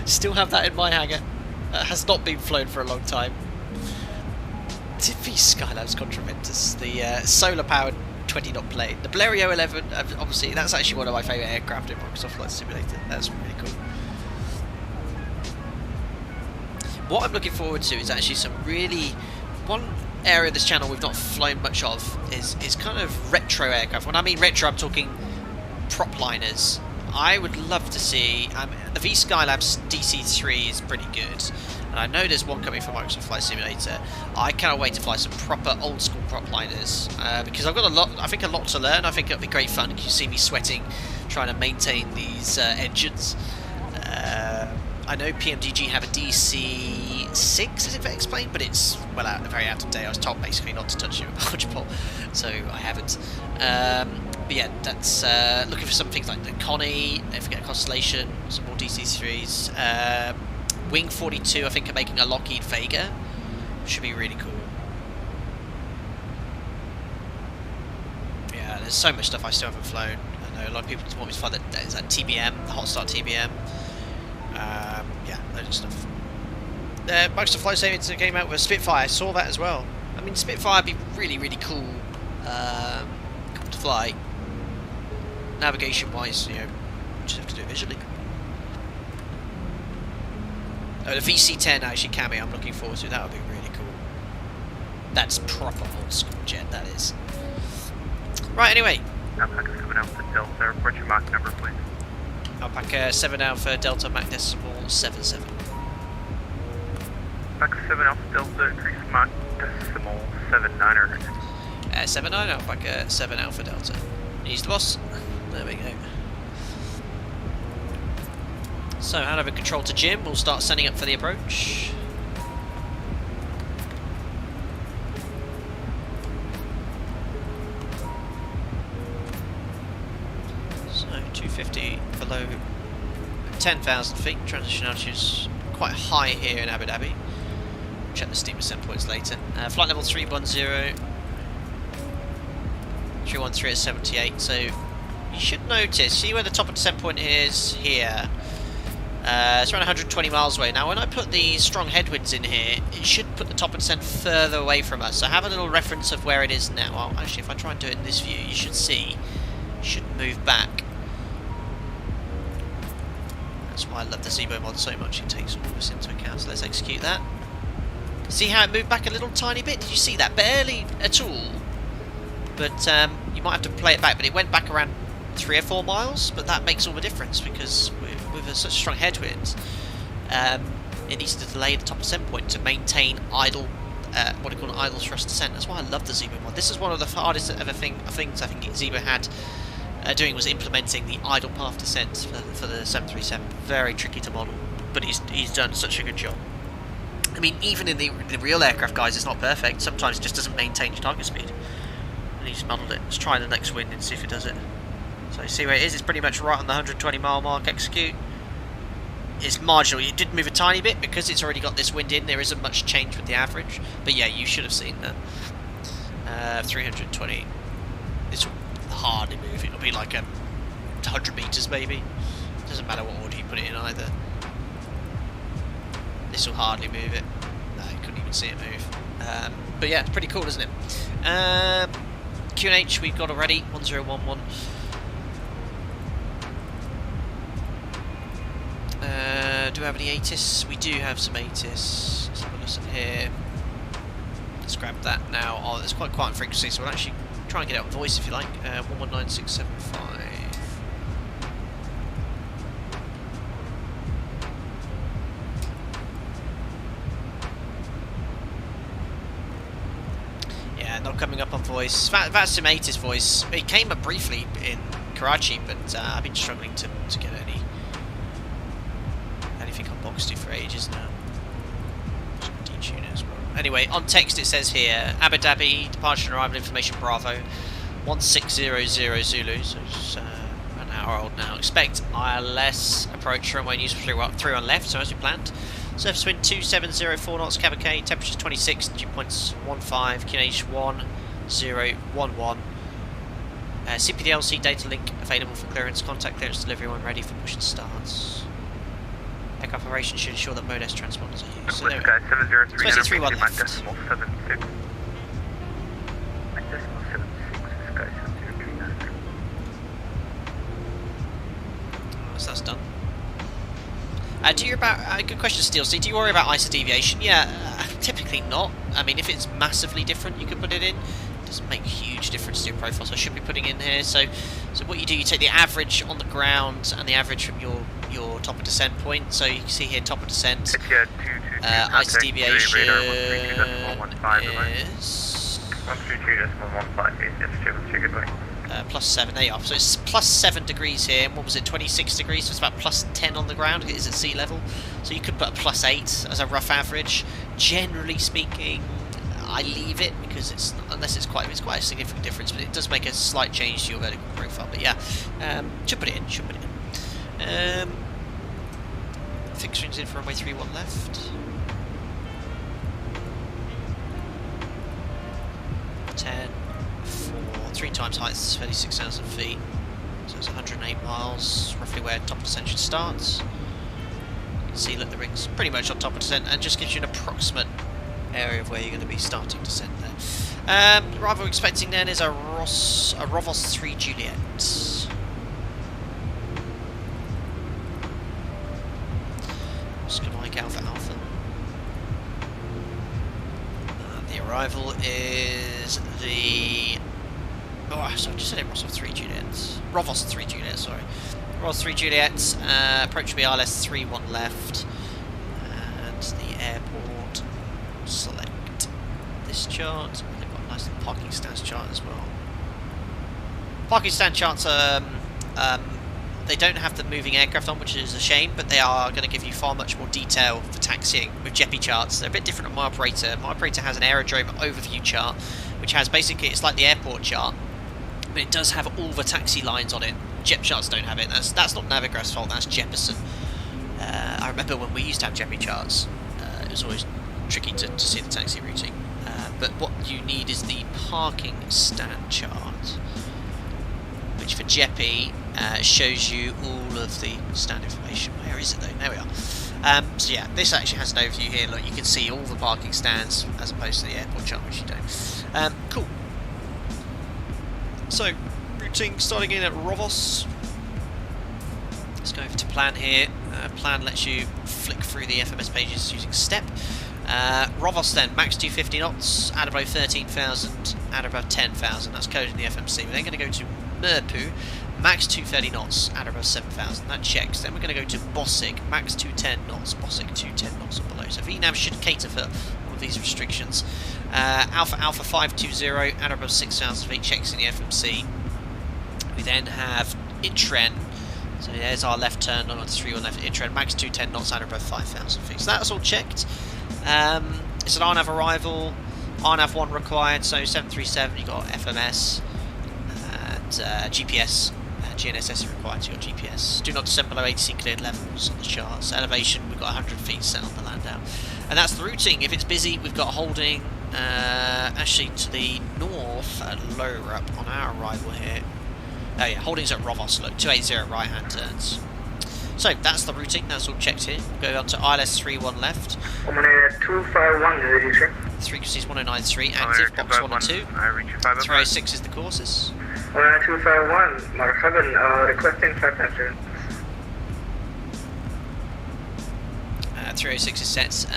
Still have that in my hangar. Has not been flown for a long time. The V Skylab's Contraventus, the solar-powered 20-knot plane. The Blériot 11, obviously, that's actually one of my favourite aircraft in Microsoft Flight Simulator. That's really cool. What I'm looking forward to is actually some really... One area of this channel we've not flown much of is kind of retro aircraft. When I mean retro, I'm talking prop liners. I would love to see... the V Skylab's DC-3 is pretty good. And I know there's one coming from Microsoft Flight Simulator. I cannot wait to fly some proper old school prop liners because I've got a lot to learn. I think it'll be great fun. You see me sweating trying to maintain these engines. I know PMDG have a DC-6, as if I explained, but it's well very out of date. I was told basically not to touch it with a barge pole, so I haven't. But yeah, that's looking for some things like the Connie. Don't forget Constellation, some more DC-3s. Wing 42, I think, are making a Lockheed Vega. Should be really cool. Yeah, there's so much stuff I still haven't flown. I know a lot of people want me to fly that TBM, the Hot Start TBM. Yeah, loads of stuff. Microsoft Flight Simulator came out with a Spitfire. I saw that as well. I mean, Spitfire would be really, really cool to fly. Navigation-wise, you know, just have to do it visually. Oh, the VC-10 actually coming, I'm looking forward to. That would be really cool. That's proper old school jet, that is. Right, anyway. Alpaca 7 Alpha Delta, report your Mach number, please. Alpaca 7 Alpha Delta Mach decimal 77. Alpaca 7 Alpha Delta, increase Mach decimal 79er. 79 Alpaca 7 Alpha Delta. East boss. There we go. So, hand over control to Jim. We'll start sending up for the approach. So, 250 below 10,000 feet. Transition altitude is quite high here in Abu Dhabi. Check the steam descent points later. Flight level 310. 313 at 78. So, you should notice, see where the top of descent point is? Here. It's around 120 miles away. Now when I put the strong headwinds in here, it should put the top of descent further away from us. So have a little reference of where it is now. Well, actually, if I try and do it in this view, you should see it should move back. That's why I love the ZIBO mod so much. It takes all of this into account. So let's execute that. See how it moved back a little tiny bit? Did you see that? Barely at all. But you might have to play it back. But it went back around 3 or 4 miles. But that makes all the difference because with such strong headwinds, it needs to delay the top descent point to maintain idle, what do you call an idle thrust descent. That's why I love the ZIBO mod. This is one of the hardest ever things I think ZIBO had doing, was implementing the idle path descent for the 737. Very tricky to model, but he's done such a good job. I mean, even in the real aircraft, guys, it's not perfect. Sometimes it just doesn't maintain your target speed. And he's modelled it. Let's try the next wind and see if it does it. So you see where it is, it's pretty much right on the 120 mile mark, execute. It's marginal, it did move a tiny bit because it's already got this wind in, there isn't much change with the average. But yeah, you should have seen that. 320, it's hardly moving, it'll be like 100 metres maybe. Doesn't matter what order you put it in either. This will hardly move it. No, you couldn't even see it move. But yeah, it's pretty cool, isn't it? QNH we've got already, 1011. do we have any ATIS? We do have some ATIS. Let's have a listen here. Let's grab that now. Oh, there's quite quiet frequency, so we'll actually try and get it on voice if you like. 119675. Yeah, not coming up on voice. VATSIM ATIS voice. It came up briefly in Karachi, but I've been struggling to get anything on box 2 for ages now. Just detune it as well. Anyway, on text it says here, Abu Dhabi, departure and arrival information Bravo, 1600 Zulu, so it's an hour old now. Expect ILS approach runway news through on left, so as we planned. Surface wind 2704 knots, cabin K, temperature 26, dew points 15, QNH 1011. CPDLC data link available for clearance, contact clearance delivery when ready for push and starts. Takeoff operation should ensure that Mode S transponders are used. So there we go. 23-1 left. Decimal 76. Decimal 76, Sky 703. So that's done. Do you about good question, Steel C. Do you worry about ISO deviation? Yeah, typically not. I mean, if it's massively different, you can put it in. It doesn't make a huge difference to your profile, so I should be putting in here. So what you do, you take the average on the ground and the average from your top of descent point. So you can see here, top of descent. ISO deviation is +7. There you are. So it's +7 degrees here. And what was it? 26 degrees. So it's about +10 on the ground. It is at sea level. So you could put a +8 as a rough average. Generally speaking, I leave it because it's not, unless it's quite a significant difference, but it does make a slight change to your vertical profile. But yeah, should put it in. Fixturing's in for runway 31 left. 10, 4, 3 times height, 36,000 feet. So it's 108 miles, roughly where top of descent should start. You can see, look, the ring's pretty much on top of descent and just gives you an approximate area of where you're going to be starting descent there. Arrival we're expecting then is a Rovos 3 Juliet. Oscar Mike Alpha Alpha. The arrival is the... Oh, sorry, I just said it, Rovos 3 Juliet. Rovos 3 Juliet, sorry. Rovos 3 Juliet, approach will be ILS 31 left. And the airport, select this chart. They've got a nice little parking stance chart as well. Parking stand charts are... they don't have the moving aircraft on, which is a shame, but they are going to give you far much more detail for taxiing with JEPI charts. They're a bit different on my operator. My operator has an aerodrome overview chart, which has basically, it's like the airport chart, but it does have all the taxi lines on it. JEP charts don't have it. That's not Navigrap's fault, that's Jepperson. I remember when we used to have JEPI charts, it was always tricky to see the taxi routing. But what you need is the parking stand chart, which for JEPI shows you all of the stand information. Where is it though? There we are. So yeah, this actually has an overview here. Look, you can see all the parking stands as opposed to the airport chart, which you don't. Cool. So, routing starting in at Rovos. Let's go over to plan here. Plan lets you flick through the FMS pages using step. Rovos then, max 250 knots, at above 13,000, at above 10,000. That's coded in the FMC. We're then going to go to Merpu, max 230 knots, at above 7,000. That checks. Then we're going to go to Bossig, max 210 knots, Bossig 210 knots or below. So VNAV should cater for all of these restrictions. Alpha 520, at above 6,000 feet, checks in the FMC. We then have Intren. So there's our left turn on the 3-1 left Intren, max 210 knots, at above 5,000 feet. So that's all checked. It's an RNAV arrival, RNAV 1 required, so 737 you got FMS, and GPS, GNSS required, so you got GPS. Do not descend below ATC cleared levels on the charts. Elevation, we've got 100 feet set on the land out. And that's the routing. If it's busy, we've got holding actually to the north and lower up on our arrival here. Oh yeah, holding's at Rovos, look, 280 right hand turns. So that's the routing, that's all checked here. We'll go on to ILS 31 left. 251, 3 1093, active, box 1 and 2. 306 is the courses. 251, marhaban, requesting 500. 306 is set.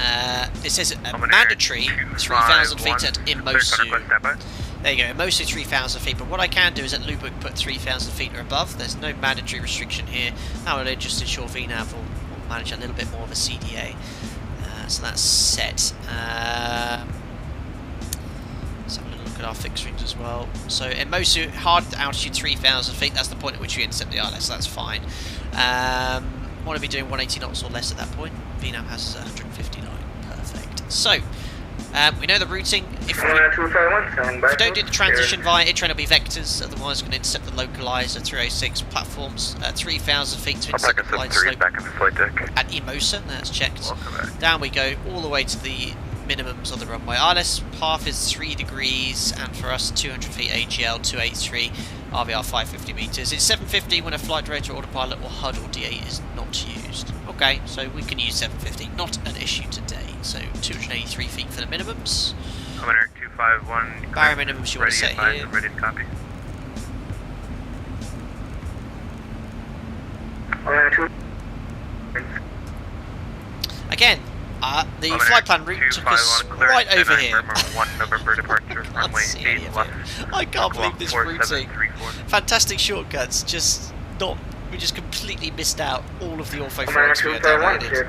It says a mandatory 3,000 feet at Imosu. There you go, Imosu 3,000 feet, but what I can do is at Lubbock put 3,000 feet or above. There's no mandatory restriction here. That will just ensure VNAV will manage a little bit more of a CDA. So that's set. Let's have a little look at our fixed-wings as well. So Imosu, hard altitude 3,000 feet, that's the point at which you intercept the ILS, so that's fine. Want to be doing 180 knots or less at that point. VNAV has 159. Perfect. So, we know the routing. If we don't do the transition via Airline, it'll be vectors, otherwise we're going to intercept the localizer 306 platforms, 3,000 feet to intercept the glide slope at Imosa, that's checked. Down we go, all the way to the minimums on the runway. ILS path is 3 degrees, and for us 200 feet AGL 283, RVR 550 meters. It's 750 when a flight director, autopilot or HUD or D8 is not used. Okay, so we can use 750, not an issue today. So 283 feet for the minimums. Commander 251. Barrier minimums you want to set here. Ready to copy. Again, the flight plan route took us right over here. I can't believe this routing. Fantastic shortcuts, just not. We just completely missed out all of the ortho flights we had downloaded.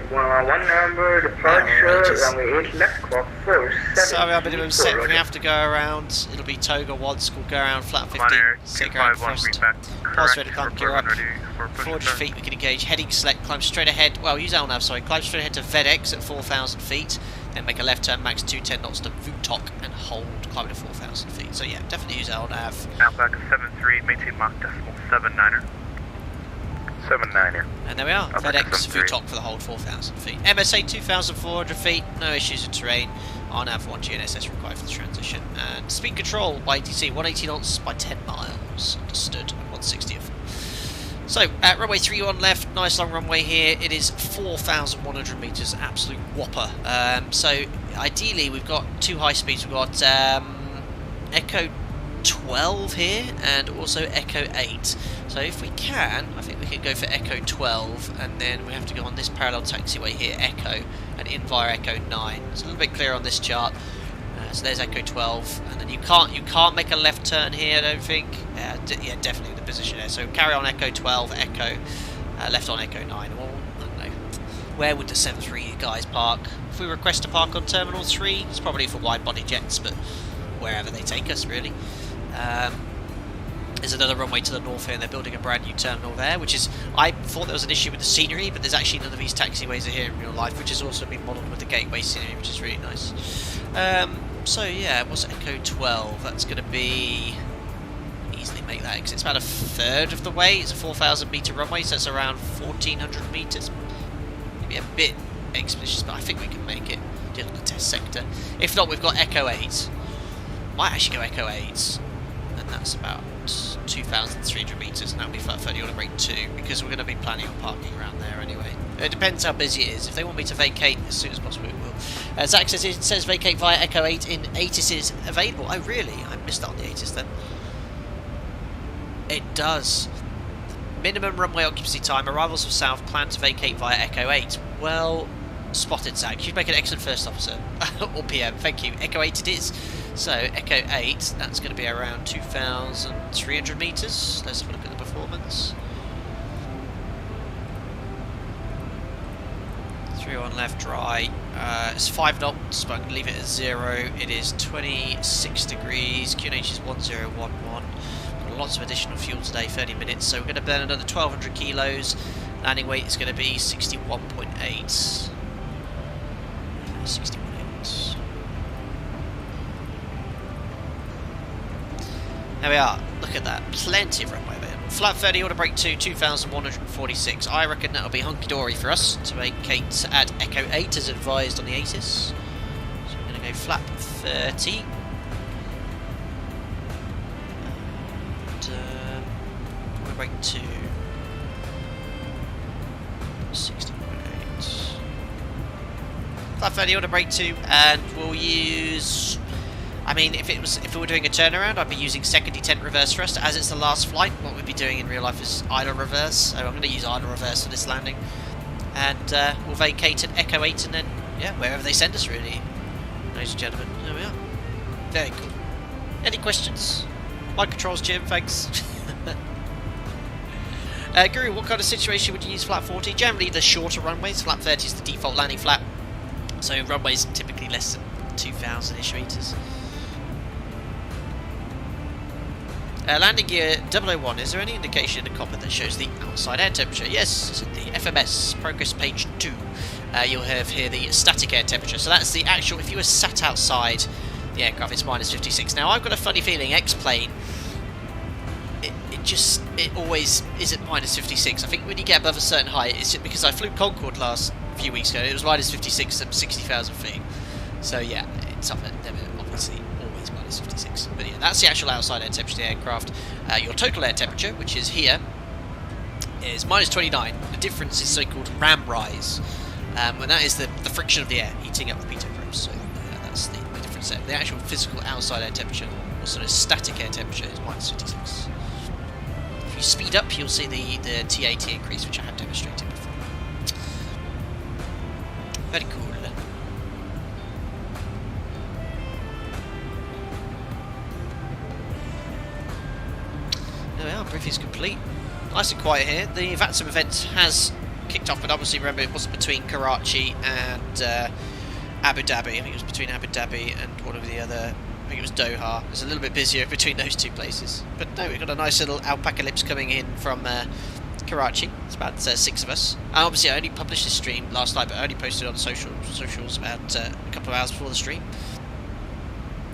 So our minimum set, we have to go around, it'll be Toga once, we'll go around flat 15, set ground first, pass ready to climb, gear up, 400 feet we can engage, heading select, climb straight ahead, well use LNAV, sorry, climb straight ahead to VEDX at 4,000 feet, then make a left turn, max 210 knots to VUTOC and hold, climbing to 4,000 feet, so yeah, definitely use LNAV. Outback 73, maintain Mach decimal 79er. 79er. And there we are, VEDX, VUTOC for the hold 4,000 feet. MSA 2,400 feet, no issues in terrain. RNAV 1 GNSS required for the transition. And speed control by ATC 180 knots by 10 miles. Understood, 160 of. So, runway 31 left, nice long runway here. It is 4,100 metres, absolute whopper. So, ideally, we've got two high speeds. We've got Echo 12 here and also Echo 8. So if we can, I think we can go for Echo 12, and then we have to go on this parallel taxiway here, Echo, and in via Echo 9. It's a little bit clearer on this chart. So there's Echo 12, and then you can't make a left turn here, I don't think. Yeah, definitely the position there. So carry on Echo 12, Echo, left on Echo 9. Well, I don't know. Where would the 7-3 guys park? If we request to park on Terminal 3, it's probably for wide-body jets, but wherever they take us, really. There's another runway to the north here, and they're building a brand new terminal there, which is, I thought there was an issue with the scenery, but there's actually none of these taxiways are here in real life, which has also been modelled with the gateway scenery, which is really nice. So yeah, what's Echo 12? That's going to be, easily make that, because it's about a third of the way. It's a 4,000 metre runway, so it's around 1,400 metres. Maybe a bit expeditious, but I think we can make it. Do a test sector. If not, we've got Echo 8. Might actually go Echo 8, and that's about 2,300 metres, and that'll be flat 30 on a rate 2, because we're going to be planning on parking around there anyway. It depends how busy it is. If they want me to vacate as soon as possible, we will. Zach says it says vacate via Echo 8 in ATIS is available. Oh really? I missed out on the ATIS then. It does. Minimum runway occupancy time, arrivals from south, plan to vacate via Echo 8. Well spotted, Zach. You'd make an excellent first officer. Or PM, thank you. Echo 8 it is. So, Echo 8, that's going to be around 2,300 metres. Let's have a look at the performance. 3-1 left, dry. It's 5 knots, but I'm going to leave it at 0. It is 26 degrees. QNH is 1011. Got lots of additional fuel today, 30 minutes. So, we're going to burn another 1,200 kilos. Landing weight is going to be 61.8. 61.8. There we are, look at that, plenty of runway there. Flat 30, order break 2, 2,146. I reckon that'll be hunky-dory for us to vacate at Echo 8 as advised on the ATIS. So we're going to go flap 30. And order break 2. 60.8. Flap 30, order break 2, and we'll use... I mean, if we were doing a turnaround, I'd be using second detent reverse thrust. As it's the last flight, what we'd be doing in real life is idle reverse. So I'm going to use idle reverse for this landing. and we'll vacate and Echo 8 and then, yeah, wherever they send us really, ladies and gentlemen. There we are. Very cool. Any questions? My controls, Jim, thanks. Guru, what kind of situation would you use flap 40? Generally the shorter runways. Flap 30 is the default landing flap, so runways are typically less than 2,000-ish meters. Landing gear 001, is there any indication in the cockpit that shows the outside air temperature? Yes, the FMS, progress page 2. You'll have here the static air temperature. So that's the actual, if you were sat outside the aircraft, it's minus 56. Now I've got a funny feeling X-plane, it always is at minus 56. I think when you get above a certain height, it's just because I flew Concorde last few weeks ago, it was minus 56 at 60,000 feet. So yeah, it's up at obviously always minus 56. But yeah, that's the actual outside air temperature of the aircraft. Your total air temperature, which is here, is minus 29. The difference is so-called ram rise, and that is the friction of the air heating up the pitot probes. So that's the difference there. The actual physical outside air temperature, or sort of static air temperature, is minus 56. If you speed up, you'll see the TAT increase, which I have demonstrated before. Very cool. There we are, briefing is complete. Nice and quiet here. The VATSIM event has kicked off, but obviously remember it wasn't between Karachi and Abu Dhabi. I think it was between Abu Dhabi and one of the other, I think it was Doha. It was a little bit busier between those two places. But no, we've got a nice little alpacalypse coming in from Karachi. It's about 6 of us. And obviously I only published this stream last night, but I only posted on socials about a couple of hours before the stream.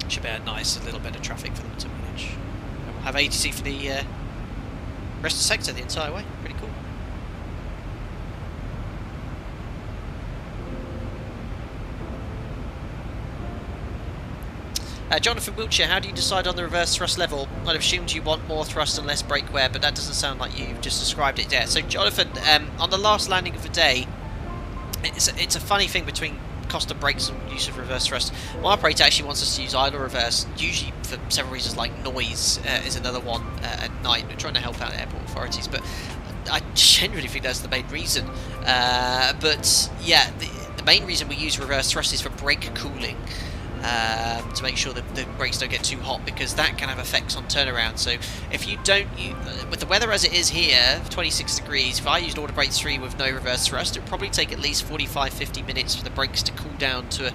Should be a nice little bit of traffic for them to manage. And we'll have ATC for the rest of the sector the entire way. Pretty cool. Jonathan Wiltshire, how do you decide on the reverse thrust level? I'd assumed you want more thrust and less brake wear, but that doesn't sound like you've just described it there. So Jonathan, on the last landing of the day, it's a funny thing between cost of brakes and use of reverse thrust. My operator actually wants us to use idle reverse, usually for several reasons, like noise is another one at night. We're trying to help out airport authorities, but I generally think that's the main reason. But yeah, the main reason we use reverse thrust is for brake cooling. To make sure that the brakes don't get too hot, because that can have effects on turnaround. So if you don't, with the weather as it is here, 26 degrees, if I used auto brake 3 with no reverse thrust, it would probably take at least 45-50 minutes for the brakes to cool down to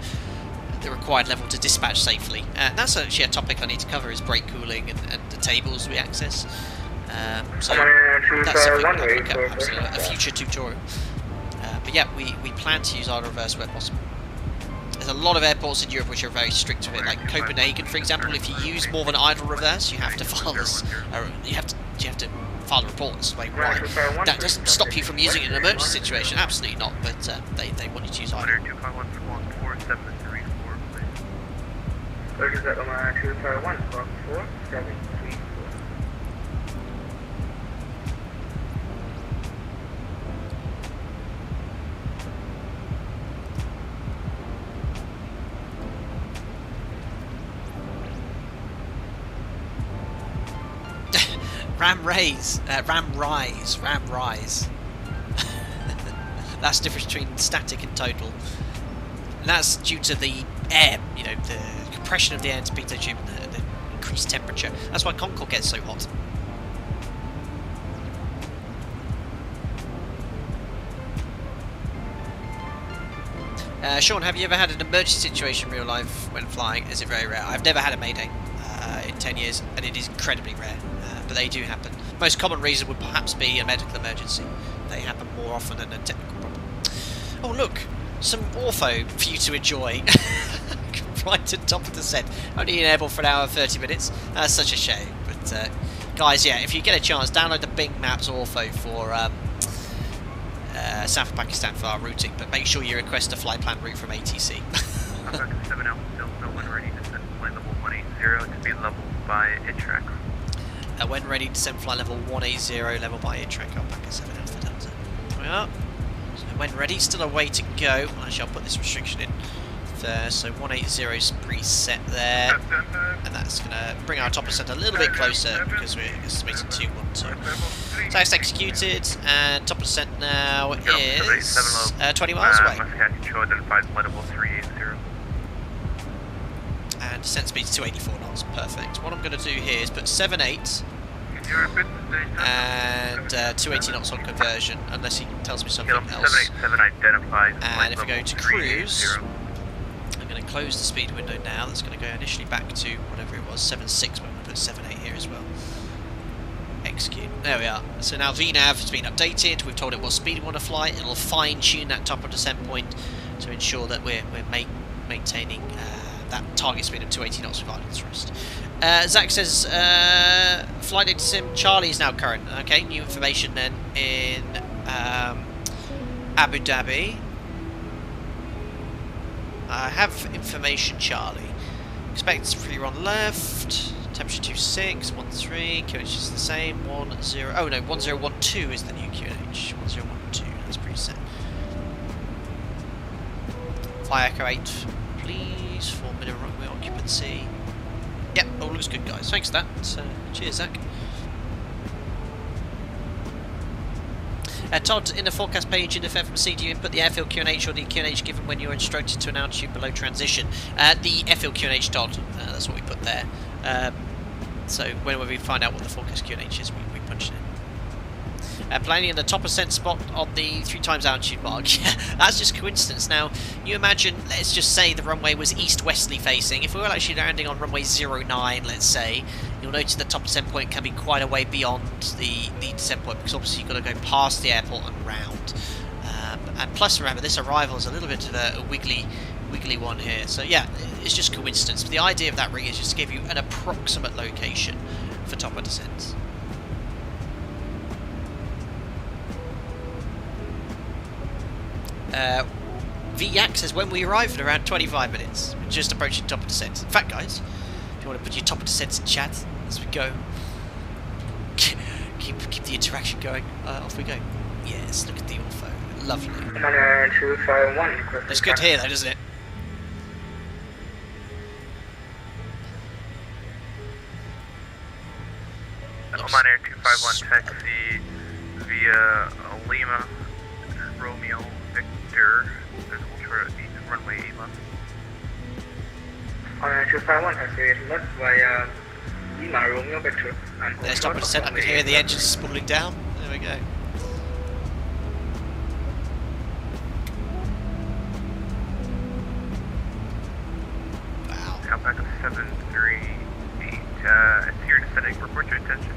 the required level to dispatch safely. And that's actually a topic I need to cover, is brake cooling and the tables we access. So that's something we'll look at perhaps in a future tutorial. But yeah, we plan to use idle reverse where possible. There's a lot of airports in Europe which are very strict with it, like Copenhagen, for example. If you use more than idle reverse, you have to file this. You have to file a report. That's the way why. That doesn't stop you from using it in an emergency situation. Absolutely not. But they want you to use idle. Ram rise. That's the difference between static and total. And that's due to the air, the compression of the air into pitot tube and the increased temperature. That's why Concorde gets so hot. Sean, have you ever had an emergency situation in real life when flying? Is it very rare? I've never had a mayday in 10 years, and it is incredibly rare. But they do happen. Most common reason would perhaps be a medical emergency. They happen more often than a technical problem. Oh look, some ortho for you to enjoy. Right to the top of the set. Only in airborne for an hour and 30 minutes. That's such a shame. But guys, yeah, if you get a chance, download the Bing Maps ortho for South Pakistan for our routing. But make sure you request a flight plan route from ATC. Alpha 7 Alpha Delta, when ready to send flight level 180 to be leveled by ITRAC. When ready, descend flight level 180, level by ITRAC, Alpaca 7 Alpha Delta. There we are. So when ready, still a way to go. I shall put this restriction in there, so 180 is preset there, and that's going to bring our top percent a little bit closer because we're estimating 212. So that's executed, and top percent now is 20 miles away. And descent speed is 284 knots, perfect. What I'm going to do here is put 78 and 280 knots on conversion, unless he tells me something else. And if we go to cruise, I'm going to close the speed window now. That's going to go initially back to whatever it was, 76, but I'm going to put 78 here as well. Execute. There we are. So now VNAV has been updated. We've told it what speed we want to fly. It'll fine-tune that top of descent point to ensure that we're maintaining that target speed of 280 knots with idle thrust. Zach says flight data sim Charlie is now current. Okay, new information then in Abu Dhabi. I have information Charlie. Expect free run left. Temperature 26, 13. QNH is the same. 10. Oh no, 1012 is the new QNH. 1012. That's preset. Fly Echo 8, please. 4 minute runway occupancy. Yep, all looks good, guys. Thanks for that. Cheers, Zach. Todd, in the forecast page in the FMC, do you input the airfield QNH or the QNH given when you're instructed to an altitude below transition? The airfield QNH, Todd. That's what we put there. So whenever we find out what the forecast QNH is, we punch it in. Planning in the top ascent spot on the 3 times altitude mark. Yeah, that's just coincidence. Now, you imagine, let's just say the runway was east-westerly facing. If we were actually landing on runway 09, let's say, you'll notice the top descent point can be quite a way beyond the descent point, because obviously you've got to go past the airport and round. And plus, remember, this arrival is a little bit of a wiggly one here. So yeah, it's just coincidence. But the idea of that rig is just to give you an approximate location for top of descent. VYAC says when we arrive in around 25 minutes, we're just approaching top of descent. In fact, guys, if you want to put your top of descent in chat as we go, keep the interaction going. Off we go. Yes, look at the ortho. Lovely. It's good here, though, doesn't it? Oman Air 251 taxi via Lima, Romeo, Victor. There's ultra runway 8 left. Oman Air 251 taxi left via Lima, Romeo, Victor. There's top of descent. I can hear the engines spooling down. There we go. Wow. Outback of 738. It's here descending. Report your intention.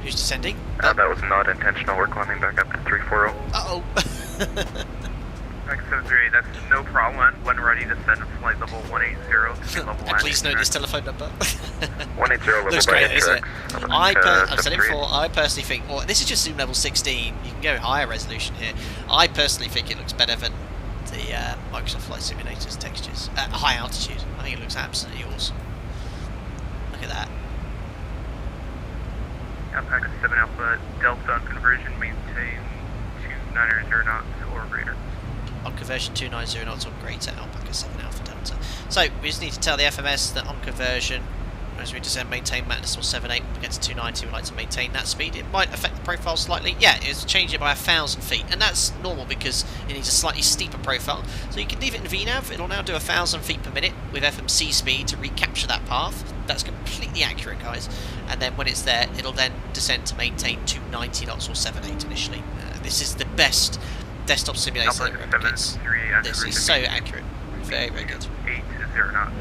Who's descending? That was not intentional. We're climbing back up to 340. Uh-oh. Back 738, that's no problem. When ready, descend to flight level 180 to level 1. Please note this telephone number. 180 level looks by great, isn't it? I've said it 73. before, I personally think, well, this is just Zoom level 16. You can go higher resolution here. I personally think it looks better than the Microsoft Flight Simulator's textures at high altitude. I think it looks absolutely awesome. Look at that. Alpaca 7 Alpha, Delta on conversion, maintain 290 knots or greater. On conversion 290 knots or greater, Alpaca 7 Alpha Delta. So, we just need to tell the FMS that on conversion, as we descend, maintain Magnus or 78, when we get to 290, we'd like to maintain that speed. It might affect the profile slightly. Yeah, it's changed it by 1,000 feet, and that's normal because it needs a slightly steeper profile. So you can leave it in VNAV, it'll now do 1,000 feet per minute with FMC speed to recapture that path. That's completely accurate, guys. And then when it's there, it'll then descend to maintain 290 knots or 78 initially. This is the best desktop simulator that replicates. This is so accurate. Very, very good. 80 knots.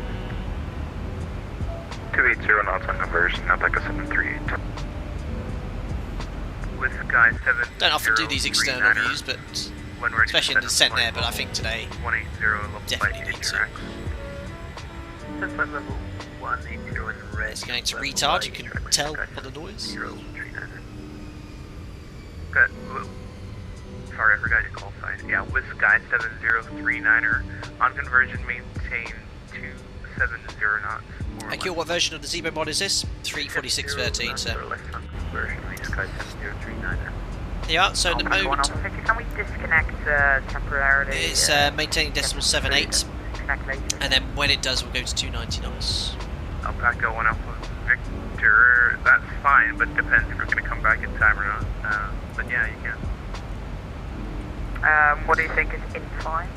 280 knots on conversion, Alpaca 738. With Sky 7. Don't often do these external views, but especially in the descent there, but I think today definitely need to. It's going to retard, you can tell by the noise. Good. Sorry, I forgot your call sign. Yeah, with Sky 7039er. On conversion, maintain 270 knots. Thank you. What version of the ZIBO mod is this? 34613, so. Yeah, so the mode disconnect temporarily. It's maintaining decimal 78, Connect later. and then when it does, we'll go to 290 knots. Alpaca 1 Alpha Victor, that's fine, but depends if we're going to come back in time or not. But yeah, you can. What do you think is in time?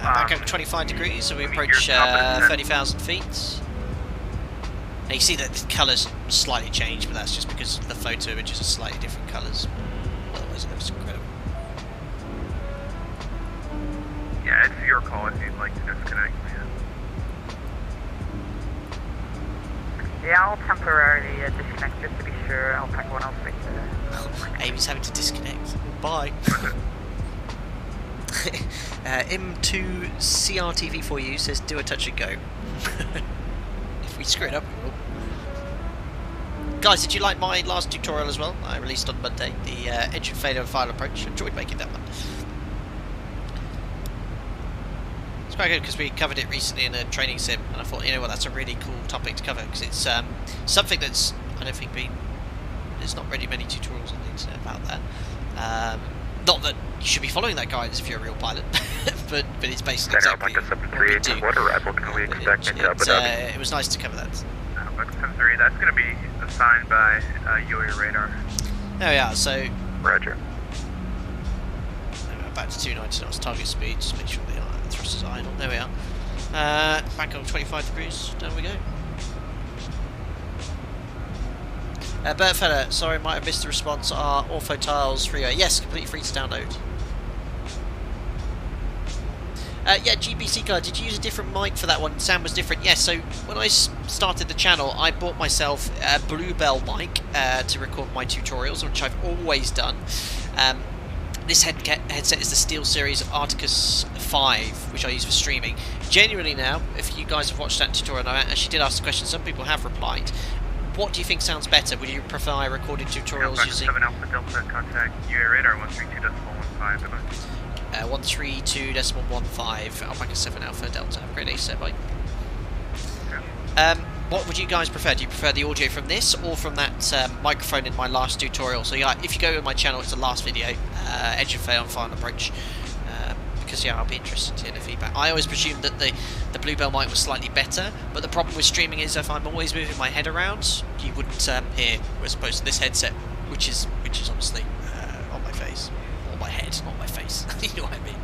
Back over 25 degrees, so we approach 30,000 feet. Now you see that the colours slightly change, but that's just because the photo images are slightly different colours. Otherwise, it looks incredible. Yeah, it's your call if you'd like to disconnect. Yeah, I'll temporarily disconnect just to be sure. I'll pack one else later. Amy's having to disconnect. Bye. M2 CRTV for you says do a touch and go. If we screw it up, we will. Guys, did you like my last tutorial as well? I released on Monday, the engine failure and final approach. Enjoyed making that one. It's quite good because we covered it recently in a training sim, and I thought, you know what, that's a really cool topic to cover because it's something that's, I don't think, there's not really many tutorials on the internet about that. Not that you should be following that guidance if you're a real pilot, but it's basically exactly what we do. What arrival can we expect in Abu Dhabi? It was nice to cover that. Alpaca 73, that's going to be assigned by UAE radar. There we are, so Roger. back to 290 knots target speed, just make sure the thrust is idle. There we are. Back on 25 degrees, down we go. Bert Feller, sorry, might have missed the response. Are Ortho Tiles freeway? Yes, completely free to download. Yeah, GBC guy, did you use a different mic for that one? Sound was different. Yes, so when I started the channel, I bought myself a Bluebell mic to record my tutorials, which I've always done. This headset is the SteelSeries Arcticus 5, which I use for streaming. Genuinely now, if you guys have watched that tutorial, I actually did ask the question, some people have replied. What do you think sounds better? Would you prefer recorded tutorials Alpaca using 7 Alpha Delta, contact UAE radar 132.15. 132.15, Alpaca 7 Alpha Delta. Have a great day, sir. Bye. What would you guys prefer? Do you prefer the audio from this or from that microphone in my last tutorial? So yeah, if you go to my channel, it's the last video, engine fail and final approach. Because yeah, I'll be interested to hear the feedback. I always presumed that the Bluebell mic was slightly better, but the problem with streaming is if I'm always moving my head around, you wouldn't hear, as opposed to this headset, which is obviously on my face, or my head, not my face. You know what I mean?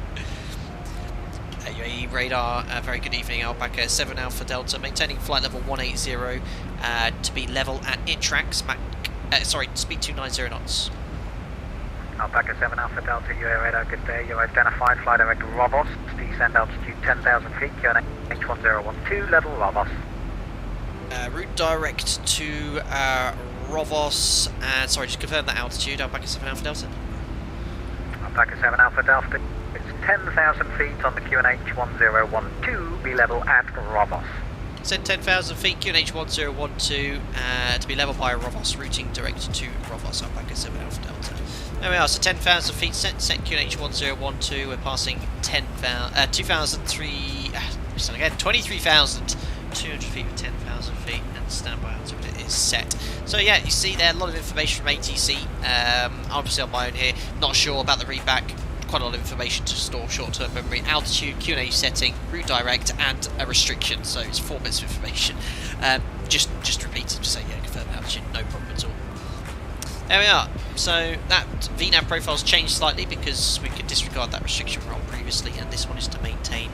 UAE radar, very good evening, Alpaca 7 Alpha Delta, maintaining flight level 180 to be level at INTRAX, speed 290 knots. Alpaca 7 Alpha Delta, UAE radar, good day. You identified flight direct Rovos, descend altitude 10,000 feet, QNH 1012, level Rovos. Route direct to Rovos, and sorry, just confirm that altitude, Alpaca 7 Alpha Delta. Alpaca 7 Alpha Delta, it's 10,000 feet on the QNH 1012, be level at Rovos. Send 10,000 feet, QNH 1012, to be level by Rovos, routing direct to Rovos, Alpaca 7 Alpha Delta. There we are, so 10,000 feet, set QNH 1012, we're passing 23,200 feet with 10,000 feet, and standby altimeter is set. So yeah, you see there, a lot of information from ATC, obviously on my own here, not sure about the readback, quite a lot of information to store short-term memory, altitude, QNH setting, route direct, and a restriction, so it's 4 bits of information. Just repeat it to say, yeah, confirm altitude, no problem at all. There we are. So that VNAV profile's changed slightly because we could disregard that restriction roll previously, and this one is to maintain,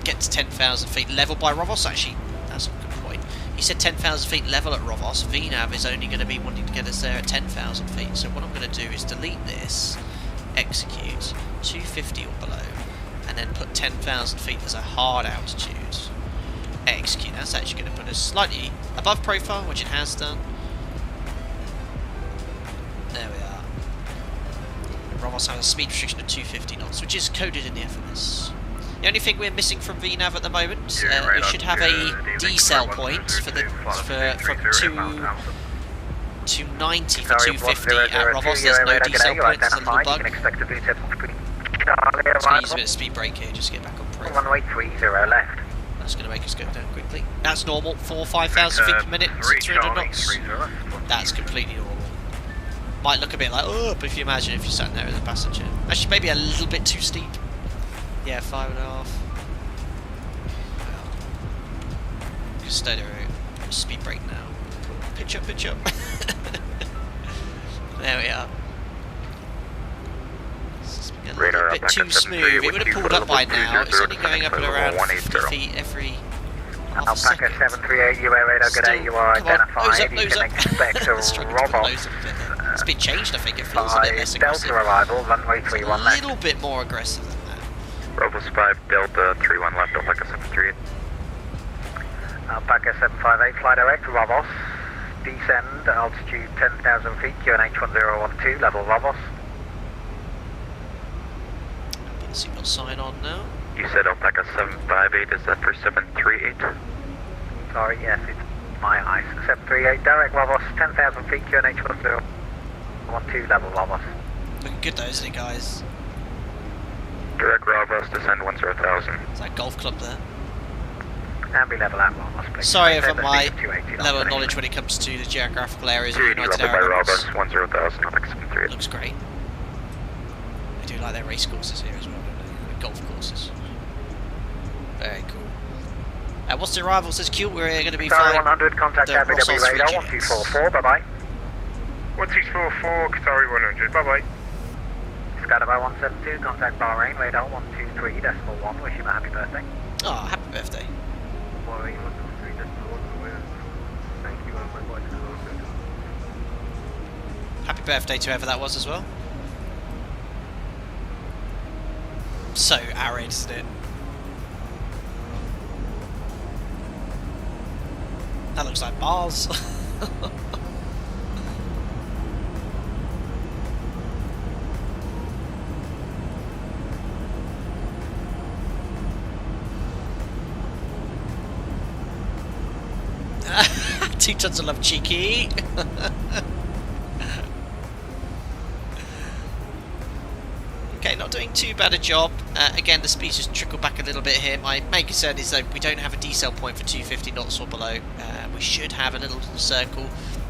get to 10,000 feet level by Rovos. Actually, that's a good point. He said 10,000 feet level at Rovos. VNAV is only going to be wanting to get us there at 10,000 feet. So what I'm going to do is delete this, execute 250 or below, and then put 10,000 feet as a hard altitude. Execute. That's actually going to put us slightly above profile, which it has done. There we are. Rovos has a speed restriction of 250 knots, which is coded in the FMS. The only thing we're missing from VNAV at the moment, it should have a decel point for from 290 for 250 at Rovos. There's no decel point, there's a little bug. Just going to use a bit of speed brake here, just to get back on pro. Runway 30 left. That's going to make us go down quickly. That's normal, 4,000 or 5,000 feet per minute, 300 knots. That's completely normal. Might look a bit like, oh, but if you imagine if you're sat there as a passenger. Actually, maybe a little bit too steep. Yeah, 5.5. Steady route. Speed brake now. Pitch up, pitch up. There we are. It's a little bit too smooth. It would have pulled up by now. It's only going up at around 50 feet every half a second. Alpaca 738 UA radar, good day, you are identified. You can expect a roll-off. It's been changed, I think. It feels a bit less aggressive. Delta arrival, runway 31 A left. little bit more aggressive than that. Rovos 5 Delta 31 left, Alpaca 738. Alpaca 758, fly direct, Rovos. Descend, altitude 10,000 feet, QNH 1012, level Rovos. Let's see what sign on now. You said Alpaca 758, is that for 738? Sorry, yes, it's my eyes. 738, direct Rovos, 10,000 feet, QNH 1012, level Rovos. Looking good though, isn't it, guys? Direct Rovos, descend 10,000. It's that golf club there. Ambi level at Rovos, please. Sorry for my level of knowledge when it comes to the geographical areas of the United Arab Emirates. Rovos, 10,000, Alpaca 738. Looks great. They do like their race courses here as well, don't they? The golf courses. Very cool. What's the arrival? Says Q. We're going to be Star flying 100, contact the Abu Dhabi Rossels radar, regions. 1244, bye-bye. 1644, Qatari 100, bye-bye. Skydiver 172, contact Bahrain, radar 123.1, wish him a happy birthday. Oh, happy birthday. Happy birthday to whoever that was as well. So arid, isn't it? That looks like Mars. Two tons of love, cheeky. Okay, not doing too bad a job. Again, the speed's just trickled back a little bit here. My main concern is that we don't have a decel point for 250 knots or below. We should have a little circle,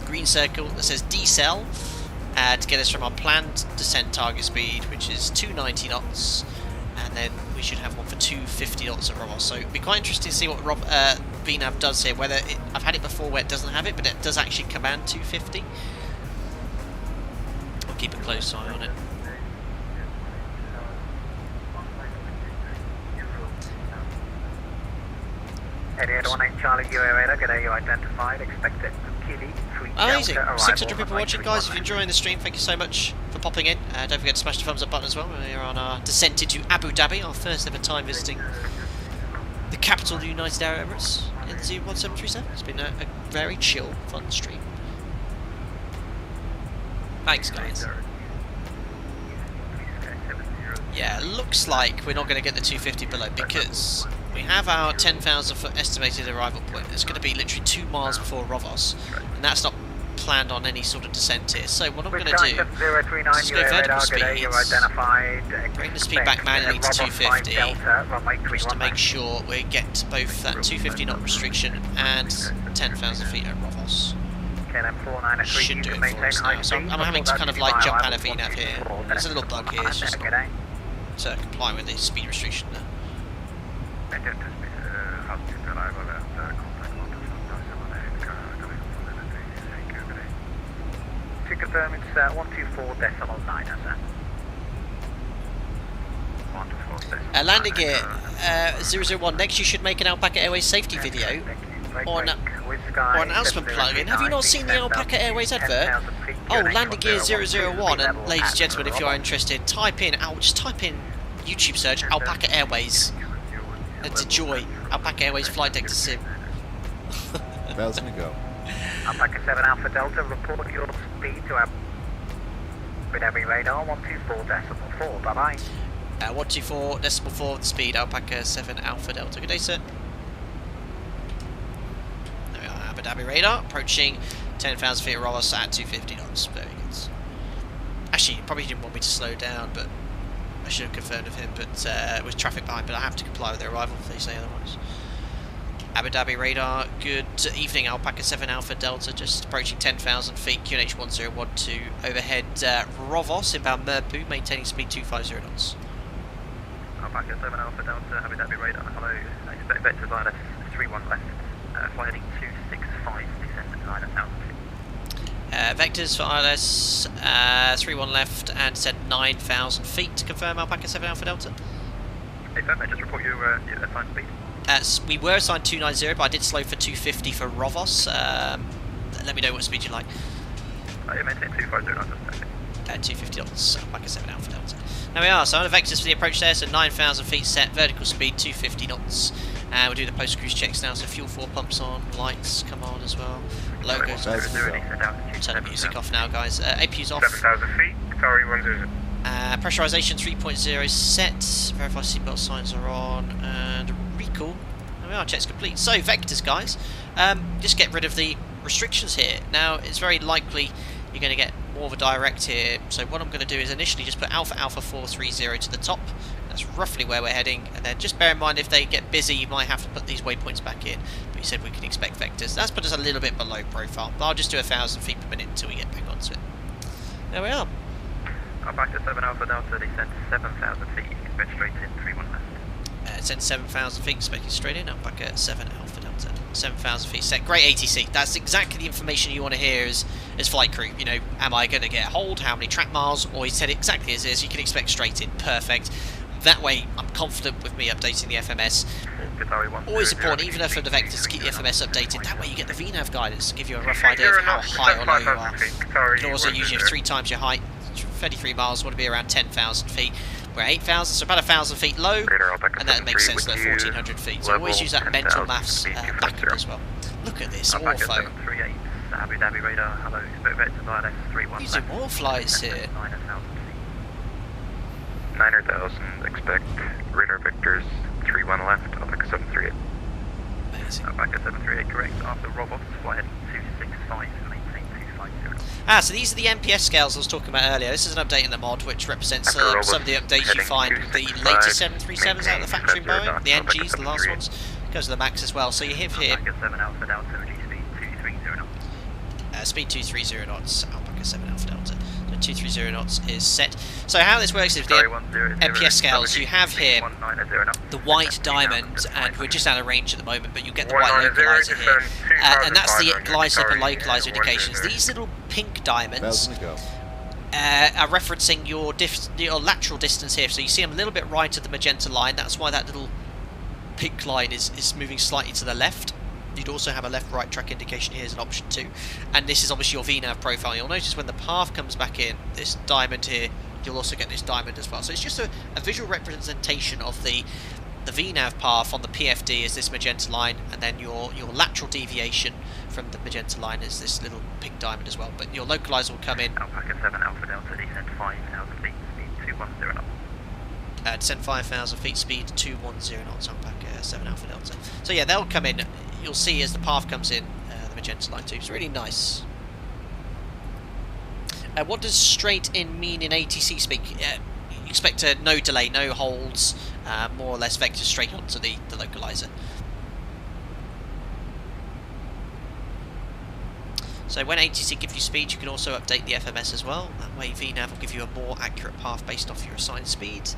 green circle that says decel, to get us from our planned descent target speed, which is 290 knots, and then we should have one for 250 knots at Rovos. So it'd be quite interesting to see what VNAV does here. Whether I've had it before where it doesn't have it, but it does actually command 250. I'll keep a close eye on it. Eddie 18 Charlie UA radar, good day, you identified, expected Kili 3 Amazing. Delta, 600 people runway watching, guys. If 31 you're enjoying the stream, thank you so much for popping in. Don't forget to smash the thumbs up button as well. We are on our descent into Abu Dhabi, our first ever time visiting the capital of the United Arab Emirates in the ZIBO MOD 737. It's been a very chill, fun stream. Thanks, guys. Yeah, looks like we're not going to get the 250 below because we have our 10,000 foot estimated arrival point. It's going to be literally 2 miles before Rovos, and that's not planned on any sort of descent here. So what I'm going to do is just go vertical speeds, bring the speed back manually to 250, just to make sure we get both that 250 knot restriction and 10,000 feet at Rovos. Should do it for us now. So I'm having to kind of like jump out of VNAV here. There's a little bug here, it's just not to comply with the speed restriction there. To confirm, it's 124.9, sir. Landing gear 001. Next, you should make an Alpaca Airways safety video or an announcement plug-in. Have you not seen the Alpaca Airways advert? Oh, landing gear 001. And ladies and gentlemen, if you are interested, just type in YouTube search Alpaca Airways and enjoy Alpaca Airways flight deck to sim. 1,000 to go. Alpaca 7 Alpha Delta, report your speed to Abu Dhabi radar 124.4. Bye bye. 124.4 the speed, Alpaca 7 Alpha Delta. Good day, sir. There we are, Abu Dhabi radar, approaching 10,000 feet of Rovos at 250 knots. Very good. Actually, he probably didn't want me to slow down, but I should have confirmed with him. But with traffic behind, but I have to comply with their arrival if they say otherwise. Abu Dhabi radar, good evening, Alpaca 7 Alpha Delta, just approaching 10,000 feet, QNH 1012, overhead Rovos, inbound Merpu, maintaining speed 250 knots. Alpaca 7 Alpha Delta, Abu Dhabi radar, hello, expect vectors ILS 31 left, fly heading 265, descend at 9,000 feet. Vectors for ILS 31 left and descend 9,000 feet to confirm, Alpaca 7 Alpha Delta. Hey, Fed, just report your assigned speed. We were assigned 290, but I did slow for 250 for Rovos. Let me know what speed you like. You maintain 250 knots, 250 knots, Alpaca 7 Alpha Delta. Now we are, so on the vectors for the approach there, so 9,000 feet set, vertical speed 250 knots. And we'll do the post-cruise checks now, so fuel 4 pumps on, lights come on as well, logos on. Turn the music off now, guys. APU's off. 7,000 feet, Qatari 100. Pressurization 3.0 set, verify seatbelt signs are on, and recall. There we are, checks complete. So, vectors, guys, just get rid of the restrictions here. Now, it's very likely you're going to get more of a direct here, so what I'm going to do is initially just put Alpha Alpha 430 to the top. That's roughly where we're heading, and then just bear in mind if they get busy you might have to put these waypoints back in, but you said we can expect vectors. That's put us a little bit below profile, but I'll just do 1,000 feet per minute until we get back onto it. There we are. Alpaca 7 Alpha Delta, descend 7,000 feet, expect straight in, 31 left. Descend 7,000 feet, expecting straight in, Alpaca 7 Alpha Delta. 7,000 feet set, great ATC, that's exactly the information you want to hear as flight crew. You know, am I going to get a hold, how many track miles, or he said it exactly as is, you can expect straight in, perfect. That way, I'm confident with me updating the FMS. Always important, even for the vectors, to keep the FMS updated. That way you get the VNAV guidance to give you a rough idea of how high or low you are. You can also use your 3 times your height, 33 miles, want to be around 10,000 feet. We're at 8,000, so about 1,000 feet low, and that makes sense that 1,400 feet. So always use that mental maths backup as well. Look at this, Orpho. Abu Dhabi radar, hello, expect vectors ILS 31 Using more flights here. 9,000, expect radar vectors 31 left, Alpaca 738. Amazing. Alpaca 738, correct, after robots, fly heading 265, maintain 250. So these are the MPS scales I was talking about earlier. This is an update in the mod which represents some of the updates you find with the latest 737s out of the factory in Boeing, the NGs, the last ones. Goes to the MAX as well, so you have here Alpaca 7 Alpha Delta, reduce speed 230 knots. speed 230 knots, Alpaca 7 Alpha Delta. So 230 knots is set. So how this works is the MPS scales, you have here the white diamond, and we're just out of range at the moment, but you get the white localizer here. And that's the glide slope and localizer indications. These little pink diamonds are referencing your lateral distance here. So you see them a little bit right of the magenta line, that's why that little pink line is moving slightly to the left. You'd also have a left-right track indication here as an option too, and this is obviously your VNAV profile. You'll notice when the path comes back in, this diamond here, you'll also get this diamond as well. So it's just a visual representation of the VNAV path on the PFD is this magenta line, and then your lateral deviation from the magenta line is this little pink diamond as well. But your localizer will come in. Alpaca 7 Alpha Delta, descend 5,000 feet, speed 210 knots. Descend 5,000 feet, speed 210 knots, Alpaca 7 Alpha Delta. So yeah, they'll come in. You'll see as the path comes in, the magenta line too. It's really nice. What does straight in mean in ATC speak? Expect no delay, no holds, more or less vector straight onto the localizer. So when ATC gives you speed, you can also update the FMS as well. That way VNAV will give you a more accurate path based off your assigned speed.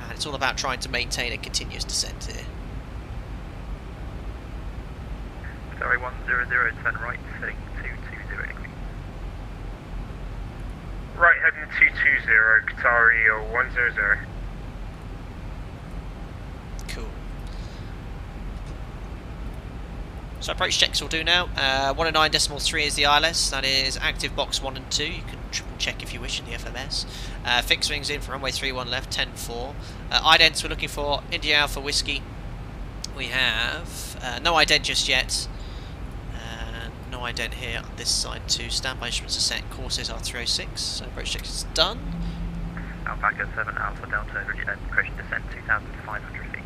And it's all about trying to maintain a continuous descent here. Sorry, 100, turn right, heading 220 degree. Right, heading 220, Qatari 100. Cool. So approach checks we'll do now. 109.3 is the ILS, that is active box 1 and 2. You can triple check if you wish in the FMS. Fixed wings in for runway 31 left, 10-4. Idents we're looking for India Alpha Whiskey. We have no ident just yet. No ident here on this side too. Standby instruments are set. Courses are 306. So approach checks is done. Alpaca 7 Alpha Delta, correction descent 2,500 feet.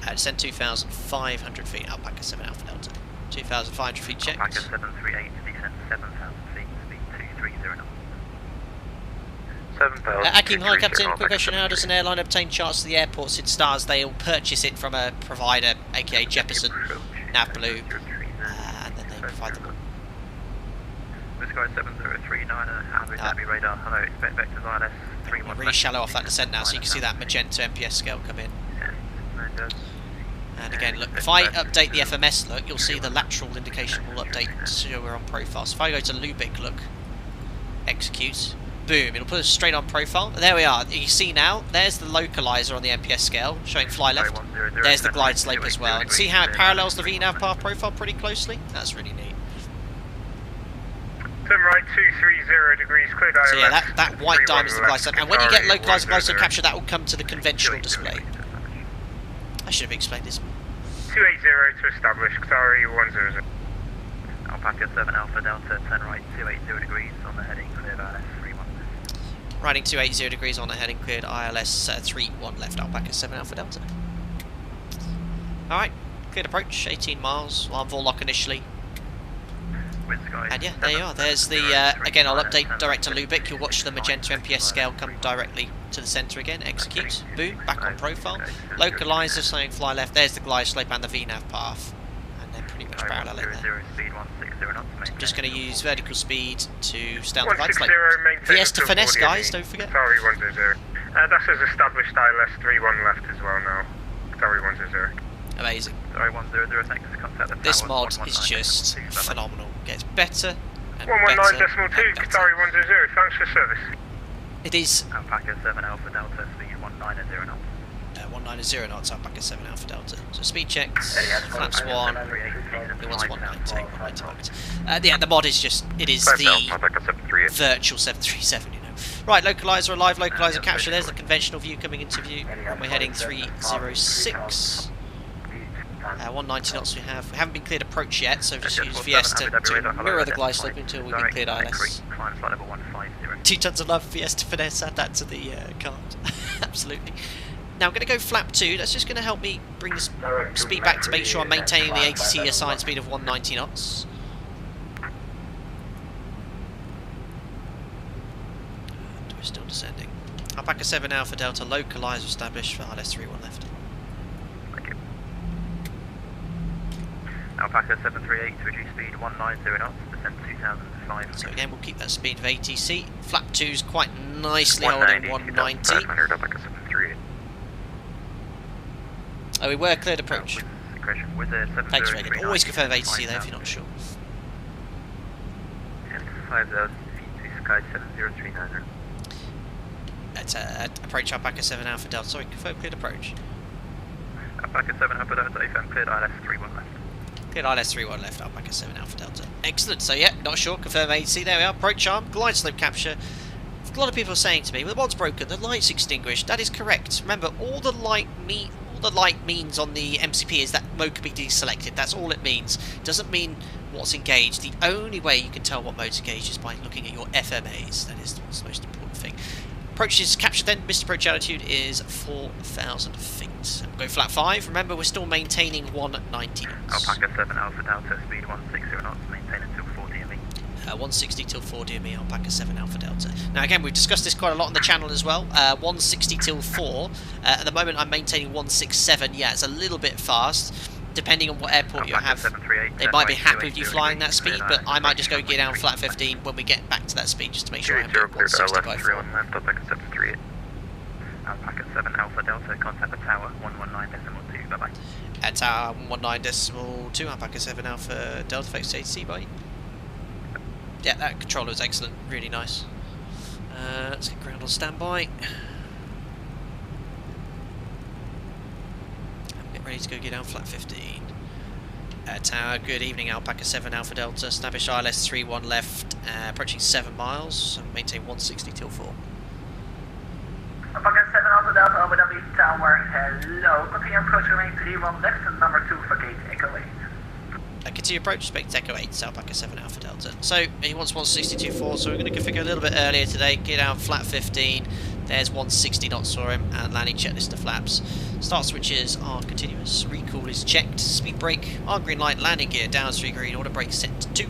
Descent 2,500 feet. Alpaca 7 Alpha Delta. 2,500 feet checked. Alpaca 738, descent 7,000 feet, speed 230 knots. 7,000. Akim, hi Captain, quick question, how does an airline obtain charts to the airports in stars? They'll purchase it from a provider, aka Jefferson. nav blue, and then they provide them. Sky 7039 Abu Dhabi radar. Hello, expect vectors ILS 31. Really shallow off that descent now, so you can see that magenta MPS scale come in. And again, look, if I update the FMS look, you'll see the lateral indication will update to show we're on profile. So if I go to Lubic look, execute, boom, it'll put us straight on profile. And there we are. You see now, there's the localizer on the MPS scale, showing fly left. There's the glide slope as well. And see how it parallels the VNAV path profile pretty closely? That's really neat. Turn right 230 degrees, cleared ILS. So yeah, that white diamond is the glide slope. And when you get localizer glide slope capture, that will come to the conventional display. I should have explained this. 280 to establish, Qatari 100. Alpaca 7 Alpha Delta, turn right 280 degrees on the heading, cleared ILS 31. Riding 280 degrees on the heading, cleared ILS 31 left, Alpaca 7 Alpha Delta. Alright, cleared approach, 18 miles, alarm full lock initially. And yeah, there you are. There's the, again, I'll update direct to Lubic. You'll watch the magenta MPS scale come directly to the centre again. Execute. Boom. Back on profile. Localizer saying fly left. There's the glide slope and the VNAV path. And they're pretty much parallel in there. I'm just going to use vertical speed to stay on the glide slope. VS to finesse, guys. Don't forget. Sorry, 100. That's as established ILS 31 left as well now. Sorry, 100. Amazing. Sorry, 100, thanks. Contact the This tower, mod 119, is just phenomenal. Gets better and 119.2, better and better. Qatari 100, thanks for service. It is Alpaca 7 Alpha Delta, speed 190 knots. 190 knots, Alpaca 7 Alpha Delta. So speed checks, flaps 1, it wants 190. Yeah, the mod is just, it is the virtual 737, you know. Right, localizer alive, localizer capture, there's the conventional view coming into view. We're heading 306. 190 knots we have. We haven't been cleared approach yet, so just use VS to mirror the glide slope until we've been cleared ILS. 2 tons of love, VS to finesse, add that to the card. Absolutely. Now I'm going to go flap 2, that's just going to help me bring the speed back to make sure I'm maintaining the ATC assigned speed of 190 knots. And we're still descending. Alpaca 7 Alpha Delta, localizer established for ILS 31 left. Alpaca 738 to reduce speed 190 knots, descent 2005. So again, we'll keep that speed of ATC. Flap 2's quite nicely holding 190. Oh, we were cleared approach. Thanks, Reagan. Always confirm ATC though if you're not sure. 5000 feet to Sky 7039. That's approach Alpaca 7 Alpha Delta. Sorry, confirm cleared approach. Alpaca 7 Alpha Delta, FM cleared ILS 31 left. Cleared ILS 31 left, Alpaca 7 Alpha Delta. Excellent, so yeah, not sure, confirm ATC, there we are, approach arm, glide slope capture. A lot of people are saying to me, well the mod's broken, the light's extinguished. That is correct. Remember, all the light means on the MCP is that mode can be deselected, that's all it means. It doesn't mean what's engaged. The only way you can tell what mode's engaged is by looking at your FMAs, that is the most important thing. Approach is captured then, missed approach altitude is 4,000 feet. And we'll go flat 5, remember we're still maintaining 190 knots. Alpaca 7 Alpha Delta, speed 160 knots, maintain until 4 DME. 160 till 4 DME, Alpaca 7 Alpha Delta. Now again, we've discussed this quite a lot on the channel as well. 160 till 4, at the moment I'm maintaining 167, yeah, it's a little bit fast. Depending on what airport you have, they might be happy with you flying that speed, but I might just go get down flat 15 when we get back to that speed, just to make sure I'm at 160 by 4. Alpaca 7 Alpha Delta, contact the tower 119.2, bye bye. Tower 119.2, Alpaca 7 Alpha Delta, fix ATC, bye. Yeah, that controller is excellent, really nice. Let's get ground on standby. Ready to go get down flat 15. Tower, good evening, Alpaca 7 Alpha Delta, established ILS 31 left, approaching 7 miles, and maintain 160 till 4. Alpaca 7 Alpha Delta, Abu Dhabi Tower, hello, continue approach, remain 31 left, and number 2 for gate Echo 8. Continue approach, expect Echo 8, Alpaca 7 Alpha Delta. So, he wants 162.4, so we're going to configure a little bit earlier today, get down flat 15, there's 160 knots for him, and landing checklist of flaps. Start switches are continuous, recall is checked, speed brake, on green light, landing gear, down 3 green, auto brake set to 2.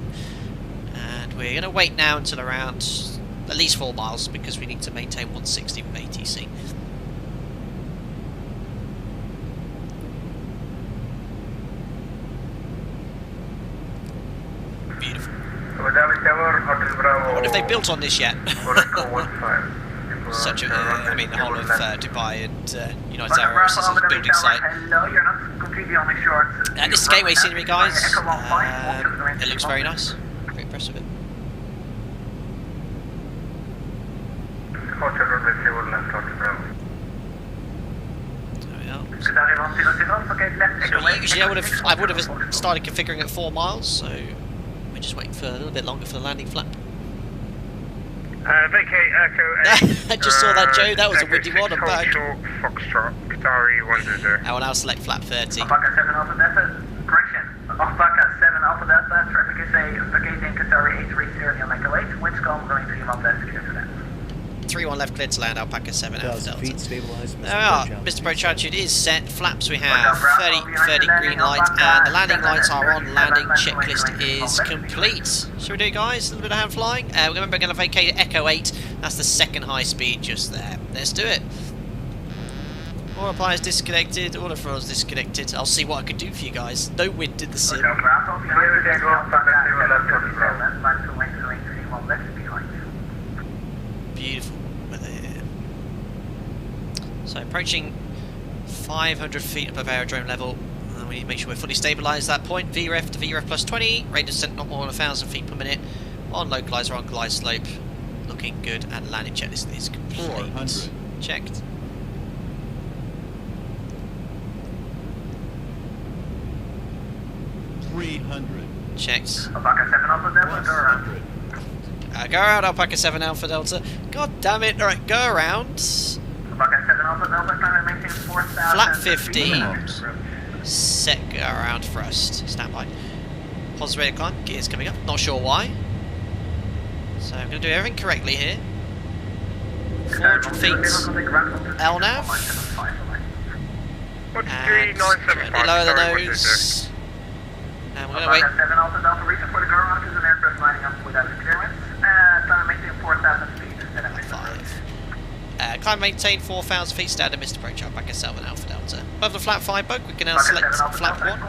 And we're going to wait now until around at least 4 miles, because we need to maintain 160 with ATC. wonder if they built on this yet. Such a, I mean, the whole of Dubai and United Arab Emirates is a building site. This is gateway scenery, guys. It looks very nice. Very impressed with it. So usually I would have started configuring at 4 miles, so we're just waiting for a little bit longer for the landing flap. Vacate Echo 8. I just saw that, Joe. That was a windy one. I'm back. Foxtrot, Qatari 100. I will now select flap 30. Alpaca 7 Alpha Delta, correction. Alpaca 7 Alpha Delta, traffic is vacating Qatari 830 on Echo 8. Winds calm going 31 left, clear to land. 31 left, clear to land. Alpaca 7 Alpha Delta. Feet stabilized. There we are. Mr. Approach altitude is set. Flaps we have 30 green light, and the landing lights are on. Landing checklist is complete. Shall we do it, guys? A little bit of hand flying. Remember, we're going to vacate Echo 8. That's the second high speed just there. Let's do it. All applies disconnected. All the throttles disconnected. I'll see what I can do for you guys. No wind in the sim. Beautiful weather here. So approaching 500 feet above aerodrome level. And we need to make sure we're fully stabilised at that point. VREF to VREF plus 20. Rate of descent not more than 1,000 feet per minute. On localizer on glide slope. Looking good. And landing checklist is complete. 400. Checked. Checked. Alpaca 7 Alpha Delta, go around. Go around, Alpaca 7 Alpha Delta. God damn it. Alright, go around. Alpaca 7 Alpha Delta, climb maintain 4,000. Flat 50. Set, go around thrust. Stand by. Positive rate of climb. Gears coming up. Not sure why. So I'm going to do everything correctly here. 400 feet. LNAV. And slightly lower the nose. And we're going to wait. 7 Alpha Delta, reason for the go around is an aircraft lining up without clearance. Climb maintain 4,000 feet. Climb maintain 4,000 feet standard missed approach Alpaca 7 Alpha Delta. Above the flap 5 bug, we can now select flap 1.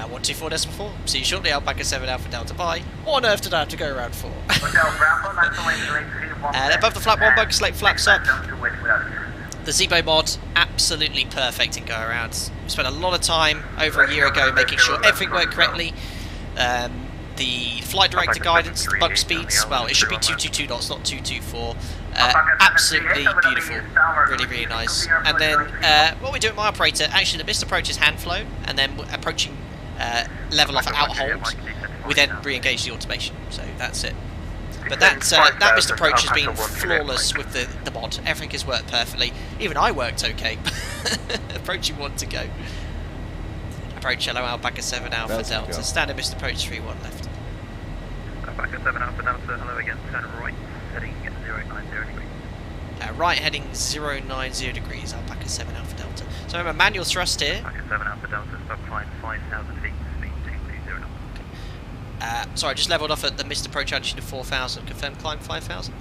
124.4. See you shortly, Alpaca 7 Alpha Delta. Bye. What on earth did I have to go around for? And above the flap 1 bug, select flaps up. The ZIBO mod, absolutely perfect in go around. We spent a lot of time over a year ago making sure everything worked correctly. The flight director guidance, the bug speeds, well, it should be 222 knots, not 224. Absolutely beautiful, really, really nice. And then what we do with my operator, actually the missed approach is hand flown, and then approaching level off at out hold, we then re-engage the automation. So that's it. But that missed approach has been flawless with the mod. Everything has worked perfectly. Even I worked okay. Approaching 1 to go. Approach hello Alpaca 7 Alpha Delta. Standard missed approach 31 left. Alpaca 7 Alpha Delta, hello again. Turn right, heading 090 degrees. Right, heading 090 degrees. Alpaca 7 Alpha Delta. So remember, manual thrust here. Alpaca 7 Alpha Delta, stop climb 5,000 feet, speed 220 knots. Sorry, I just levelled off at the missed approach altitude of 4,000. Confirm climb 5,000.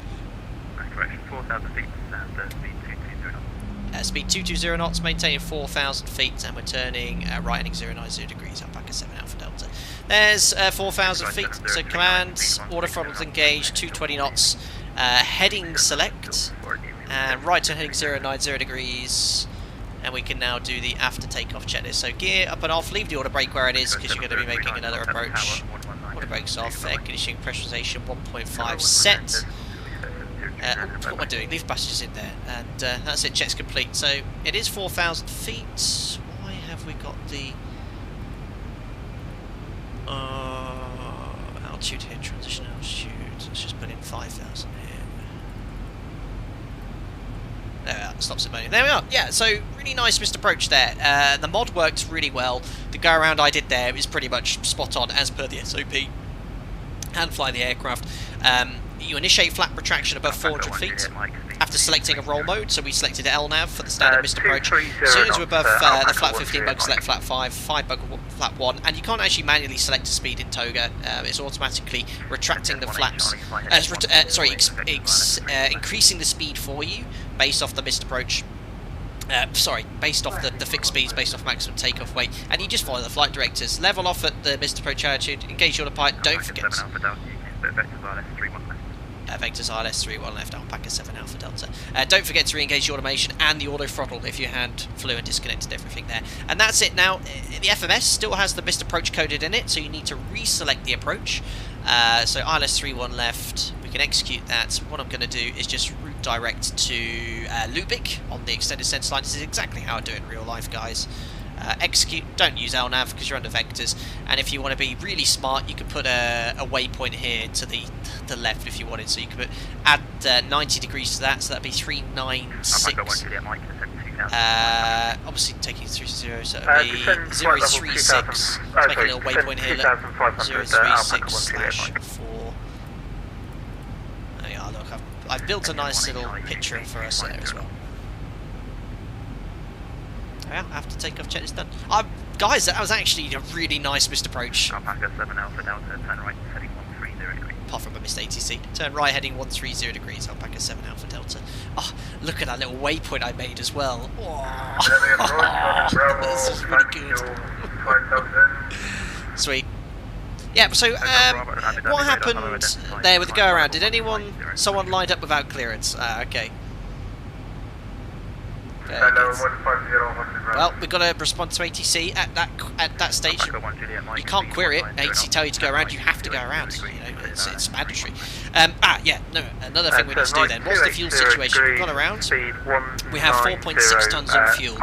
Correction, 4,000 feet and speed 220 knots. Speed 220 knots, maintaining 4,000 feet, and we're turning right heading 090 degrees. Alpaca 7 Alpha Delta. There's 4,000 feet. So command, auto throttles engaged, 220 knots. Heading select, and right to heading 090 degrees. And we can now do the after takeoff checklist. So gear up and off, leave the auto brake where it is because you're going to be making another approach. Auto brakes off, air conditioning, pressurization 1.5 set. What am I doing? Leave passengers in there. And that's it, check's complete. So it is 4,000 feet. Why have we got the altitude here? Transition altitude. Let's just put in 5,000 here. There we are, stops it moaning. There we are. Yeah, so really nice missed approach there. The mod worked really well. The go around I did there is pretty much spot on as per the SOP. Hand fly the aircraft. You initiate flap retraction above 400 feet after selecting a roll mode. So we selected LNAV for the standard missed approach. As soon as we're above the flap 15 bug, select flap 5, 5 bug flap 1, and you can't actually manually select a speed in Toga. It's automatically retracting the flaps, increasing the speed for you based off the missed approach. Sorry, based off the fixed speeds, based off maximum takeoff weight, and you just follow the flight directors. Level off at the missed approach altitude, engage your autopilot, don't forget. Vectors ILS 31 left, Alpaca 7 Alpha Delta. Don't forget to re-engage the automation and the auto throttle if your hand flew and disconnected everything there. And that's it now. The FMS still has the missed approach coded in it, so you need to reselect the approach. So ILS 31 left, we can execute that. What I'm going to do is just route direct to Lubick on the extended sense line. This is exactly how I do it in real life, guys. Execute, don't use LNAV because you're under vectors, and if you want to be really smart you can put a waypoint here to the left if you wanted, so you could add 90 degrees to that, so that'd be 396. Obviously taking 30, so it'll be 036. Let's make a little waypoint here, look, 036/4. There you are, look, I've built a nice little picture for us there as well. Yeah, I have to take off, check this done. Guys, that was actually a really nice missed approach. Alpaca 7 Alpha Delta, turn right, heading 130 degrees. Apart from a missed ATC. Turn right, heading 130 degrees, Alpaca 7 Alpha Delta. Oh, look at that little waypoint I made as well. Oh, this is really good. Sweet. Yeah, so, what happened there with the go-around? Did someone lined up without clearance? Okay. Well, we've got to respond to ATC at that stage. You can't query it. ATC tell you to go around. You have to go around. You know, it's mandatory. Yeah. No. Another thing we need to do then. What's the fuel situation? We've gone around. We have 4.6 tons of fuel.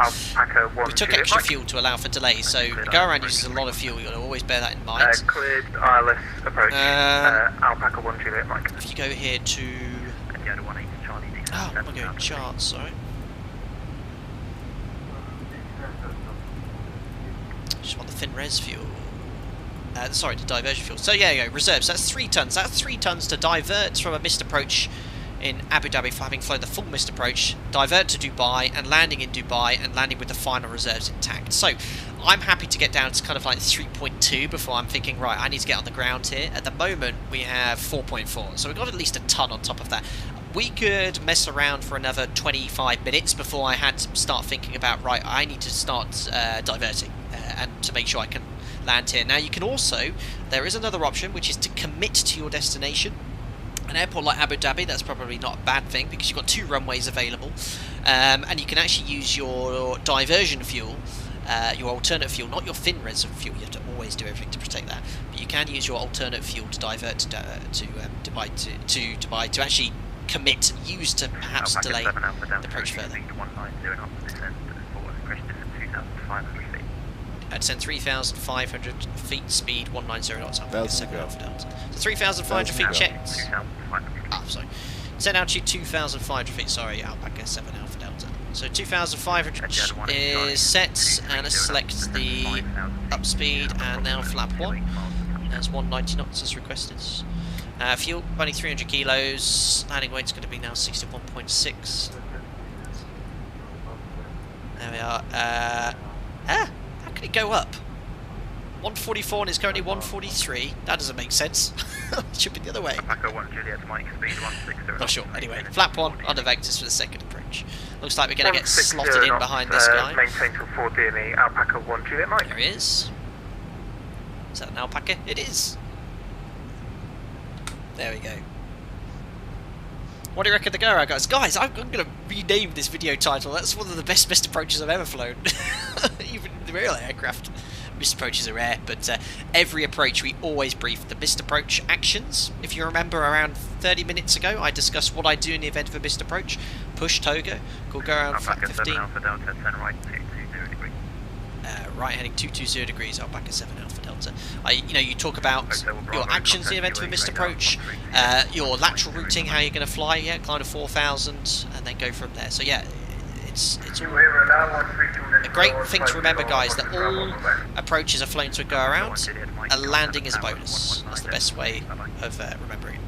We took extra fuel to allow for delays. So the go around uses a lot of fuel. You've got to always bear that in mind. Cleared ILS approach. Alpaca 1 Juliet Mike. If you go here to. Oh, I'm going charts. Sorry. Just want the fin res fuel. Sorry, the diversion fuel. So yeah, you go, reserves. That's 3 tons. That's 3 tons to divert from a missed approach in Abu Dhabi for having flown the full missed approach, divert to Dubai, and landing in Dubai, and landing with the final reserves intact. So I'm happy to get down to kind of like 3.2 before I'm thinking, right, I need to get on the ground here. At the moment, we have 4.4, so we've got at least a ton on top of that. We could mess around for another 25 minutes before I had to start thinking about, right, I need to start diverting and to make sure I can land here. Now you can also, there is another option, which is to commit to your destination. An airport like Abu Dhabi, that's probably not a bad thing because you've got 2 runways available, and you can actually use your diversion fuel, your alternate fuel, not your fin res fuel. You have to always do everything to protect that, but you can use your alternate fuel to divert to Dubai to actually commit and use to perhaps delay the approach further. Descend 3,500 feet, speed 190 knots. So 3,500 feet checked. Ah, sorry. Descend altitude 2,500 feet. Sorry, Alpaca 7 Alpha Delta. So 2,500 is set, and let's select the up speed, and now flap 1. There's 190 knots as requested. Fuel, running 300 kilos. Landing weight's going to be now 61.6. There we are. How can it go up? 144 and it's currently 143. That doesn't make sense. It should be the other way. Not sure. Anyway, flap 1 under vectors for the second approach. Looks like we're going to get slotted in behind this guy. Maintain till 4 DME, Alpaca 1 Juliet Mike. There he is. Is that an alpaca? It is. There we go. What do you reckon the go around, guys? Guys, I'm going to rename this video title. That's one of the best missed approaches I've ever flown. Even the real aircraft. Missed approaches are rare, but every approach we always brief the missed approach actions. If you remember, around 30 minutes ago, I discussed what I do in the event of a missed approach. Push Togo, go around flat 15. Right heading 220 degrees, Alpaca 7 Alpha Delta. You talk about your actions in the event of a missed approach, your lateral routing, how you're going to fly, climb to 4,000, and then go from there. So yeah, it's all a great thing to remember, guys, that all approaches are flown to a go-around, a landing is a bonus. That's the best way of remembering it.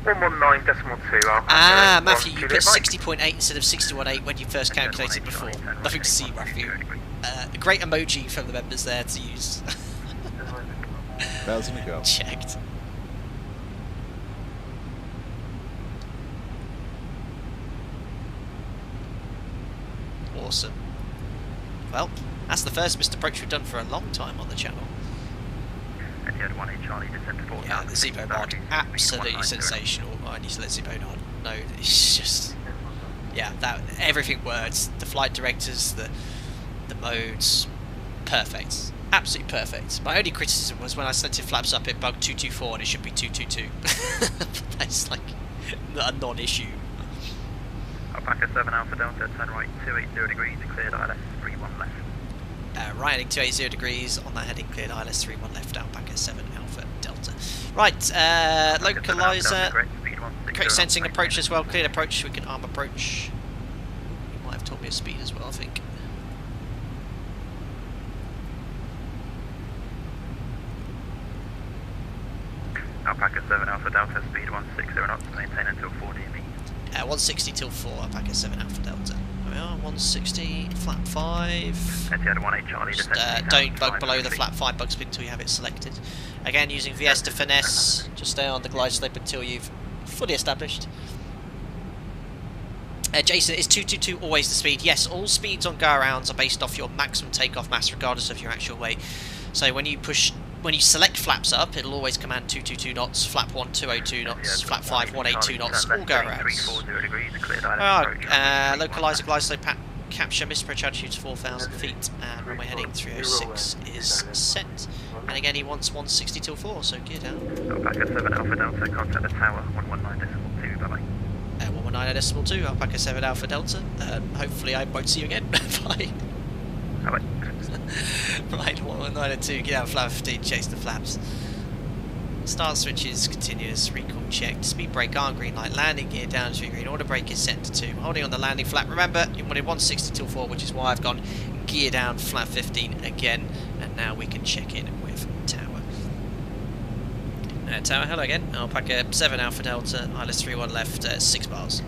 119.2. Ah, Matthew, you put 60.8 instead of 61.8 when you first calculated before. Nothing to see, Matthew. A great emoji from the members there to use. 1,000 to go. Checked. Awesome. Well, that's the first missed approach we've done for a long time on the channel. Etihad 1A Charlie, descent to 4,000. Yeah, the ZIBO mod, absolutely sensational. Oh, I need to let ZIBO know. It's just, yeah, that everything works. The flight directors, the modes, perfect, absolutely perfect. My only criticism was when I selected flaps up, it bugged 224 and it should be 222. That's like a non-issue. Alpaca 7 Alpha Delta, turn right 280 degrees, cleared ILS 31 left. Right heading 280 degrees, on that heading cleared ILS 31 left, Alpaca 7 Alpha Delta. Right, localizer, correct sensing approach as well, cleared approach, we can arm approach. You might have told me a speed as well, I think. Alpaca 7 Alpha Delta, speed 160 knots, maintain until 4 DME. 160 till 4, Alpaca 7 Alpha Delta. There we are, 160, flap 5. Etihad 1A Charlie, Just don't bug below the flap 5 bug speed until you have it selected. Again, using VS to finesse, just stay on the glide slope until you've fully established. Jason, is 222 always the speed? Yes, all speeds on go-arounds are based off your maximum takeoff mass regardless of your actual weight. So when you select flaps up, it'll always command 222 knots, flap 1 202 knots, flap 5 182 knots, all go-arounds. Localizer glide slope capture, missed approach altitude to 4,000 feet, and runway heading 306 is set. And again, he wants 160 till 4, so gear down. Alpaca 7 Alpha Delta, contact the tower, 119.2, bye-bye. 119.2, Alpaca 7 Alpha Delta. Hopefully I won't see you again. Bye. Bye-bye. Right, 119.2, get out flap 15, chase the flaps. Start switches, continuous, recall checked, speed brake on, green light, landing gear down to green, order brake is set to 2. Holding on the landing flap, remember, you wanted 160 till 4, which is why I've gone gear down, flap 15 again, and now we can check in with tower. Tower, hello again, Alpaca 7 Alpha Delta, ILS 31 left, 6 bars.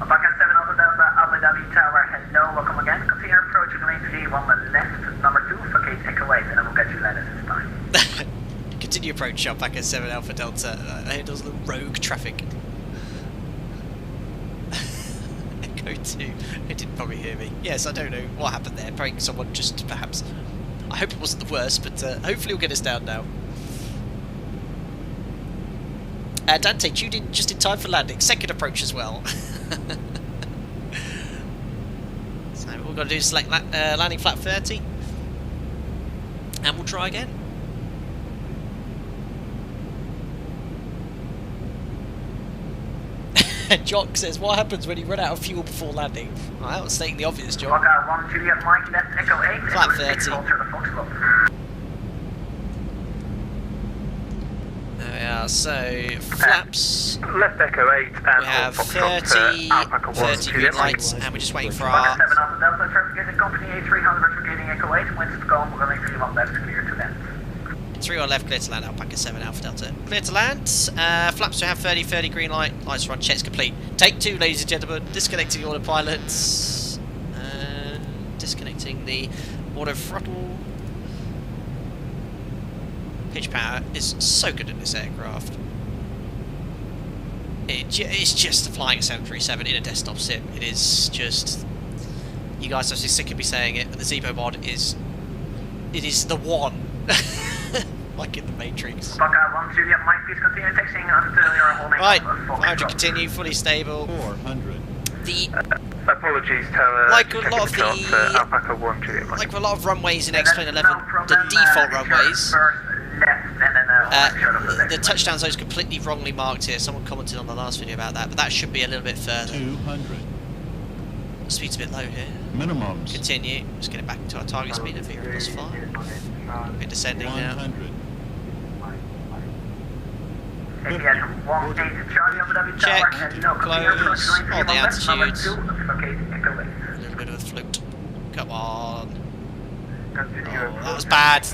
Alpaca 7 Alpha Delta, Abu Dhabi Tower, hello, welcome again. Continue approaching lane 3 on the left, number 2, vacate Echo 8, and I will get you landed this time. Continue approach, Alpaca 7 Alpha Delta, handles the rogue traffic. Echo 2, it didn't probably hear me. Yes, I don't know what happened there, probably someone just perhaps, I hope it wasn't the worst, but hopefully we'll get us down now. Dante, tuned in just in time for landing, second approach as well. So all we've got to do is select landing flap 30, and we'll try again. Jock says, what happens when you run out of fuel before landing? Well, that was stating the obvious, Jock. Alpaca 1 Juliet Mike, left Echo 8, flap 30. There we are, so flaps, Left Echo 8 and we have 30 green lights, and we're just waiting for our... 7 Alpha Delta, traffic is in company A300 for gaining Echo 8, winds to calm, running 31 left, clear to land. 3 on left, clear to land, Alpaca 7 Alpha Delta. Clear to land, flaps we have 30 green light, lights are on, checks complete. Take 2, ladies and gentlemen, disconnecting the autopilots, disconnecting the auto throttle. Pitch power is so good in this aircraft. It's just flying a 737 in a desktop sim. It is just... You guys are so sick of me saying it, but the ZIBO mod is... It is the one. Like in the Matrix. Alpaca 1 Juliet Mike, please continue taxiing until you're holding. Right, 500 continue, fully stable. 400. Apologies, tower. Like a lot of the... Alpaca 1 Juliet Mike. Like a lot of runways in X-Plane 11, the default runways... the touchdown zone is completely wrongly marked here. Someone commented on the last video about that, but that should be a little bit further. 200. The speed's a bit low here. Minimums. Continue. Just get it back to our target speed of 0 plus 5. We're descending 100. now. Check. Close. Hold the altitude. A little bit of a float. Come on. Oh, that was bad.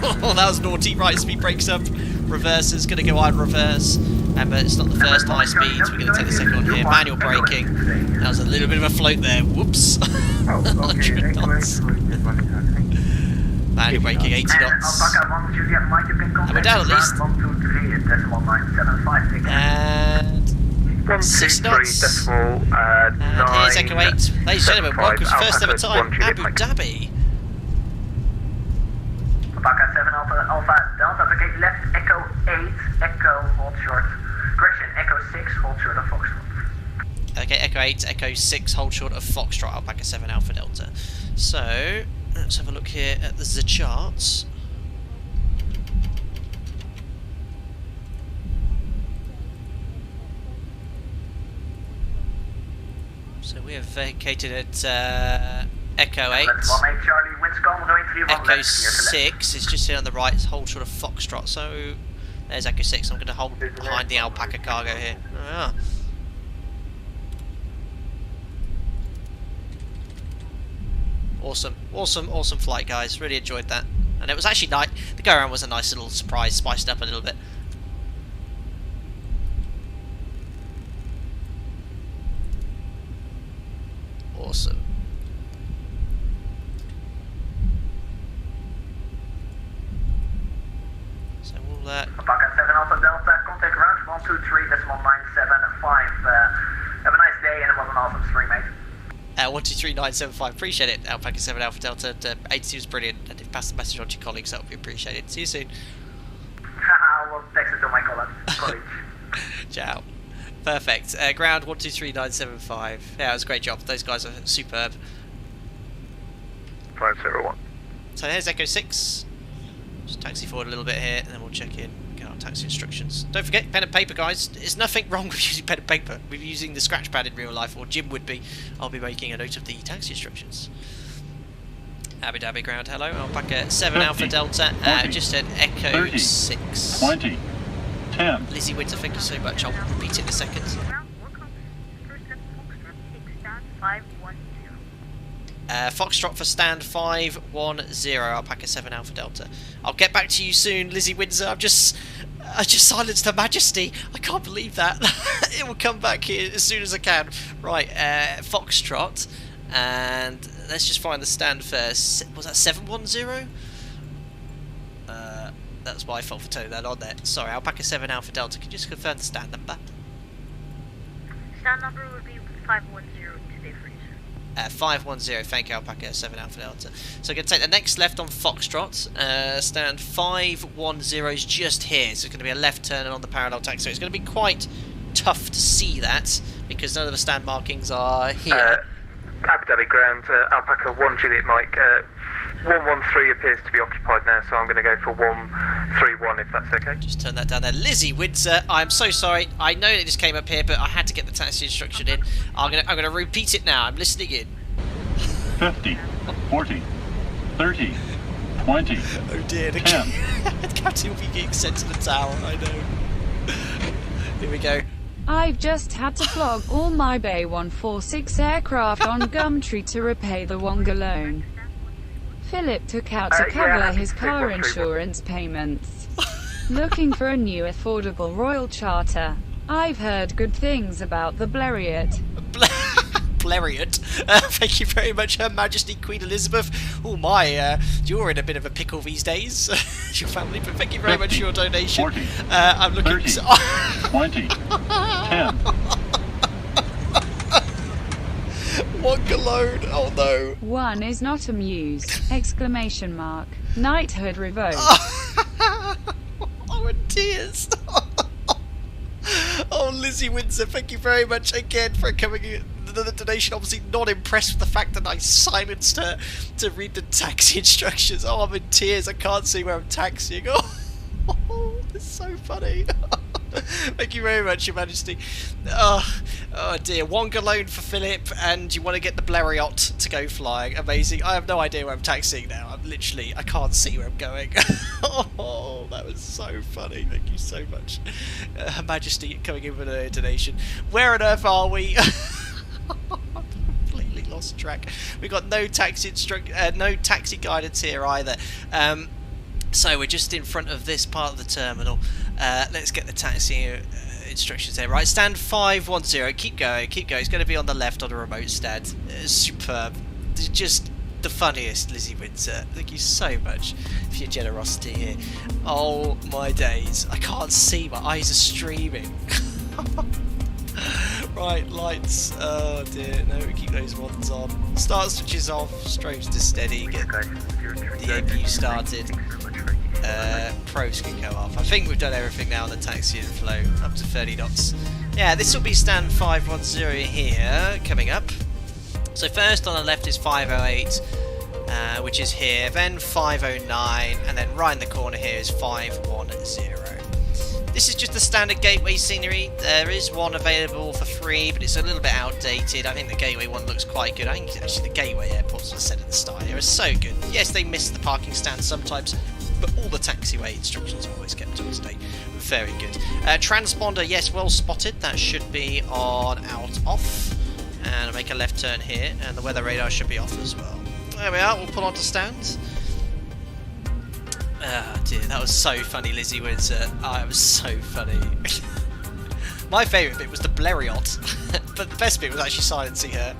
Oh, that was naughty. Right, speed breaks up. Reverser's going to go on reverse. But it's not the first high speeds. We're going to take the second one here. Manual braking. That was a little bit of a float there. Whoops. 100 knots. Manual braking, 80 knots. And we're down at least. And 6 123 knots. decimal And here's Echo 8. Ladies and gentlemen, welcome to first ever time, Abu Dhabi. Alpaca 7 Alpha Delta, application left, Echo 8, Echo, hold short. Correction, Echo 6, hold short of Foxtrot. Okay, Echo 8, Echo 6, hold short of Foxtrot, Alpaca 7 Alpha Delta. So, let's have a look here at the charts. So we have vacated at Echo 8. Charlie, Winscom, going 3 Echo 6 is just here on the right, hold short of Foxtrot. So there's Echo 6. I'm going to hold behind the Alpaca cargo here. Ah. Awesome, awesome, awesome flight, guys. Really enjoyed that. And it was actually nice. The go around was a nice little surprise, spiced up a little bit. Awesome. So we'll Alpaca 7 Alpha Delta, contact route 123.975. Have a nice day, and it was an awesome stream, mate. 123975, appreciate it. Alpaca 7 Alpha Delta, agency was brilliant, and if you pass the message on to your colleagues, that would be appreciated. See you soon. I will text it to my colleague. Ciao. Perfect. Ground 123975. Yeah, it was a great job. Those guys are superb. 501. So here's Echo 6. Just taxi forward a little bit here, and then we'll check in. Get our taxi instructions. Don't forget pen and paper, guys. There's nothing wrong with using pen and paper. We're using the scratch pad in real life, or Jim would be. I'll be making a note of the taxi instructions. Abu Dhabi ground, hello. Alpaca 7 Alpha Delta. Just at Echo 30, 6. 20, 10. Lizzie Winter, thank you so much. I'll repeat it in a second. Foxtrot for stand 510, Alpaca 7 Alpha Delta. I'll get back to you soon, Lizzie Windsor. I just silenced Her Majesty. I can't believe that. It will come back here as soon as I can. Right, Foxtrot, and let's just find the stand first. Was that 710? That's my fault for turning that on there. Sorry, Alpaca 7 Alpha Delta. Can you just confirm the stand number? Stand number would be 510 today for you. 510, thank you, Alpaca 7 Alpha Delta. So I'm going to take the next left on Foxtrot. Stand 510 is just here, so it's going to be a left turn and on the parallel taxi. So it's going to be quite tough to see that because none of the stand markings are here. Abu Dhabi ground, Alpaca 1 Juliet Mike. 113 appears to be occupied now, so I'm going to go for 131 if that's okay. Just turn that down there. Lizzie Windsor, I'm so sorry. I know it just came up here, but I had to get the taxi instruction in. I'm gonna repeat it now. I'm listening in. 50, 40, 30, 20. Oh dear, the 10. captain will be getting sent to the tower. I know. Here we go. I've just had to flog all my Bay 146 aircraft on Gumtree to repay the Wonga loan. Philip took out to cover his car insurance payments. Looking for a new affordable royal charter. I've heard good things about the Blériot. Blériot. Thank you very much, Her Majesty Queen Elizabeth. Oh my, you're in a bit of a pickle these days, your family, but thank you very much for your donation. 40, I'm looking 30, 20, 10. Wonga loan, oh no. One is not amused! Exclamation mark. Knighthood revoked. Oh, in tears. Oh, Lizzie Windsor, thank you very much again for coming in. The donation, obviously not impressed with the fact that I silenced her to read the taxi instructions. Oh, I'm in tears. I can't see where I'm taxiing. Oh, it's so funny. Thank you very much, Your Majesty. Oh dear. Wonga loan for Philip, and you want to get the Blériot to go flying. Amazing. I have no idea where I'm taxiing now. I can't see where I'm going. Oh, that was so funny. Thank you so much. Her Majesty coming in with a donation. Where on earth are we? Completely lost track. We've got no taxi guidance here either. So we're just in front of this part of the terminal. Let's get the taxi instructions here. Right, stand 510. Keep going, keep going. It's going to be on the left on a remote stand. Superb. Just the funniest, Lizzie Windsor. Thank you so much for your generosity here. Oh my days. I can't see. My eyes are streaming. Right, lights. Oh dear, no, we keep those ones on. Start switches off, strobes to steady, get the APU started. Pros can go off. I think we've done everything now on the taxi and flow, up to 30 knots. Yeah, this will be stand 510 here, coming up. So first on the left is 508, which is here, then 509, and then right in the corner here is 510. This is just the standard gateway scenery. There is one available for free, but it's a little bit outdated. I think the gateway one looks quite good. I think actually the gateway airports, as I said at the start here, are so good. Yes, they miss the parking stand sometimes, but all the taxiway instructions are always kept up to date. Very good. Transponder, yes, well spotted. That should be on out off. And I'll make a left turn here, and the weather radar should be off as well. There we are, we'll pull on to stand. Oh dear, that was so funny, Lizzie Windsor. Oh, it was so funny. My favourite bit was the Blériot, but the best bit was actually silencing her.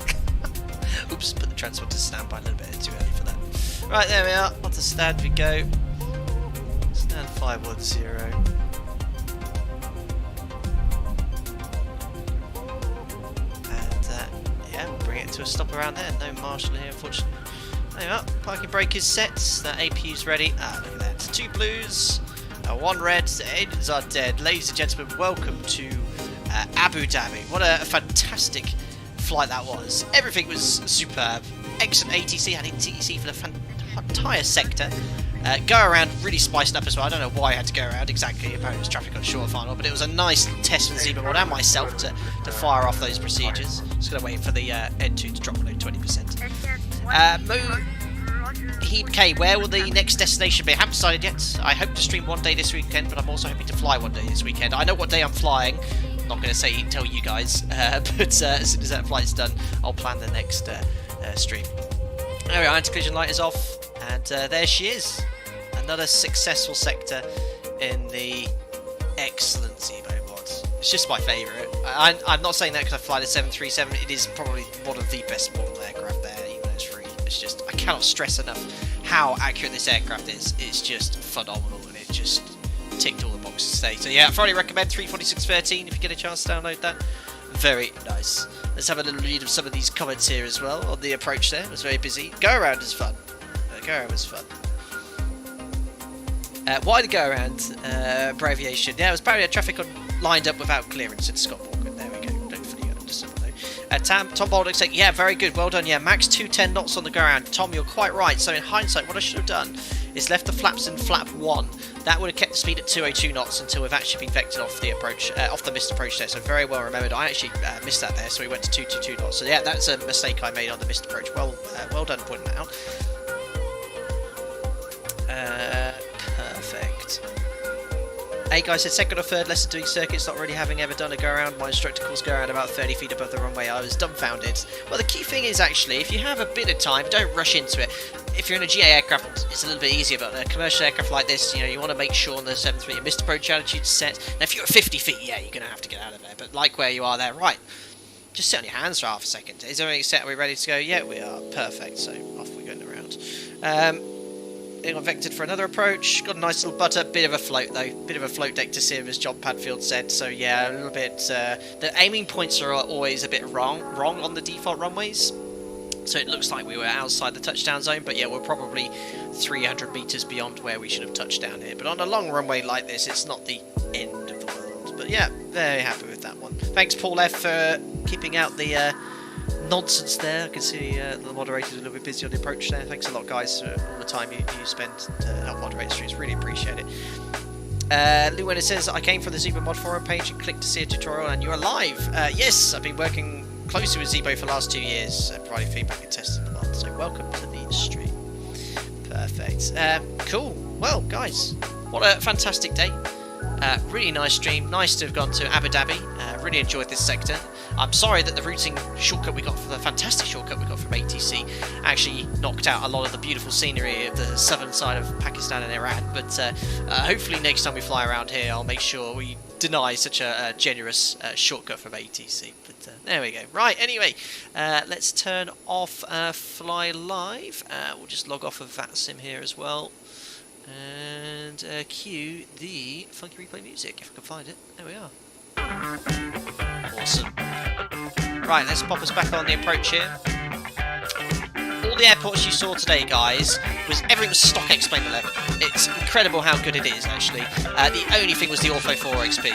Oops, put the transponder to standby a little bit too early for that. Right, there we are, onto stand we go. Stand 510. Yeah, we'll bring it to a stop around there. No marshal here, unfortunately. There you are. Parking brake is set. That APU's ready. Ah, look at that. 2 blues, 1 red. The engines are dead. Ladies and gentlemen, welcome to Abu Dhabi. What a fantastic flight that was. Everything was superb. Excellent ATC. Had ATC for the entire sector. Go around really spiced up as well. I don't know why I had to go around exactly. Apparently it was traffic on short final, but it was a nice test for the ZIBO mod and myself to fire off those procedures. Just going to wait for the N2 to drop below 20%. Heap K, where will the next destination be? I haven't decided yet. I hope to stream one day this weekend, but I'm also hoping to fly one day this weekend. I know what day I'm flying. I'm not going to tell you guys, but as soon as that flight's done, I'll plan the next stream. There we are, anti-collision light is off, and there she is. Another successful sector in the excellent ZIBO mod. It's just my favourite. I'm not saying that because I fly the 737. It is probably one of the best model aircraft there, even though it's free. It's just, I cannot stress enough how accurate this aircraft is. It's just phenomenal, and it just ticked all the boxes today. So yeah, I thoroughly recommend 34613 if you get a chance to download that. Very nice. Let's have a little read of some of these comments here as well on the approach there. It was very busy. Go around is fun. Go around was fun. Why the go around? Braviation. Yeah, it was apparently traffic lined up without clearance in Scott Walker. There we go. Don't fully understand though. Tom Baldock saying, yeah, very good. Well done. Yeah, max 210 knots on the go around. Tom, you're quite right. So in hindsight, what I should have done is left the flaps in flap 1. That would have kept the speed at 202 knots until we've actually been vectored off the approach, off the missed approach there. So very well remembered. I actually missed that there, so we went to 222 knots. So yeah, that's a mistake I made on the missed approach. Well done pointing that out. Perfect. Hey guys, said second or third lesson doing circuits, not really having ever done a go around. My instructor calls go around about 30 feet above the runway. I was dumbfounded. Well, the key thing is actually, if you have a bit of time, don't rush into it. If you're in a GA aircraft, it's a little bit easier, but a commercial aircraft like this, you want to make sure on the 7-3 your missed approach altitude's set. Now, if you're at 50 feet, yeah, you're going to have to get out of there. But like where you are there, right, just sit on your hands for half a second. Is everything set? Are we ready to go? Yeah, we are. Perfect. So off we're going around. They got vectored for another approach. Got a nice little butter. Bit of a float though. Bit of a float deck to sieve, as John Padfield said. So yeah, a little bit. The aiming points are always a bit wrong on the default runways. So it looks like we were outside the touchdown zone, but yeah, we're probably 300 meters beyond where we should have touched down here. But on a long runway like this, it's not the end of the world. But yeah, very happy with that one. Thanks, Paul F, for keeping out the nonsense there. I can see the moderator's a little bit busy on the approach there. Thanks a lot, guys, for all the time you spend to help moderate streams. Really appreciate it. Lou, when it says, I came from the ZIBO mod forum page and clicked to see a tutorial and you're live. Yes, I've been working closely with ZIBO for the last 2 years, providing feedback and testing the mod. So welcome to the stream. Perfect. Cool. Well, guys, what a fantastic day. Really nice stream. Nice to have gone to Abu Dhabi. Really enjoyed this sector. I'm sorry that the routing shortcut we got for the fantastic shortcut we got from ATC actually knocked out a lot of the beautiful scenery of the southern side of Pakistan and Iran. But hopefully next time we fly around here, I'll make sure we deny such a generous shortcut from ATC. But there we go. Right, anyway, let's turn off Fly Live. We'll just log off of VATSIM here as well. And cue the funky replay music, if I can find it. There we are. Awesome. Right, let's pop us back on the approach here. All the airports you saw today, guys, everything was stock X-Plane 11. It's incredible how good it is, actually. The only thing was the Ortho 4 XP,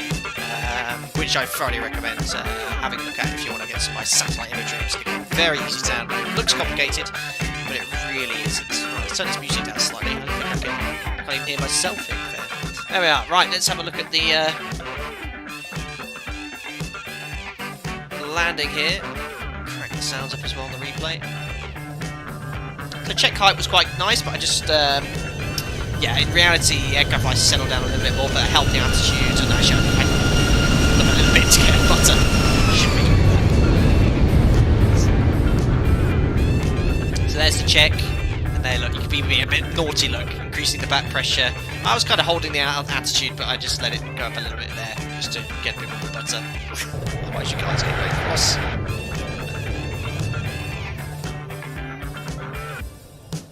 which I thoroughly recommend having a look at if you want to get some nice satellite imagery. It's very easy to download. It looks complicated, but it really isn't. Let's turn this music down slightly. I can't even hear myself in there. There we are. Right, let's have a look at the landing here. Crank the sounds up as well on the replay. The check height was quite nice, but I just, yeah, in reality, aircraft likes to settle down a little bit more, but a healthy altitude, and actually, I look a little bit to get a butter. So there's the check, and there, look, you can be a bit naughty, look, increasing the back pressure. I was kind of holding the altitude, but I just let it go up a little bit there, just to get a bit more butter. Otherwise, you guys get very cross.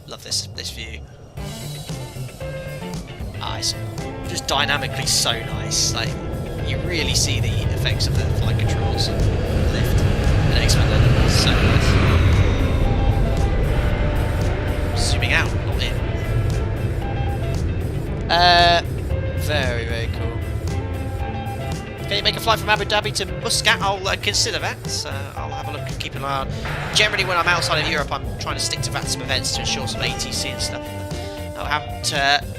Love this view. Ah, it's just dynamically so nice. Like, you really see the effects of the flight controls and lift and X-Plane. So nice. Zooming out, not in. Very, very cool. Can you make a flight from Abu Dhabi to Muscat? I'll consider that. I'll have a look and keep an eye on. Generally, when I'm outside of Europe, I'm trying to stick to VATSIM events to ensure some ATC and stuff. I haven't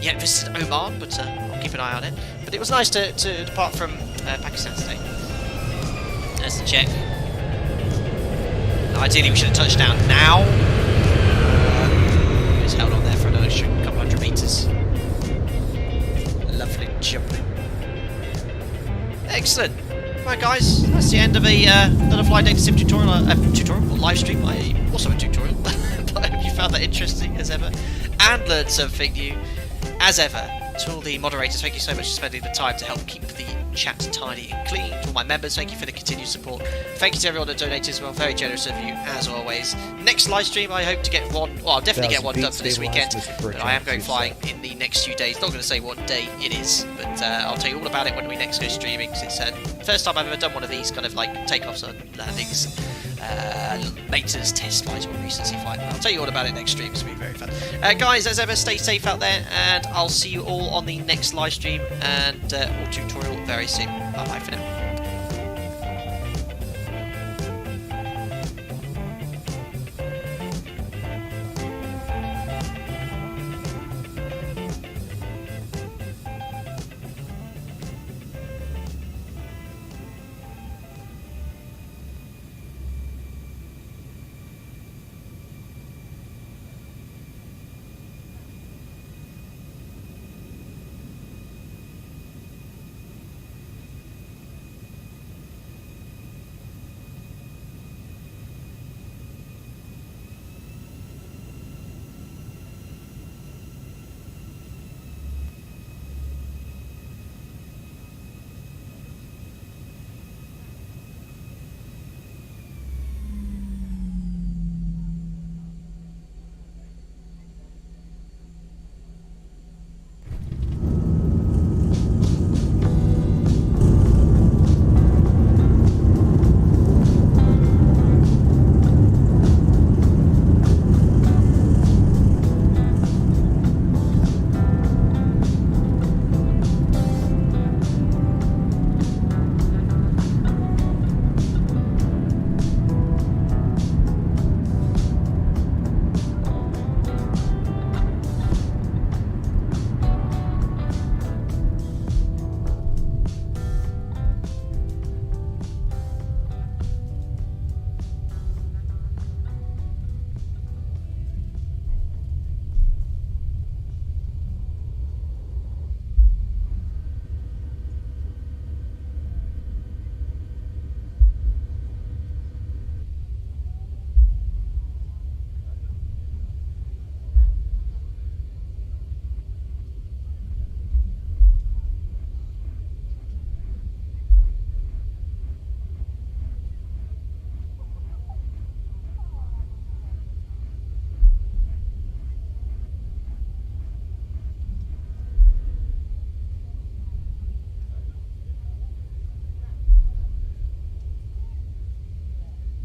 yet visited Oman, but I'll keep an eye on it. But it was nice to depart from Pakistan today. There's the check. Now, ideally, we should have touched down now. Just held on there for another couple hundred meters. Lovely jumping. Excellent. Right, guys, that's the end of another Flight Data Sim tutorial, or live stream. Also a tutorial, but I hope you found that interesting as ever, and learned something new as ever. To all the moderators, thank you so much for spending the time to help keep the chat tidy and clean. To all my members, thank you for the continued support. Thank you to everyone that donated as well, very generous of you as always. Next live stream, I hope to get one, well, I'll definitely get one done for this weekend, but I am going flying in the next few days. Not going to say what day it is, but I'll tell you all about it when we next go streaming, because it's the first time I've ever done one of these kind of like takeoffs and landings, maintenance test flight or recency flight. I'll tell you all about it next stream, it's going to be very fun. Guys, as ever, stay safe out there, and I'll see you all on the next live stream and or tutorial very soon. Bye bye for now.